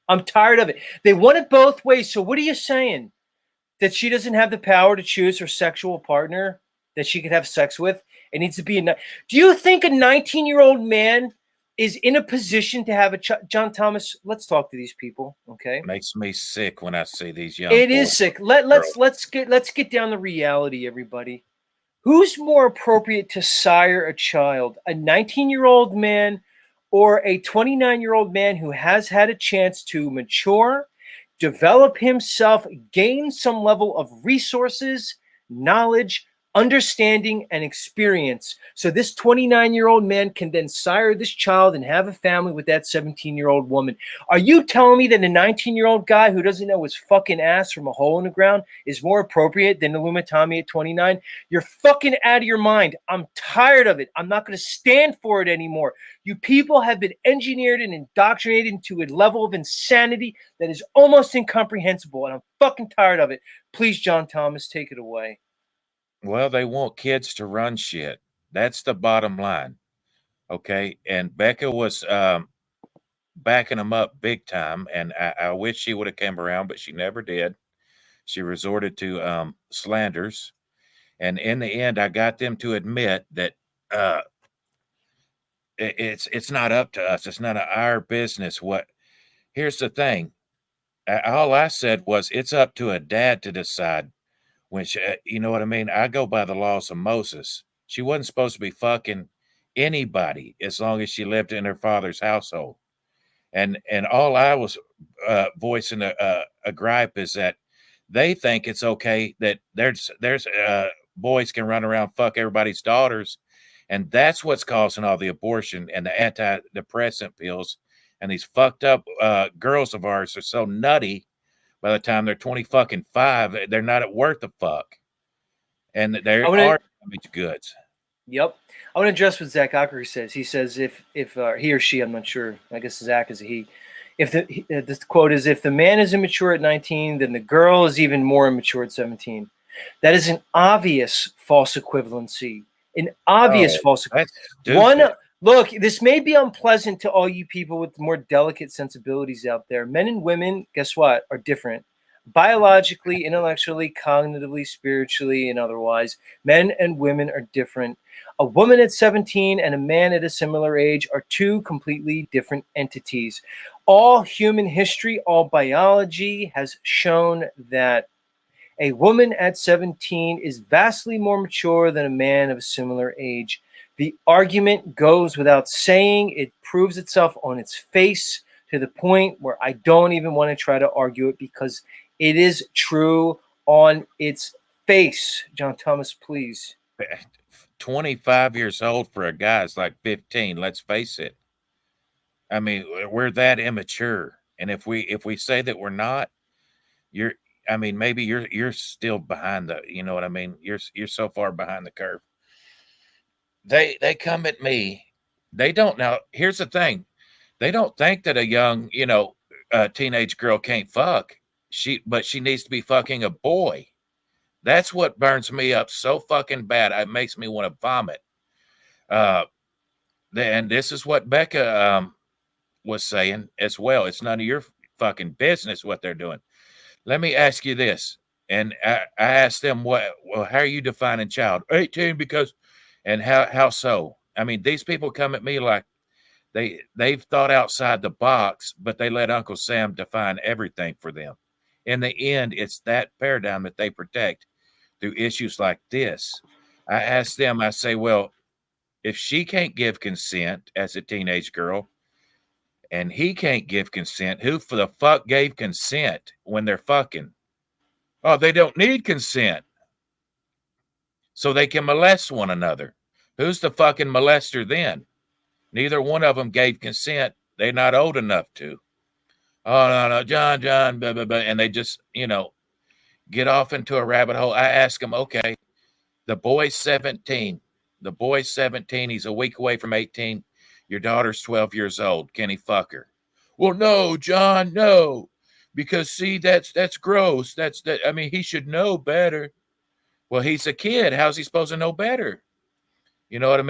I'm tired of it. They want it both ways. So what are you saying? That she doesn't have the power to choose her sexual partner that she could have sex with? It needs to be do you think a 19-year-old man is in a position to have a John Thomas? Let's talk to these people, okay? Makes me sick when I see these young. It is sick. Let's get down to reality, everybody. Who's more appropriate to sire a child, a 19-year-old man or a 29-year-old man who has had a chance to mature, develop himself, gain some level of resources, knowledge, understanding, and experience? So this 29-year-old man can then sire this child and have a family with that 17-year-old woman. Are you telling me that a 19-year-old guy who doesn't know his fucking ass from a hole in the ground is more appropriate than Illumitami at 29? You're fucking out of your mind. I'm tired of it. I'm not going to stand for it anymore. You people have been engineered and indoctrinated into a level of insanity that is almost incomprehensible, and I'm fucking tired of it. Please, John Thomas, take it away. Well, they want kids to run shit. That's the bottom line. Okay. And Becca was backing them up big time. And I wish she would have come around, but she never did. She resorted to slanders. And in the end, I got them to admit that it's not up to us. It's none of our business. Here's the thing. All I said was it's up to a dad to decide. Which, you know what I mean? I go by the laws of Moses. She wasn't supposed to be fucking anybody as long as she lived in her father's household. And all I was voicing a gripe is that they think it's okay that there's boys can run around fuck everybody's daughters, and that's what's causing all the abortion and the antidepressant pills And these fucked up girls of ours are so nutty by the time they're 20 fucking 5, they're not worth a fuck. And they are damaged goods. Yep. I want to address what Zach Ocker says. He says if he or she, I'm not sure. I guess Zach is a he. If this quote is, if the man is immature at 19, then the girl is even more immature at 17. That is an obvious false equivalency. An obvious false equivalency. Look, this may be unpleasant to all you people with more delicate sensibilities out there. Men and women, guess what, are different. Biologically, intellectually, cognitively, spiritually, and otherwise. Men and women are different. A woman at 17 and a man at a similar age are two completely different entities. All human history, all biology has shown that a woman at 17 is vastly more mature than a man of a similar age. The argument goes without saying. It proves itself on its face to the point where I don't even want to try to argue it because it is true on its face. John Thomas, please. 25 years old for a guy is like 15. Let's face it. I mean, we're that immature, and if we say that we're not, maybe you're still behind the. You know what I mean? You're so far behind the curve. They come at me. They don't know. Here's the thing. They don't think that a young, teenage girl can't fuck. But she needs to be fucking a boy. That's what burns me up so fucking bad. It makes me want to vomit. And this is what Becca was saying as well. It's none of your fucking business what they're doing. Let me ask you this. And I asked them, how are you defining child? 18 because, and how so? I mean, these people come at me like they've thought outside the box, but they let Uncle Sam define everything for them. In the end, it's that paradigm that they protect through issues like this. I asked them, I say, well, if she can't give consent as a teenage girl and he can't give consent, who for the fuck gave consent when they're fucking? Oh, they don't need consent. So they can molest one another. Who's the fucking molester then? Neither one of them gave consent. They're not old enough to. Oh, no, John, blah, blah, blah. And they just, get off into a rabbit hole. I ask them, okay, the boy's 17. The boy's 17. He's a week away from 18. Your daughter's 12 years old. Can he fuck her? Well, no, John, no. Because, see, that's gross. He should know better. Well, he's a kid. How's he supposed to know better? You know what I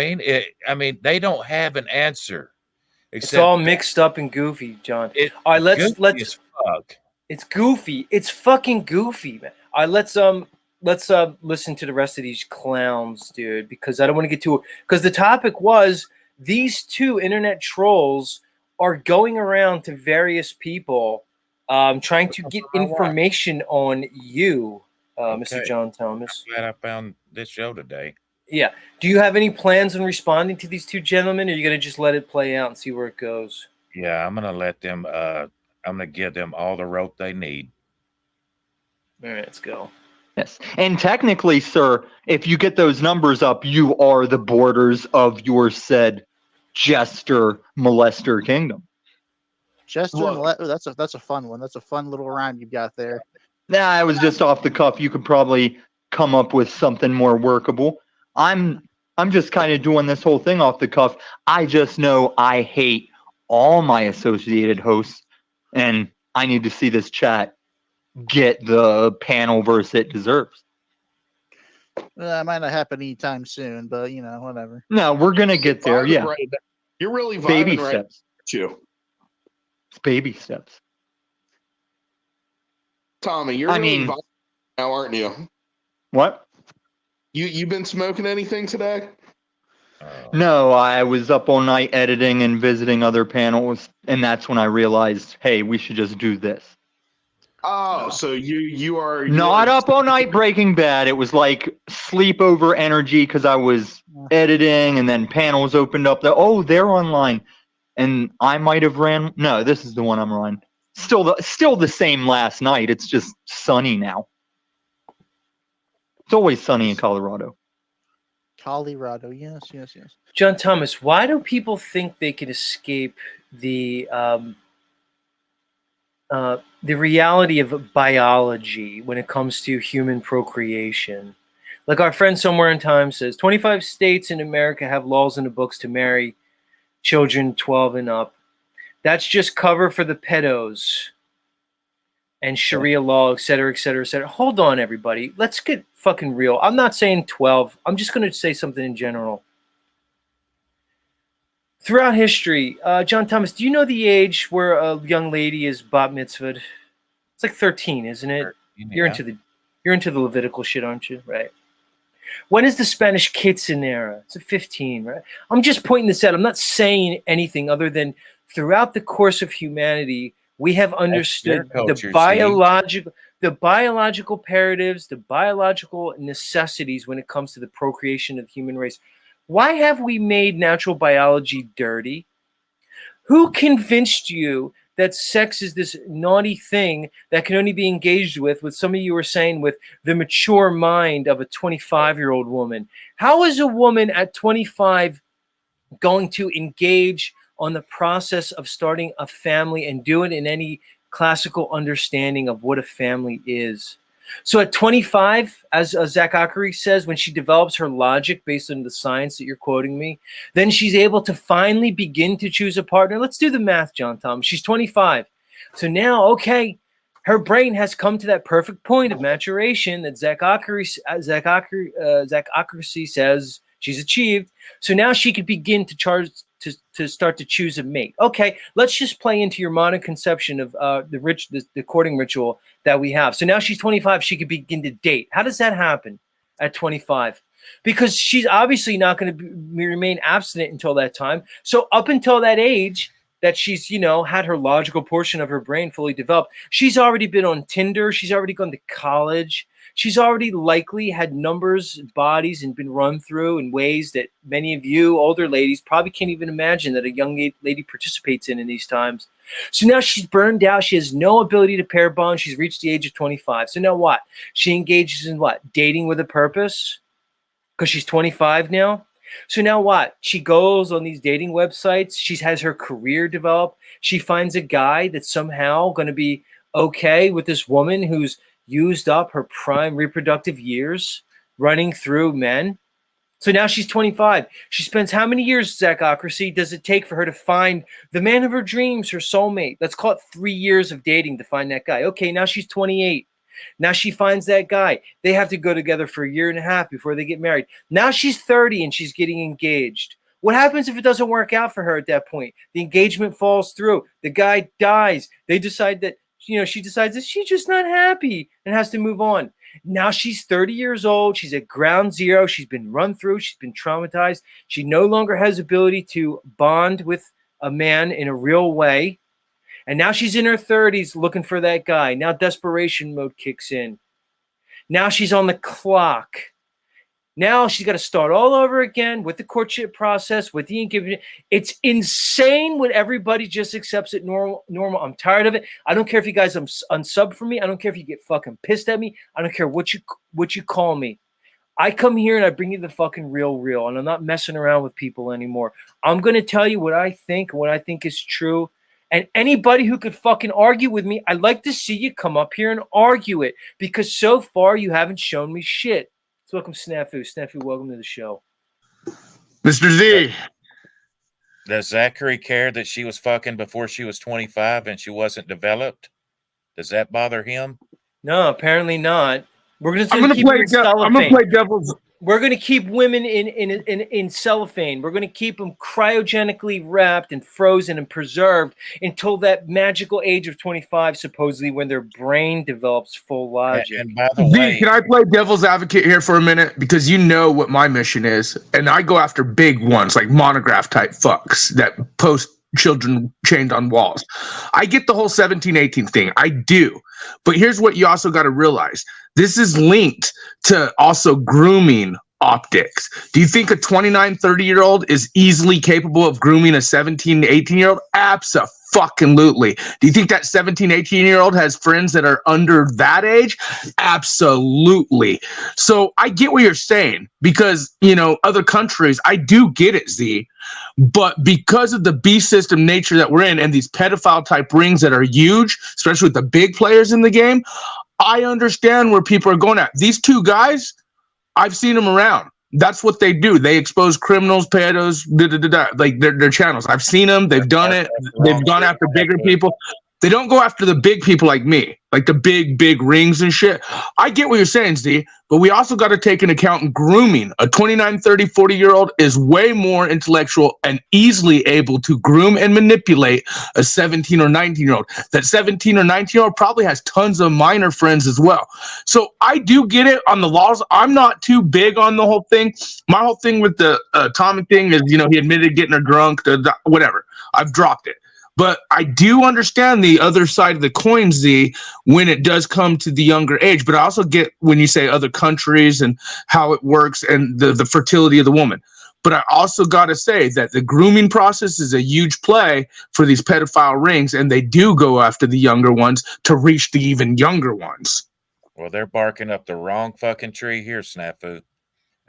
mean? They don't have an answer. It's all mixed up and goofy, John. All right, let's. It's goofy. It's fucking goofy, man. All right, let's listen to the rest of these clowns, dude, because I don't want to get too. Because the topic was these two internet trolls are going around to various people, trying to get information on you, Mr. John Thomas. I'm glad I found this show today. Yeah. Do you have any plans on responding to these two gentlemen, or are you going to just let it play out and see where it goes? Yeah, I'm going to let them, I'm going to give them all the rope they need. All right, let's go. Yes. And technically, sir, if you get those numbers up, you are the borders of your said jester molester kingdom. Jester, that's a fun one. That's a fun little rhyme you've got there. Nah, I was just off the cuff. You could probably come up with something more workable. I'm just kind of doing this whole thing off the cuff. I just know I hate all my associated hosts, and I need to see this chat get the panel verse it deserves. That might not happen anytime soon, but whatever. No, we're gonna get there. Yeah, right. You're really vibing baby right steps. Too. It's baby steps. Tommy, you're really vibing now, aren't you? What? You've been smoking anything today? No, I was up all night editing and visiting other panels, and that's when I realized, hey, we should just do this. Oh, so you are not up all night Breaking Bad. It was like sleepover energy because I was editing, and then panels opened up. They're online, and I might have ran. No, this is the one I'm on. Still the same last night. It's just sunny now. It's always sunny in Colorado. Colorado, yes. John Thomas, why do people think they can escape the reality of biology when it comes to human procreation. Like our friend somewhere in time says, 25 states in America have laws in the books to marry children 12 and up. That's just cover for the pedos and Sharia law, et cetera, et cetera, et cetera. Hold on, everybody. Let's get fucking real. I'm not saying 12. I'm just going to say something in general. Throughout history, John Thomas, do you know the age where a young lady is bat mitzvahed? It's like 13, isn't it? 13, You're into the Levitical shit, aren't you? Right. When is the Spanish Quinceañera? It's at 15, right? I'm just pointing this out. I'm not saying anything other than throughout the course of humanity, we have understood the biological imperatives, the biological necessities when it comes to the procreation of the human race. Why have we made natural biology dirty? Who convinced you that sex is this naughty thing that can only be engaged with some of you were saying, with the mature mind of a 25-year-old woman? How is a woman at 25 going to engage on the process of starting a family and do it in any classical understanding of what a family is? So at 25, as Zach Ackery says, when she develops her logic based on the science that you're quoting me, then she's able to finally begin to choose a partner. Let's do the math, John Thomas. She's 25. So now, okay, her brain has come to that perfect point of maturation that Zach Ackery says she's achieved. So now she could begin to start to choose a mate. Okay, let's just play into your modern conception of the courting ritual that we have. So now she's 25, she could begin to date. How does that happen at 25? Because she's obviously not going to remain abstinent until that time. So up until that age that she's, had her logical portion of her brain fully developed, she's already been on Tinder, she's already gone to college, she's already likely had numbers, bodies, and been run through in ways that many of you older ladies probably can't even imagine that a young lady participates in these times. So now she's burned out. She has no ability to pair bond. She's reached the age of 25. So now what? She engages in what? Dating with a purpose? Because she's 25 now? So now what? She goes on these dating websites. She has her career develop. She finds a guy that's somehow going to be okay with this woman who's used up her prime reproductive years running through men. So now she's 25. She spends how many years, Zachocracy, does it take for her to find the man of her dreams, her soulmate? Let's call it 3 years of dating to find that guy. Okay, now she's 28. Now she finds that guy. They have to go together for 1.5 years before they get married. Now she's 30 and she's getting engaged. What happens if it doesn't work out for her at that point? The engagement falls through. The guy dies. They decide that, she decides that she's just not happy and has to move on. Now she's 30 years old. She's at ground zero. She's been run through. She's been traumatized. She no longer has ability to bond with a man in a real way. And now she's in her 30s looking for that guy. Now desperation mode kicks in. Now she's on the clock. Now she's got to start all over again with the courtship process, with the engagement. It's insane when everybody just accepts it normal. I'm tired of it. I don't care if you guys unsub for me. I don't care if you get fucking pissed at me. I don't care what you call me. I come here and I bring you the fucking real, and I'm not messing around with people anymore. I'm going to tell you what I think is true. And anybody who could fucking argue with me, I'd like to see you come up here and argue it, because so far you haven't shown me shit. So welcome, Snafu. Snafu, welcome to the show. Mr. Z. Does Zachary care that she was fucking before she was 25 and she wasn't developed? Does that bother him? No, apparently not. We're going I'm gonna play devil's. We're going to keep women in cellophane. We're going to keep them cryogenically wrapped and frozen and preserved until that magical age of 25, supposedly, when their brain develops full logic. And by the Z, way, can I play devil's advocate here for a minute? Because you know what my mission is. And I go after big ones, like monograph type fucks that post children chained on walls. I get the whole 17, 18 thing. I do. But here's what you also got to realize. This is linked to also grooming optics. Do you think a 29, 30-year-old is easily capable of grooming a 17, 18-year-old? Absolutely. Do you think that 17, 18-year-old has friends that are under that age? Absolutely. So I get what you're saying because, other countries, I do get it, Z. But because of the beast system nature that we're in and these pedophile type rings that are huge, especially with the big players in the game, I understand where people are going at. These two guys, I've seen them around. That's what they do. They expose criminals, pedos, like their channels. I've seen them. They've done it. They've gone after bigger people. They don't go after the big people like me, like the big rings and shit. I get what you're saying, Z, but we also got to take into account grooming. A 29, 30, 40-year-old is way more intellectual and easily able to groom and manipulate a 17 or 19-year-old. That 17 or 19-year-old probably has tons of minor friends as well. So I do get it on the laws. I'm not too big on the whole thing. My whole thing with the Tommy thing is, he admitted getting her drunk, whatever. I've dropped it. But I do understand the other side of the coin, Z, when it does come to the younger age. But I also get when you say other countries and how it works and the fertility of the woman. But I also got to say that the grooming process is a huge play for these pedophile rings, and they do go after the younger ones to reach the even younger ones. Well, they're barking up the wrong fucking tree here, Snafu.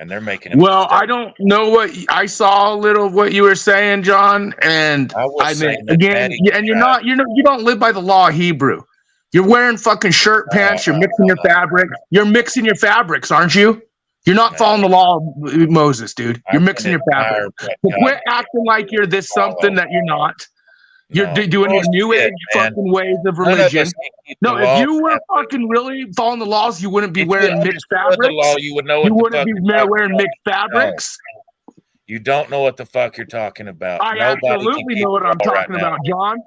And they're making it. Well, I don't know what I saw a little of what you were saying, John. And I mean, again, and you don't live by the law of Hebrew. You're wearing fucking shirt pants. You're mixing your fabric. You're mixing your fabrics, aren't you? You're not following the law of Moses, dude. You're mixing your fabric. So quit acting like you're this something that you're not. You're doing your new age fucking ways of religion. No, if you were fucking really following the laws, you wouldn't be wearing mixed fabrics. The law, you would know. You wouldn't be wearing mixed fabrics. No. You don't know what the fuck you're talking about. I absolutely know what I'm talking about, John.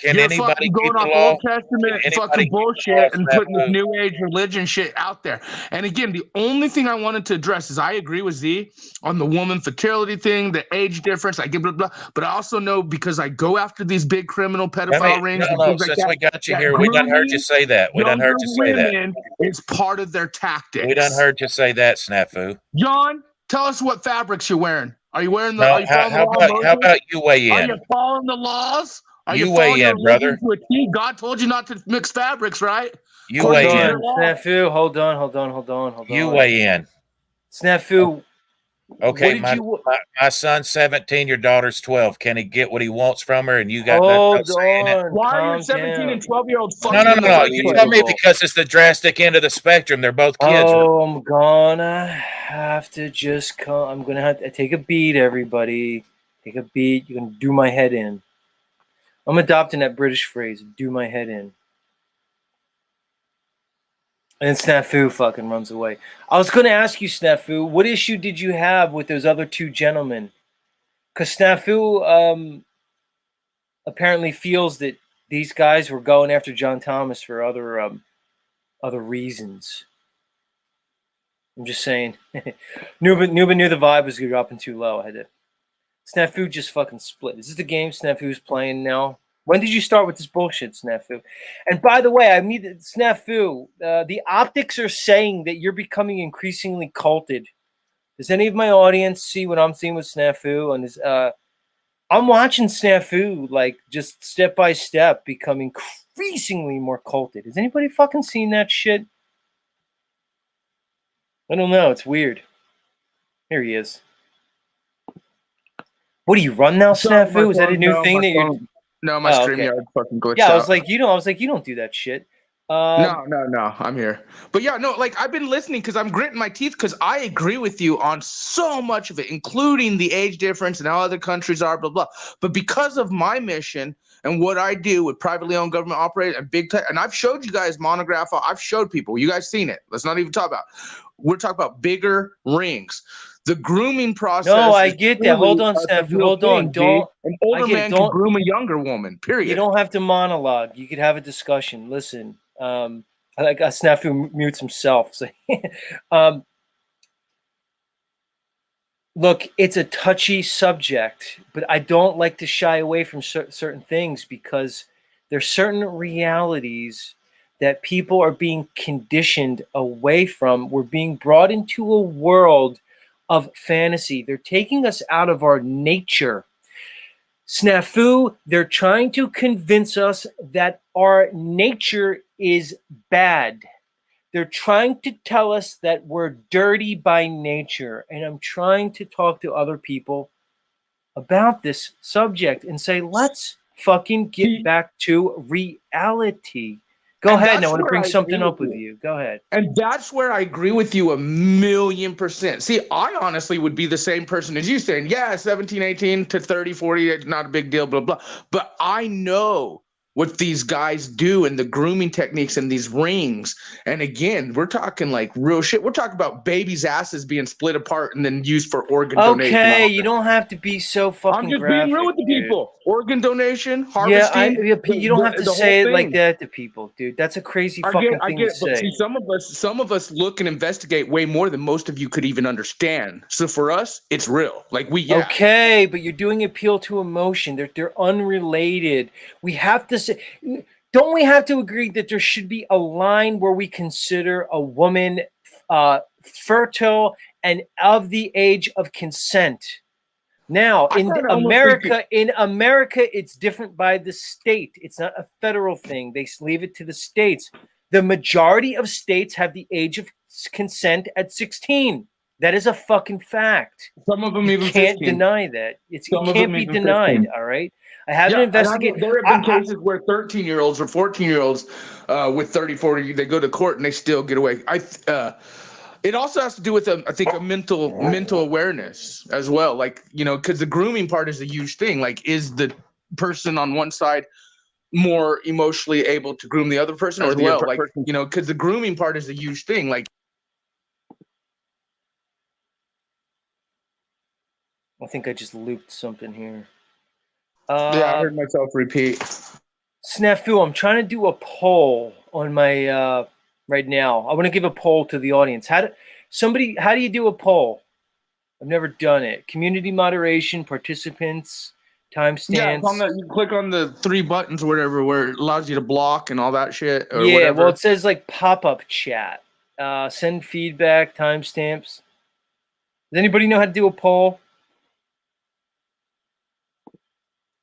Can You're anybody fucking going off Old Testament fucking bullshit and putting this new age religion shit out there. And again, the only thing I wanted to address is I agree with Z on the woman fertility thing, the age difference. I get blah, blah, but I also know because I go after these big criminal pedophile rings. Since we got you here, we done heard you say that. We done heard you say that. It's part of their tactics. We done heard you say that, Snafu. John, tell us what fabrics you're wearing. Are you wearing the? No, how about you weigh in? Are you following the laws? You weigh in, brother. God told you not to mix fabrics, right? You weigh in. Snafu, hold on. You weigh in. Snafu. Okay, my son's 17, your daughter's 12. Can he get what he wants from her? And you got nothing saying it. Why are 17 and 12-year-olds fucking? No. You tell me because it's the drastic end of the spectrum. They're both kids. Oh, I'm gonna have to just come. I'm gonna have to take a beat, everybody. Take a beat. You're gonna do my head in. I'm adopting that British phrase, do my head in. And Snafu fucking runs away. I was going to ask you, Snafu, what issue did you have with those other two gentlemen? Because Snafu apparently feels that these guys were going after John Thomas for other reasons. I'm just saying. Nuba knew the vibe was dropping too low. I had to. Snafu just fucking split. Is this the game Snafu's playing now? When did you start with this bullshit, Snafu? And by the way, I mean, Snafu, the optics are saying that you're becoming increasingly culted. Does any of my audience see what I'm seeing with Snafu? And I'm watching Snafu, like, just step by step become increasingly more culted. Has anybody fucking seen that shit? I don't know. It's weird. Here he is. What do you run now, Snafu? Is that a new thing that you're? No, my StreamYard fucking glitched out. Yeah, I was like, you don't do that shit. No, I'm here. But yeah, no, like I've been listening because I'm gritting my teeth because I agree with you on so much of it, including the age difference and how other countries are, blah, blah. But because of my mission and what I do with privately owned government operated and big tech, and I've showed you guys monograph, I've showed people, you guys seen it. Let's not even talk about we're talking about bigger rings. The grooming process. No, I get that. Hold on, Steph. Hold on. Don't. An older man can groom a younger woman. Period. You don't have to monologue. You could have a discussion. Listen, I like Snafu mutes himself. So, look, it's a touchy subject, but I don't like to shy away from certain things because there's certain realities that people are being conditioned away from. We're being brought into a world of fantasy. They're taking us out of our nature. Snafu, they're trying to convince us that our nature is bad. They're trying to tell us that we're dirty by nature. And I'm trying to talk to other people about this subject and say, let's fucking get back to reality. Go ahead. And I want to bring something up with you. Go ahead. And that's where I agree with you 1,000,000%. See, I honestly would be the same person as you saying, yeah, 17, 18 to 30, 40, it's not a big deal, blah, blah. But I know what these guys do and the grooming techniques and these rings. And again, we're talking like real shit. We're talking about babies' asses being split apart and then used for organ donation. Okay, you don't have to be so fucking I'm just graphic, being real with the dude. people. Organ donation, Yeah, harvesting. you don't have to say it like thing. that to people, dude. That's a crazy I fucking get, thing but to say. see, some of us look and investigate way more than most of you could even understand. So for us, it's real. Like Okay, but you're doing appeal to emotion. They're unrelated. We have to say, don't we have to agree that there should be a line where we consider a woman fertile and of the age of consent? Now, in America, it's different by the state. It's not a federal thing. They leave it to the states. The majority of states have the age of consent at 16. That is a fucking fact. Some of them you even can't 15. deny that. It Some of can't them be even denied. 15. All right. I haven't investigated. There have been cases where 13-year-olds or 14-year-olds with 30, 40, they go to court and they still get away. It also has to do with, I think, a mental awareness as well. Like, because the grooming part is a huge thing. Like, is the person on one side more emotionally able to groom the other person as well? Like, because the grooming part is a huge thing. Like, I think I just looped something here. Yeah, I heard myself repeat. Snafu, I'm trying to do a poll on my right now. I want to give a poll to the audience. How do you do a poll? I've never done it. Community moderation, participants, timestamps. Yeah, you click on the 3 buttons or whatever where it allows you to block and all that shit. Or yeah, whatever. well, it says like pop-up chat. Send feedback, timestamps. Does anybody know how to do a poll?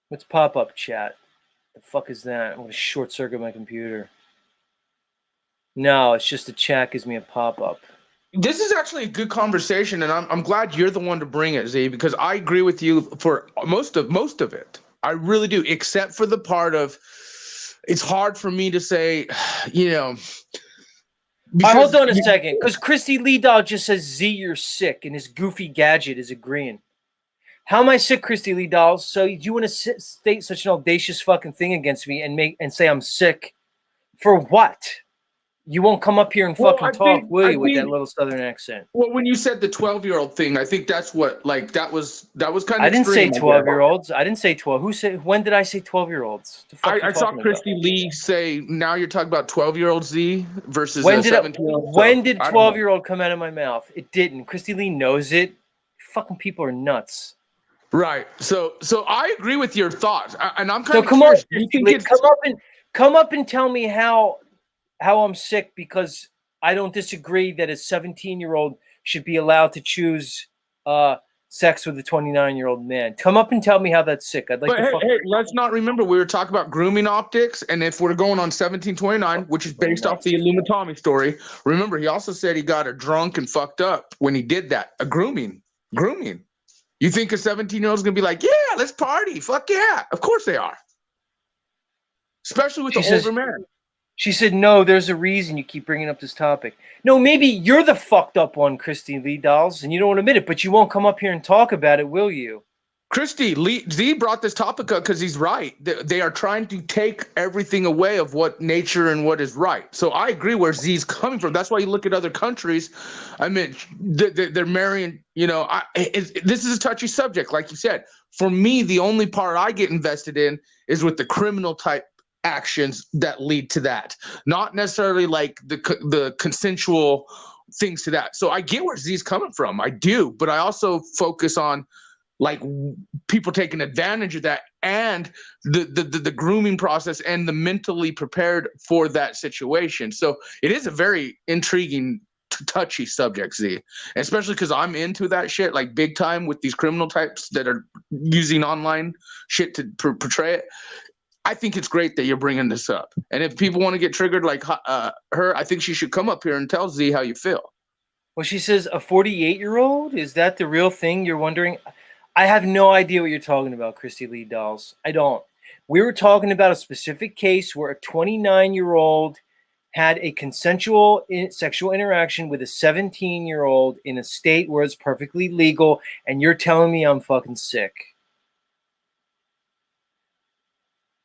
What's pop-up chat? The fuck is that? I'm going to short circuit my computer. No, it's just the chat gives me a pop-up. This is actually a good conversation, and I'm glad you're the one to bring it, Z, because I agree with you for most of it. I really do, except for the part of it's hard for me to say, Hold on a second, because Christy Lee Doll just says, Z, you're sick, and his goofy gadget is agreeing. How am I sick, Christy Lee Doll? So you want to state such an audacious fucking thing against me and say I'm sick? For what? You won't come up here and fucking talk, will you, with that little southern accent? Well, when you said the 12-year-old thing, I think that's what, like, that was kind of I didn't say extreme, 12-year-olds. I didn't say 12. When did I say 12-year-olds? I saw Christy Lee say, now you're talking about 12-year-old Z versus 17-year-old. When did 12-year-old come out of my mouth? It didn't. Christy Lee knows it. Fucking people are nuts. Right. So I agree with your thoughts, and I'm kind So of come curious. on, come up and tell me how I'm sick, because I don't disagree that a 17-year-old should be allowed to choose sex with a 29-year-old man. Come up and tell me how that's sick. I'd like to. Hey, let's not remember we were talking about grooming optics, and if we're going on 1729, which is based off the Illuminati story, remember he also said he got her drunk and fucked up when he did that. A grooming. You think a 17-year-old is gonna be like, yeah, let's party, fuck yeah? Of course they are. Especially with the older man. She said, no, there's a reason you keep bringing up this topic. No, maybe you're the fucked up one, Christy Lee Dolls, and you don't want to admit it, but you won't come up here and talk about it, will you? Christy Lee Z brought this topic up because he's right. They are trying to take everything away of what nature and what is right. So I agree where Z's coming from. That's why you look at other countries. I mean, they're marrying. This is a touchy subject, like you said. For me, the only part I get invested in is with the criminal type actions that lead to that, not necessarily like the consensual things to that. So I get where Z's coming from. I do, but I also focus on like people taking advantage of that and the grooming process and the mentally prepared for that situation. So it is a very intriguing touchy subject, Z, especially because I'm into that shit like big time with these criminal types that are using online shit to portray it. I think it's great that you're bringing this up. And if people want to get triggered like her, I think she should come up here and tell Z how you feel. Well, she says a 48-year-old? Is that the real thing you're wondering? I have no idea what you're talking about, Christy Lee Dolls. I don't. We were talking about a specific case where a 29-year-old had a consensual sexual interaction with a 17-year-old in a state where it's perfectly legal, and you're telling me I'm fucking sick.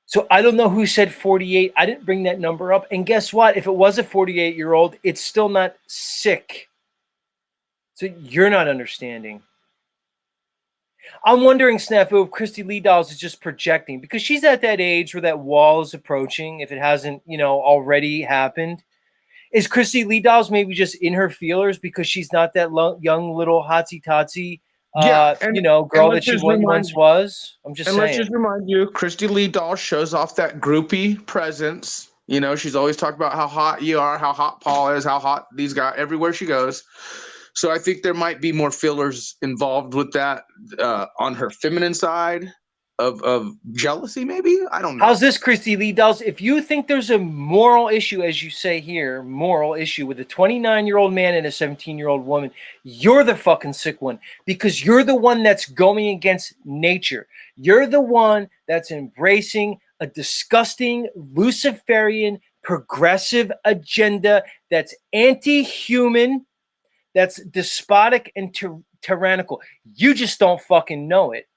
So I don't know who said 48. I didn't bring that number up. And guess what? If it was a 48-year-old, it's still not sick. So you're not understanding. I'm wondering, Snafu, if Christy Lee Dolls is just projecting, because she's at that age where that wall is approaching, if it hasn't, already happened. Is Christy Lee Dolls maybe just in her feelers because she's not that young little hotsy-totsy girl that she once was? I'm just saying. Let's just remind you, Christy Lee Dolls shows off that groupie presence. She's always talking about how hot you are, how hot Paul is, how hot these guys, everywhere she goes. So I think there might be more fillers involved with that on her feminine side of jealousy, maybe? I don't know. How's this, Christy Lee Dolls? If you think there's a moral issue, as you say here, moral issue with a 29-year-old man and a 17-year-old woman, you're the fucking sick one, because you're the one that's going against nature. You're the one that's embracing a disgusting Luciferian progressive agenda that's anti-human, that's despotic and tyrannical. You just don't fucking know it.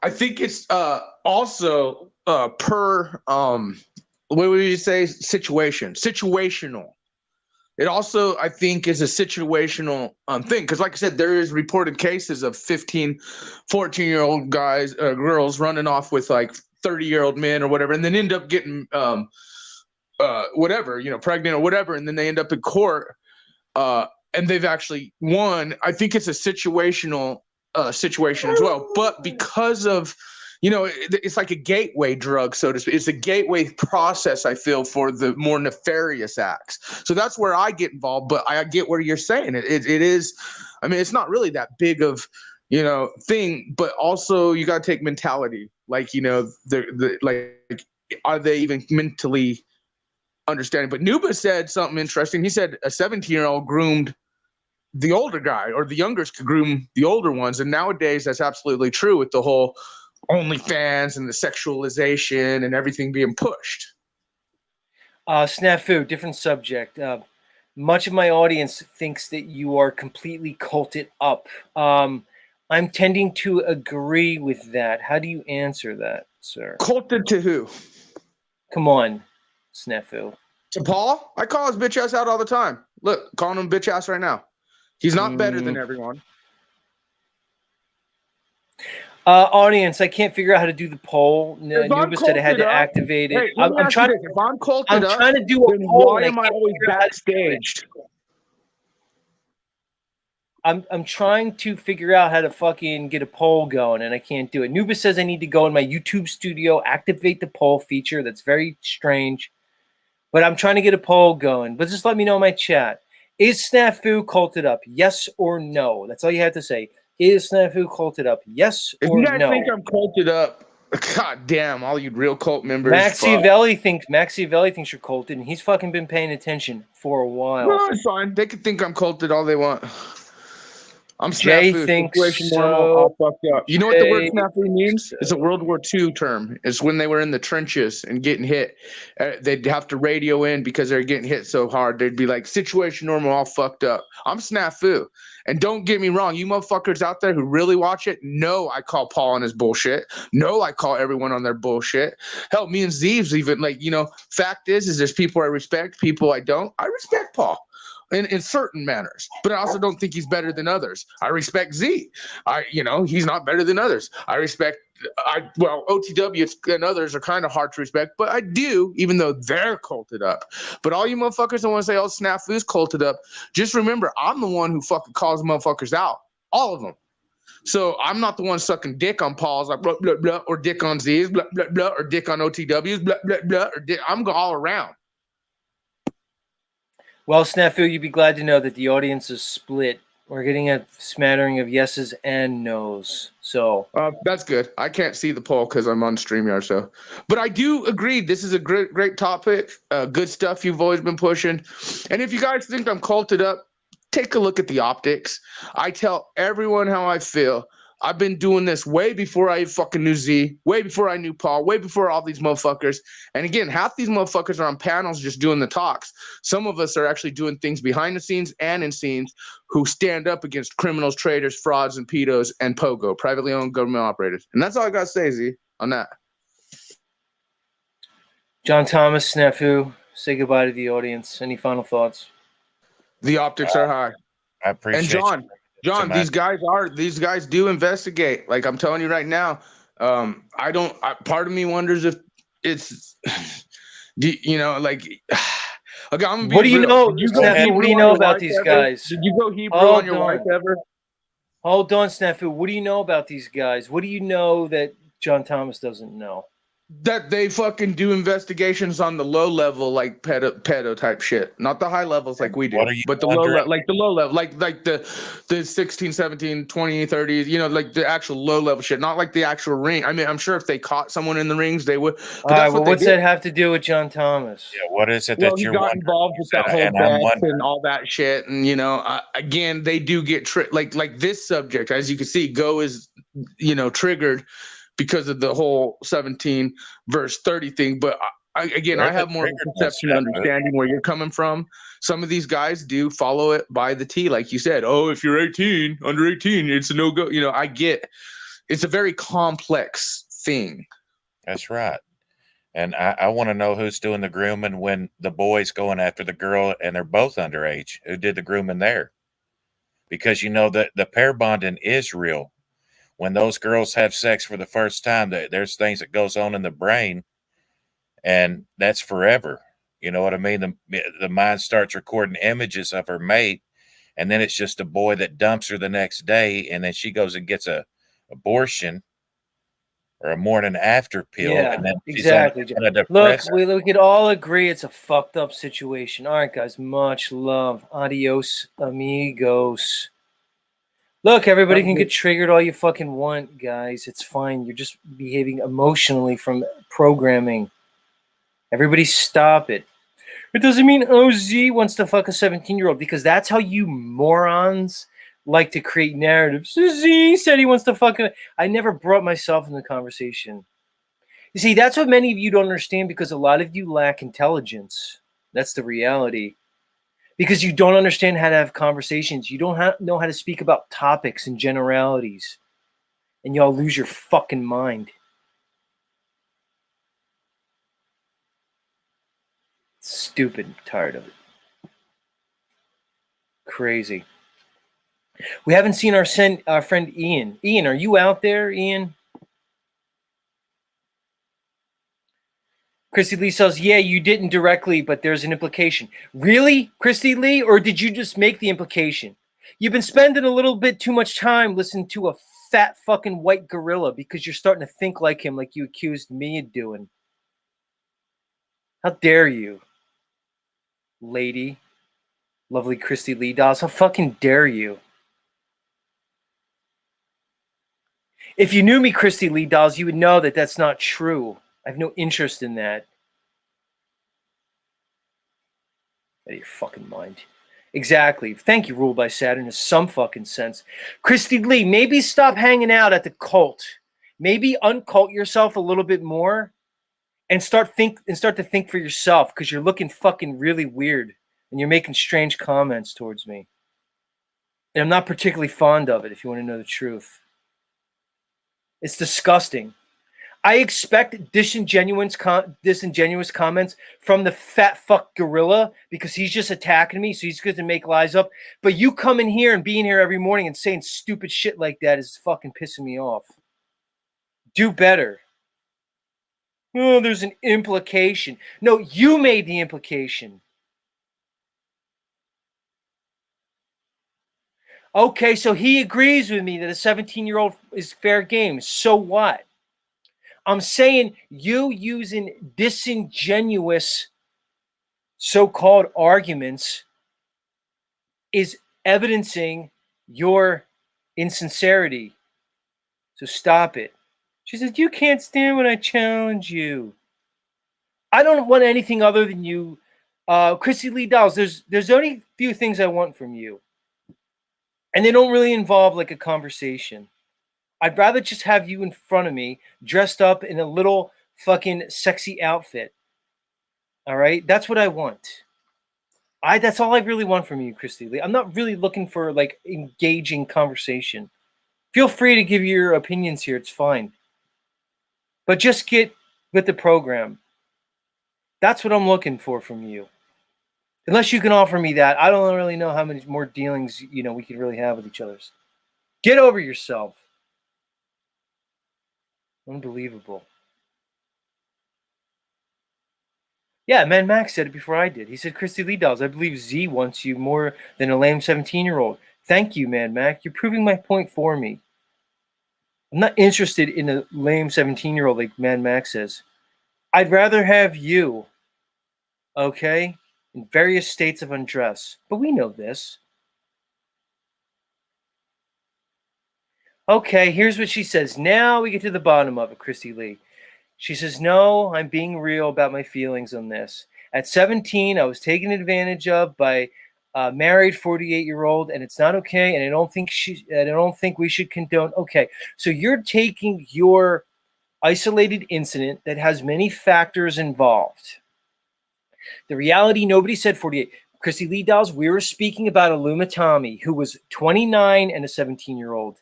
I think it's also per what would you say, situational. It also, I think, is a situational thing, because like I said, there is reported cases of 15, 14-year-old guys, girls running off with like 30-year-old men or whatever, and then end up getting whatever, pregnant or whatever, and then they end up in court and they've actually won. I think it's a situational situation as well, but because of it's like a gateway drug, so to speak. It's a gateway process, I feel, for the more nefarious acts. So that's where I get involved, but I get where you're saying it is. I mean, it's not really that big of thing, but also you got to take mentality, like are they even mentally understanding? But Nuba said something interesting. He said a 17-year-old groomed the older guy, or the youngers could groom the older ones. And nowadays that's absolutely true with the whole OnlyFans and the sexualization and everything being pushed. Snafu, different subject. Much of my audience thinks that you are completely culted up. I'm tending to agree with that. How do you answer that, sir? Culted to who? Come on, Snafu. To Paul? I call his bitch ass out all the time. Look, calling him bitch ass right now. He's not better than everyone. Audience, I can't figure out how to do the poll. Nuba said I had to activate it. Hey, I'm trying if I'm culted up, trying to do a then poll. why am I always backstaged? I'm trying to figure out how to fucking get a poll going, and I can't do it. Nuba says I need to go in my YouTube studio, activate the poll feature. That's very strange. But I'm trying to get a poll going. But just let me know in my chat. Is Snafu culted up? Yes or no? That's all you have to say. Is Snafu culted up? Yes or no? If you guys think I'm culted up, god damn, all you real cult members. Machiavelli thinks you're culted, and he's fucking been paying attention for a while. No, it's fine. They can think I'm culted all they want. I'm Jay Snafu. thinks all fucked up. You know what the word snafu means? It's a World War II term. It's when they were in the trenches and getting hit. They'd have to radio in because they're getting hit so hard. They'd be like, situation normal, all fucked up. I'm snafu. And don't get me wrong, you motherfuckers out there who really watch it, know I call Paul on his bullshit. No, I call everyone on their bullshit. Hell, me and Zeeves even, fact is there's people I respect, people I don't. I respect Paul. In certain manners, but I also don't think he's better than others. I respect Z. He's not better than others. I respect, OTW and others are kind of hard to respect, but I do, even though they're culted up. But all you motherfuckers that want to say, Snafu's culted up, just remember, I'm the one who fucking calls motherfuckers out. All of them. So I'm not the one sucking dick on Paul's, like, blah, blah, blah, or dick on Z's, blah, blah, blah, or dick on OTW's, blah, blah, blah, or dick. I'm all around. Well, Snafu, you'd be glad to know that the audience is split. We're getting a smattering of yeses and nos. So That's good. I can't see the poll because I'm on StreamYard. So, but I do agree. This is a great topic. Good stuff you've always been pushing. And if you guys think I'm culted up, take a look at the optics. I tell everyone how I feel. I've been doing this way before I fucking knew Z, way before I knew Paul, way before all these motherfuckers. And again, half these motherfuckers are on panels just doing the talks. Some of us are actually doing things behind the scenes and in scenes who stand up against criminals, traitors, frauds, and pedos, and POGO, privately owned government operators. And that's all I got to say, Z, on that. John Thomas, Snafu, say goodbye to the audience. Any final thoughts? The optics are high. I appreciate And John, these guys do investigate. Like I'm telling you right now, part of me wonders if it's, like, okay, I'm gonna be what do you real. know? What do you know about these guys? Did you go Hebrew on your wife ever? Hold on, Snafu. What do you know about these guys? What do you know that John Thomas doesn't know? That they fucking do investigations on the low level, like pedo type shit, not the high levels like we do, but the low level, like the low level, like the 16, 17, 20, 30, like the actual low level shit, not like the actual ring. I mean, I'm sure if they caught someone in the rings, they would. All right, well, what's that have to do with John Thomas? Yeah, what is it Well, that he you're got wondering? involved with that whole And I'm death and all that shit, and again, they do get like this subject, as you can see, Go is triggered because of the whole 17 verse 30 thing. But I have more conception and understanding where you're coming from. Some of these guys do follow it by the T, like you said. Oh, if you're 18, under 18, it's a no go. I get it's a very complex thing. That's right. And I want to know who's doing the grooming when the boy's going after the girl and they're both underage. Who did the grooming there? Because that the pair bonding is real. When those girls have sex for the first time, there's things that goes on in the brain, and that's forever. You know what I mean? The mind starts recording images of her mate, and then it's just a boy that dumps her the next day, and then she goes and gets a abortion or a morning after pill. Yeah, and then exactly. Look, we could all agree it's a fucked up situation. All right, guys, much love. Adios, amigos. Look, everybody can get triggered all you fucking want, guys. It's fine. You're just behaving emotionally from programming. Everybody stop it. It doesn't mean OZ wants to fuck a 17-year-old because that's how you morons like to create narratives. Z said he wants to fuck a... I never brought myself in the conversation. You see, that's what many of you don't understand because a lot of you lack intelligence. That's the reality. Because you don't understand how to have conversations. You don't know how to speak about topics and generalities. And y'all lose your fucking mind. Stupid. Tired of it. Crazy. We haven't seen our friend Ian. Ian, are you out there, Ian? Christy Lee says, yeah, you didn't directly, but there's an implication. Really, Christy Lee? Or did you just make the implication? You've been spending a little bit too much time listening to a fat fucking white gorilla because you're starting to think like him like you accused me of doing. How dare you, lady? Lovely Christy Lee dolls. How fucking dare you? If you knew me, Christy Lee dolls, you would know that that's not true. I have no interest in that. Out of your fucking mind. Exactly. Thank you, Ruled by Saturn, in some fucking sense. Christy Lee, maybe stop hanging out at the cult. Maybe uncult yourself a little bit more and start to think for yourself because you're looking fucking really weird and you're making strange comments towards me. And I'm not particularly fond of it, if you want to know the truth. It's disgusting. I expect disingenuous comments from the fat fuck gorilla because he's just attacking me, so he's going to make lies up. But you come in here and being here every morning and saying stupid shit like that is fucking pissing me off. Do better. Oh, there's an implication. No, you made the implication. Okay, so he agrees with me that a 17-year-old is fair game. So what? I'm saying you using disingenuous so-called arguments is evidencing your insincerity. So stop it. She said, you can't stand when I challenge you. I don't want anything other than you. Chrissy Lee Dolls, there's only a few things I want from you. And they don't really involve like a conversation. I'd rather just have you in front of me, dressed up in a little fucking sexy outfit. All right? That's what I want. That's all I really want from you, Christy Lee. I'm not really looking for like engaging conversation. Feel free to give your opinions here. It's fine. But just get with the program. That's what I'm looking for from you. Unless you can offer me that, I don't really know how many more dealings, we could really have with each other. Get over yourself. Unbelievable. Yeah, Man Max said it before I did. He said, Christy Lee Dolls, I believe Z wants you more than a lame 17-year-old. Thank you, Man Mac. You're proving my point for me. I'm not interested in a lame 17-year-old like Man Max says. I'd rather have you, okay, in various states of undress. But we know this. Okay, here's what she says. Now we get to the bottom of it, Christy Lee. She says, no, I'm being real about my feelings on this. At 17, I was taken advantage of by a married 48-year-old, and it's not okay, and I don't think we should condone. Okay, so you're taking your isolated incident that has many factors involved. The reality, nobody said 48. Chrissy Lee Dolls, we were speaking about Aluma Tommy, who was 29 and a 17-year-old.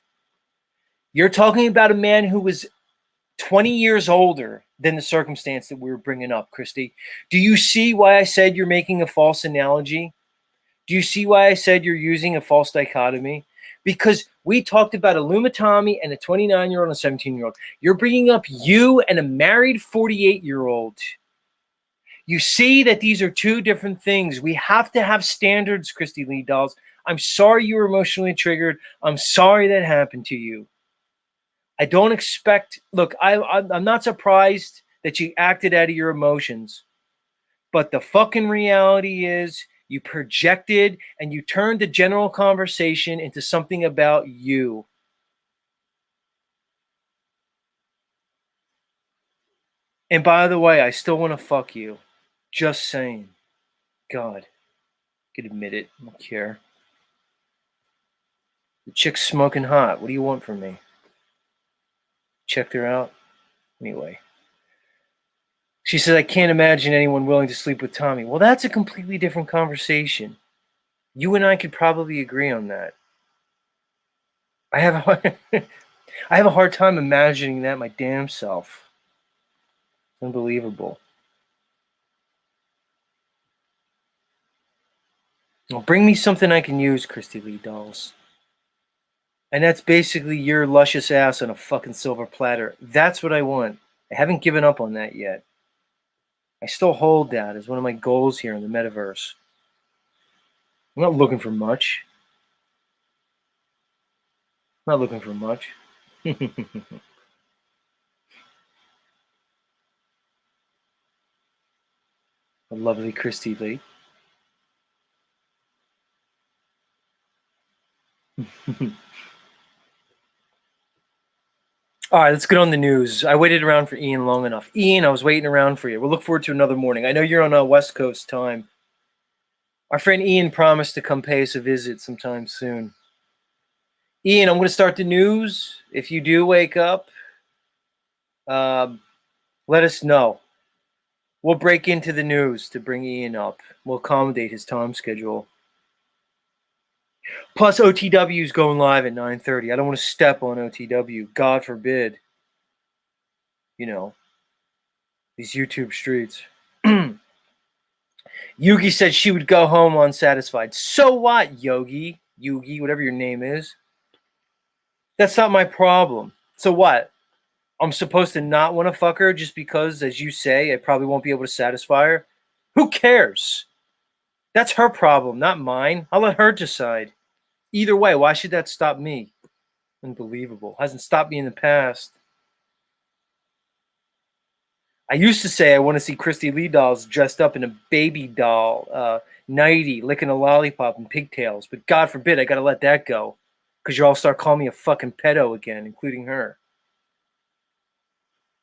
You're talking about a man who was 20 years older than the circumstance that we were bringing up, Christy. Do you see why I said you're making a false analogy? Do you see why I said you're using a false dichotomy? Because we talked about Aluma Tommy and a 29-year-old and a 17-year-old. You're bringing up you and a married 48-year-old. You see that these are two different things. We have to have standards, Christy Lee Dolls. I'm sorry you were emotionally triggered. I'm sorry that happened to you. I don't expect, look, I'm not surprised that you acted out of your emotions. But the fucking reality is you projected and you turned the general conversation into something about you. And by the way, I still want to fuck you. Just saying. God. I could admit it. I don't care. The chick's smoking hot. What do you want from me? Checked her out? Anyway. She says, I can't imagine anyone willing to sleep with Tommy. Well, that's a completely different conversation. You and I could probably agree on that. I have a hard time imagining that my damn self. Unbelievable. Well, bring me something I can use, Christy Lee Dolls. And that's basically your luscious ass on a fucking silver platter. That's what I want. I haven't given up on that yet. I still hold that as one of my goals here in the metaverse. I'm not looking for much. I'm not looking for much. A lovely Christy Lee. All right, let's get on the news. I waited around for Ian long enough. Ian, I was waiting around for you. We'll look forward to another morning. I know you're on West Coast time. Our friend Ian promised to come pay us a visit sometime soon. Ian, I'm going to start the news. If you do wake up, let us know. We'll break into the news to bring Ian up. We'll accommodate his time schedule. Plus, OTW is going live at 9:30. I don't want to step on OTW. God forbid. You know, these YouTube streets. Yugi said she would go home unsatisfied. So what, Yogi? Yugi, whatever your name is. That's not my problem. So what? I'm supposed to not want to fuck her just because, as you say, I probably won't be able to satisfy her? Who cares? That's her problem, not mine. I'll let her decide. Either way, why should that stop me? Unbelievable. Hasn't stopped me in the past. I used to say I want to see Christy Lee dolls dressed up in a baby doll, nighty, licking a lollipop and pigtails. But God forbid I got to let that go. Because you all start calling me a fucking pedo again, including her.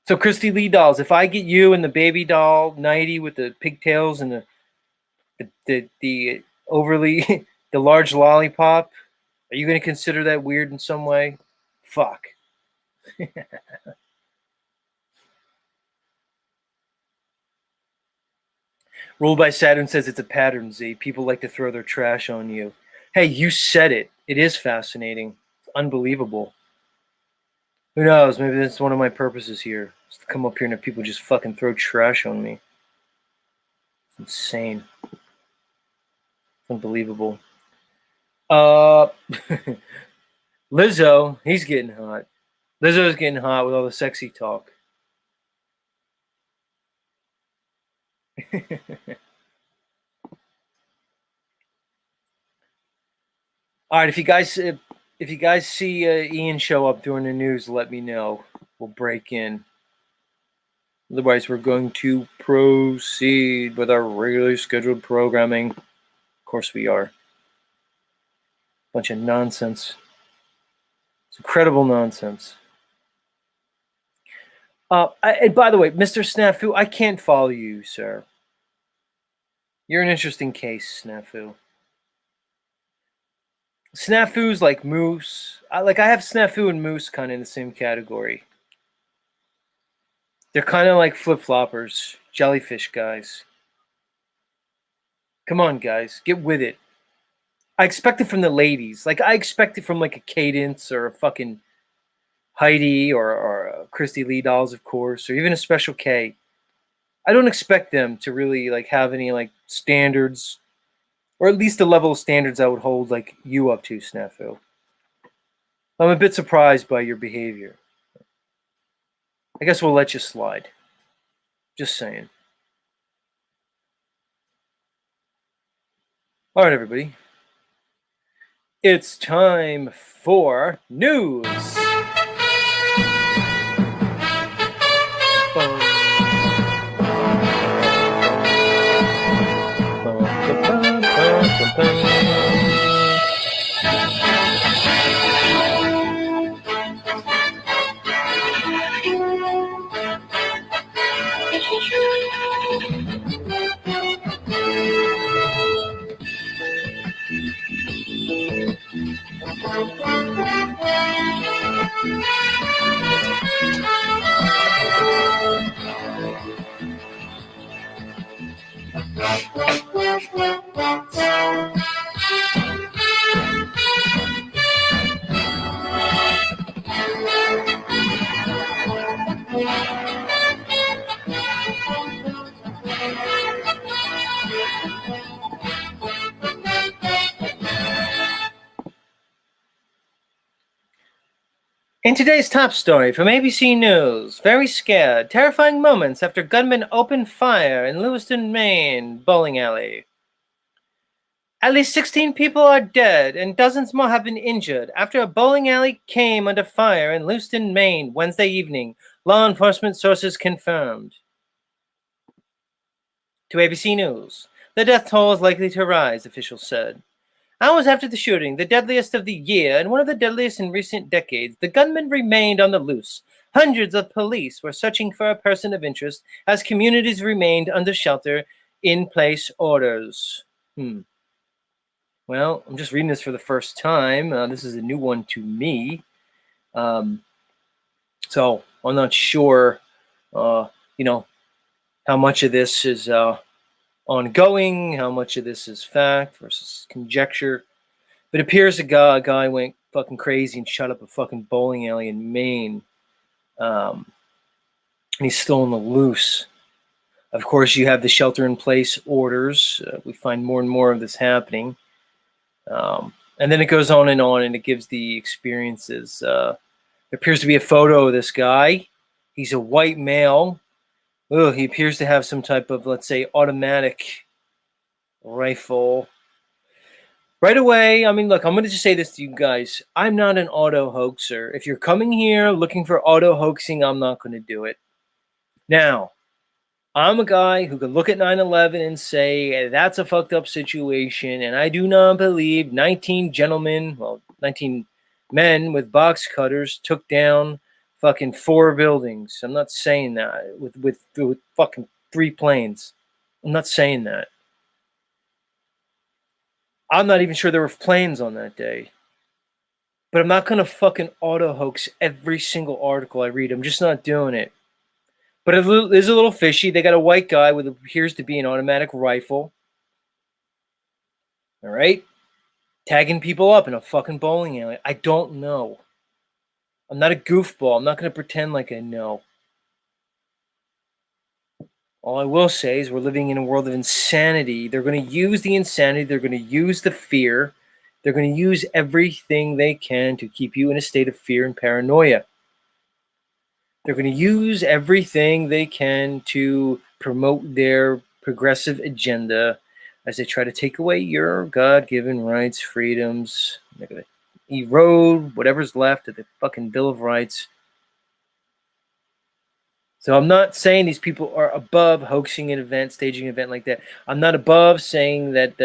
So Christy Lee dolls, if I get you and the baby doll nighty with the pigtails and the overly, the large lollipop, are you going to consider that weird in some way? Fuck. Ruled by Saturn says it's a pattern, Z. People like to throw their trash on you. Hey, you said it. It is fascinating. It's unbelievable. Who knows? Maybe that's one of my purposes here. Is to come up here and have people just fucking throw trash on me. It's insane. It's unbelievable. Lizzo, he's getting hot. Lizzo's getting hot with all the sexy talk. All right, if you guys see Ian show up during the news, let me know. We'll break in. Otherwise, we're going to proceed with our regularly scheduled programming. Of course we are. Bunch of nonsense. It's incredible nonsense. And by the way, Mr. Snafu, I can't follow you, sir. You're an interesting case, Snafu. Snafu's like Moose. I have Snafu and Moose kind of in the same category. They're kind of like flip-floppers, jellyfish guys. Come on, guys, get with it. I expect it from the ladies. Like, I expect it from like a Cadence or a fucking Heidi or a Christy Lee dolls, of course, or even a Special K. I don't expect them to really like have any like standards, or at least the level of standards I would hold like you up to, Snafu. I'm a bit surprised by your behavior. I guess we'll let you slide. Just saying. All right, everybody. It's time for news. In today's top story from ABC News, very scared, terrifying moments after gunmen opened fire in Lewiston, Maine bowling alley. At least 16 people are dead and dozens more have been injured after a bowling alley came under fire in Lewiston, Maine Wednesday evening, law enforcement sources confirmed. To ABC News, the death toll is likely to rise, officials said. Hours after the shooting, the deadliest of the year and one of the deadliest in recent decades, the gunman remained on the loose. Hundreds of police were searching for a person of interest as communities remained under shelter-in-place orders. Well, I'm just reading this for the first time. This is a new one to me. So I'm not sure, how much of this is ongoing, how much of this is fact versus conjecture. But it appears a guy went fucking crazy and shut up a fucking bowling alley in Maine. And he's still on the loose. Of course, you have the shelter-in-place orders. We find more and more of this happening. And then it goes on, and it gives the experiences. There appears to be a photo of this guy. He's a white male. He appears to have some type of, let's say, automatic rifle. Right away, I mean, look, I'm going to just say this to you guys. I'm not an auto hoaxer. If you're coming here looking for auto hoaxing, I'm not going to do it. Now, I'm a guy who can look at 9/11 and say that's a fucked up situation, and I do not believe 19 men with box cutters took down fucking 4 buildings. I'm not saying that with fucking 3 planes. I'm not saying that. I'm not even sure there were planes on that day. But I'm not gonna fucking auto hoax every single article I read. I'm just not doing it. But it is a little fishy. They got a white guy with what appears to be an automatic rifle. All right? Tagging people up in a fucking bowling alley. I don't know. I'm not a goofball. I'm not going to pretend like I know. All I will say is we're living in a world of insanity. They're going to use the insanity. They're going to use the fear. They're going to use everything they can to keep you in a state of fear and paranoia. They're going to use everything they can to promote their progressive agenda as they try to take away your God-given rights, freedoms. They're going to erode whatever's left of the fucking Bill of Rights. So I'm not saying these people are above hoaxing an event, staging an event like that. I'm not above saying that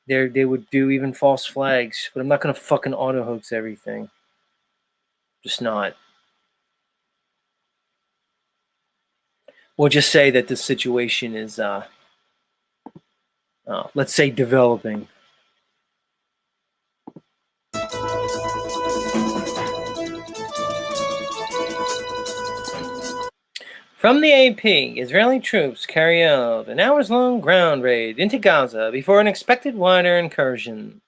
they would do even false flags, but I'm not going to fucking auto-hoax everything. Just not. We'll just say that the situation is, let's say, developing. From the AP, Israeli troops carry out an hours-long ground raid into Gaza before an expected wider incursion.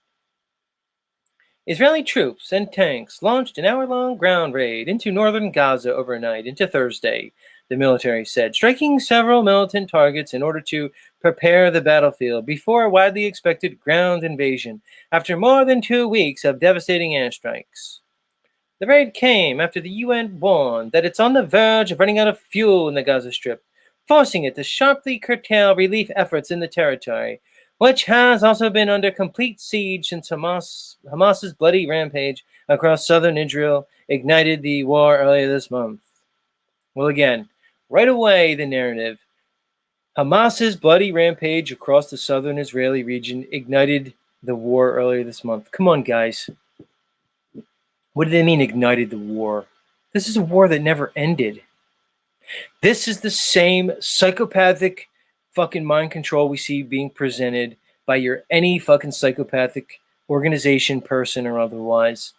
Israeli troops and tanks launched an hour-long ground raid into northern Gaza overnight into Thursday, the military said, striking several militant targets in order to prepare the battlefield before a widely expected ground invasion after more than 2 weeks of devastating airstrikes. The raid came after the UN warned that it's on the verge of running out of fuel in the Gaza Strip, forcing it to sharply curtail relief efforts in the territory, which has also been under complete siege since Hamas's bloody rampage across southern Israel ignited the war earlier this month. Well, again, right away, the narrative. Hamas's bloody rampage across the southern Israeli region ignited the war earlier this month. Come on, guys. What do they mean ignited the war? This is a war that never ended. This is the same psychopathic fucking mind control we see being presented by any fucking psychopathic organization, person, or otherwise.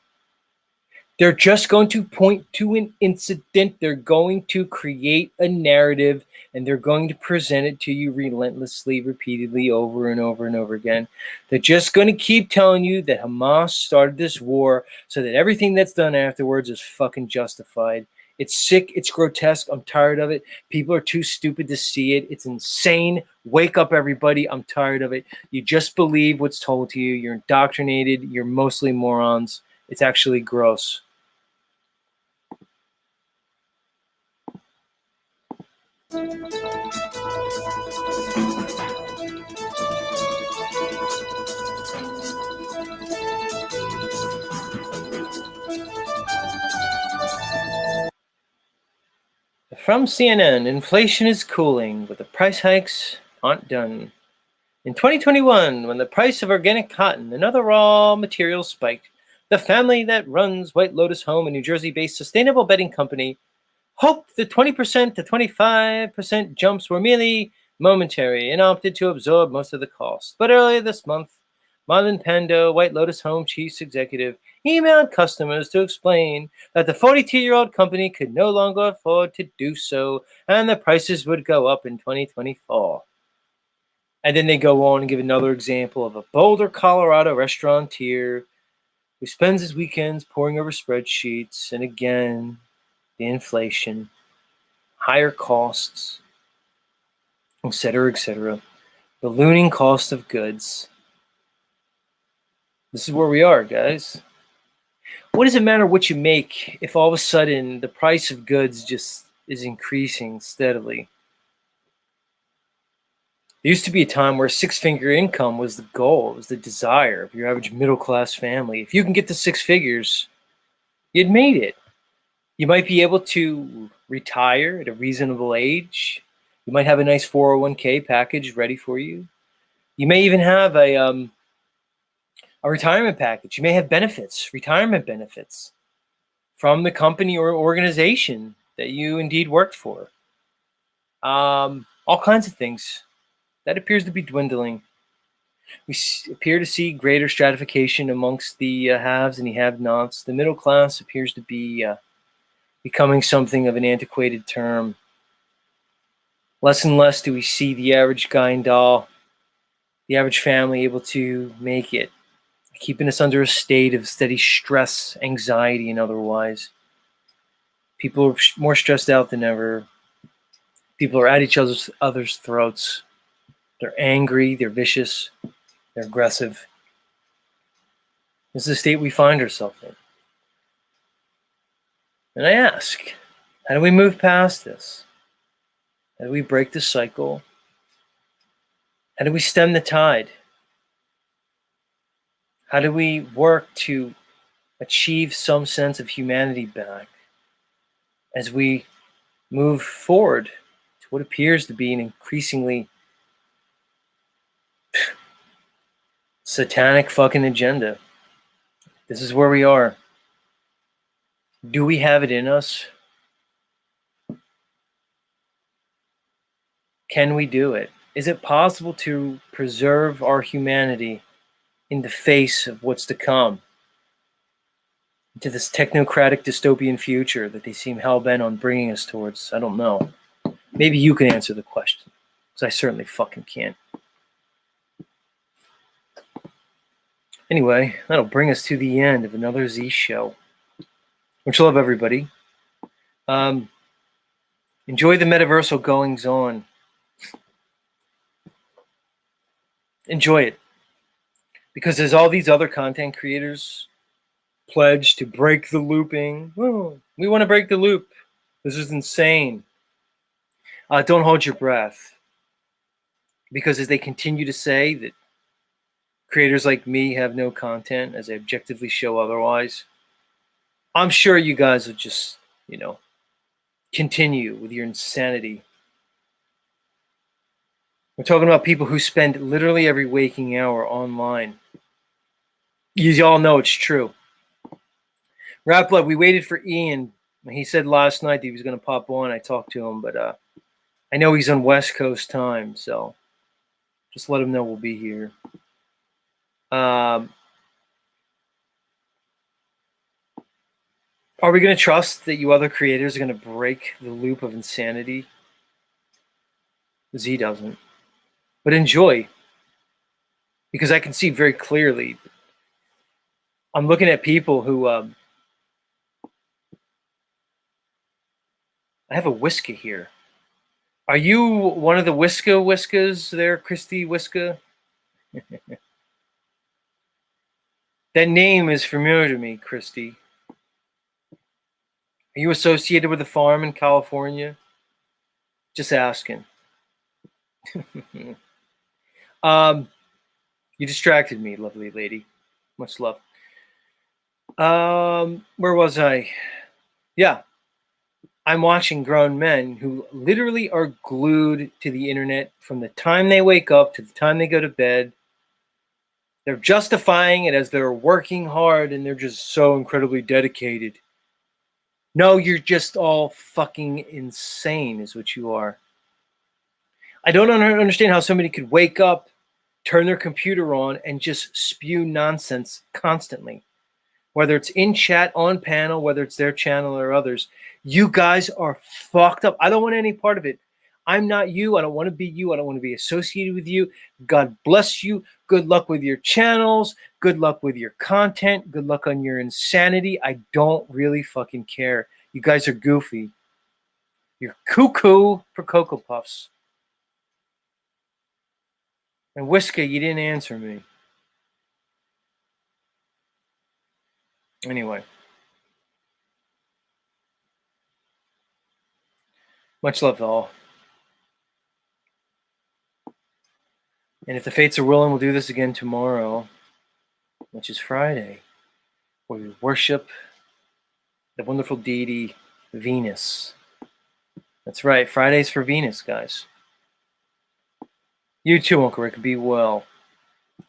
They're just going to point to an incident. They're going to create a narrative, and they're going to present it to you relentlessly, repeatedly, over and over and over again. They're just going to keep telling you that Hamas started this war so that everything that's done afterwards is fucking justified. It's sick. It's grotesque. I'm tired of it. People are too stupid to see it. It's insane. Wake up, everybody. I'm tired of it. You just believe what's told to you. You're indoctrinated. You're mostly morons. It's actually gross. From CNN, inflation is cooling, but the price hikes aren't done. In 2021, when the price of organic cotton and other raw materials spiked, the family that runs White Lotus Home, a New Jersey-based sustainable bedding company, hoped the 20% to 25% jumps were merely momentary and opted to absorb most of the cost. But earlier this month, Marlon Pando, White Lotus Home chief executive, emailed customers to explain that the 42-year-old company could no longer afford to do so and the prices would go up in 2024. And then they go on and give another example of a Boulder, Colorado restaurateur who spends his weekends poring over spreadsheets, and again, the inflation, higher costs, etc., ballooning cost of goods. This is where we are, guys. What does it matter what you make if all of a sudden the price of goods just is increasing steadily? There used to be a time where 6-figure income was the goal, was the desire of your average middle-class family. If you can get to 6 figures, you'd made it. You might be able to retire at a reasonable age. You might have a nice 401k package ready for you. You may even have a retirement package. You may have benefits, retirement benefits from the company or organization that you indeed worked for. All kinds of things. That appears to be dwindling. We appear to see greater stratification amongst the haves and the have-nots. The middle class appears to be becoming something of an antiquated term. Less and less do we see the average guy and doll, the average family able to make it, keeping us under a state of steady stress, anxiety, and otherwise. People are more stressed out than ever. People are at each other's throats. They're angry, they're vicious, they're aggressive. This is the state we find ourselves in. And I ask, how do we move past this? How do we break the cycle? How do we stem the tide? How do we work to achieve some sense of humanity back as we move forward to what appears to be an increasingly satanic fucking agenda? This is where we are. Do we have it in us? Can we do it? Is it possible to preserve our humanity in the face of what's to come? To this technocratic dystopian future that they seem hell-bent on bringing us towards? I don't know. Maybe you can answer the question, because I certainly fucking can't. Anyway, that'll bring us to the end of another Z show. Much love, everybody. Enjoy the metaversal goings-on. Enjoy it. Because there's all these other content creators pledged to break the looping. Oh, we want to break the loop. This is insane. Don't hold your breath. Because as they continue to say that creators like me have no content, as they objectively show otherwise, I'm sure you guys will just, continue with your insanity. We're talking about people who spend literally every waking hour online. You all know it's true. Rap Blood, we waited for Ian. He said last night that he was going to pop on. I talked to him, but I know he's on West Coast time, so just let him know we'll be here. Are we going to trust that you other creators are going to break the loop of insanity? Z doesn't. But enjoy. Because I can see very clearly. I'm looking at people who... I have a whisker here. Are you one of the Whiskas there, Christy Whiska? That name is familiar to me, Christy. Are you associated with a farm in California? Just asking. You distracted me, lovely lady. Much love. Where was I? Yeah. I'm watching grown men who literally are glued to the internet from the time they wake up to the time they go to bed. They're justifying it as they're working hard and they're just so incredibly dedicated. No, you're just all fucking insane is what you are. I don't understand how somebody could wake up, turn their computer on, and just spew nonsense constantly. Whether it's in chat, on panel, whether it's their channel or others. You guys are fucked up. I don't want any part of it. I'm not you. I don't want to be you. I don't want to be associated with you. God bless you. Good luck with your channels. Good luck with your content. Good luck on your insanity. I don't really fucking care. You guys are goofy. You're cuckoo for Cocoa Puffs. And Whiskey, you didn't answer me. Anyway. Much love to all. And if the fates are willing, we'll do this again tomorrow, which is Friday, where we worship the wonderful deity Venus. That's right, Friday's for Venus, guys. You too, Uncle Rick. Be well.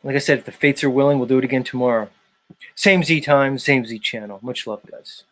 Like I said, if the fates are willing, we'll do it again tomorrow. Same Z time, same Z channel. Much love, guys.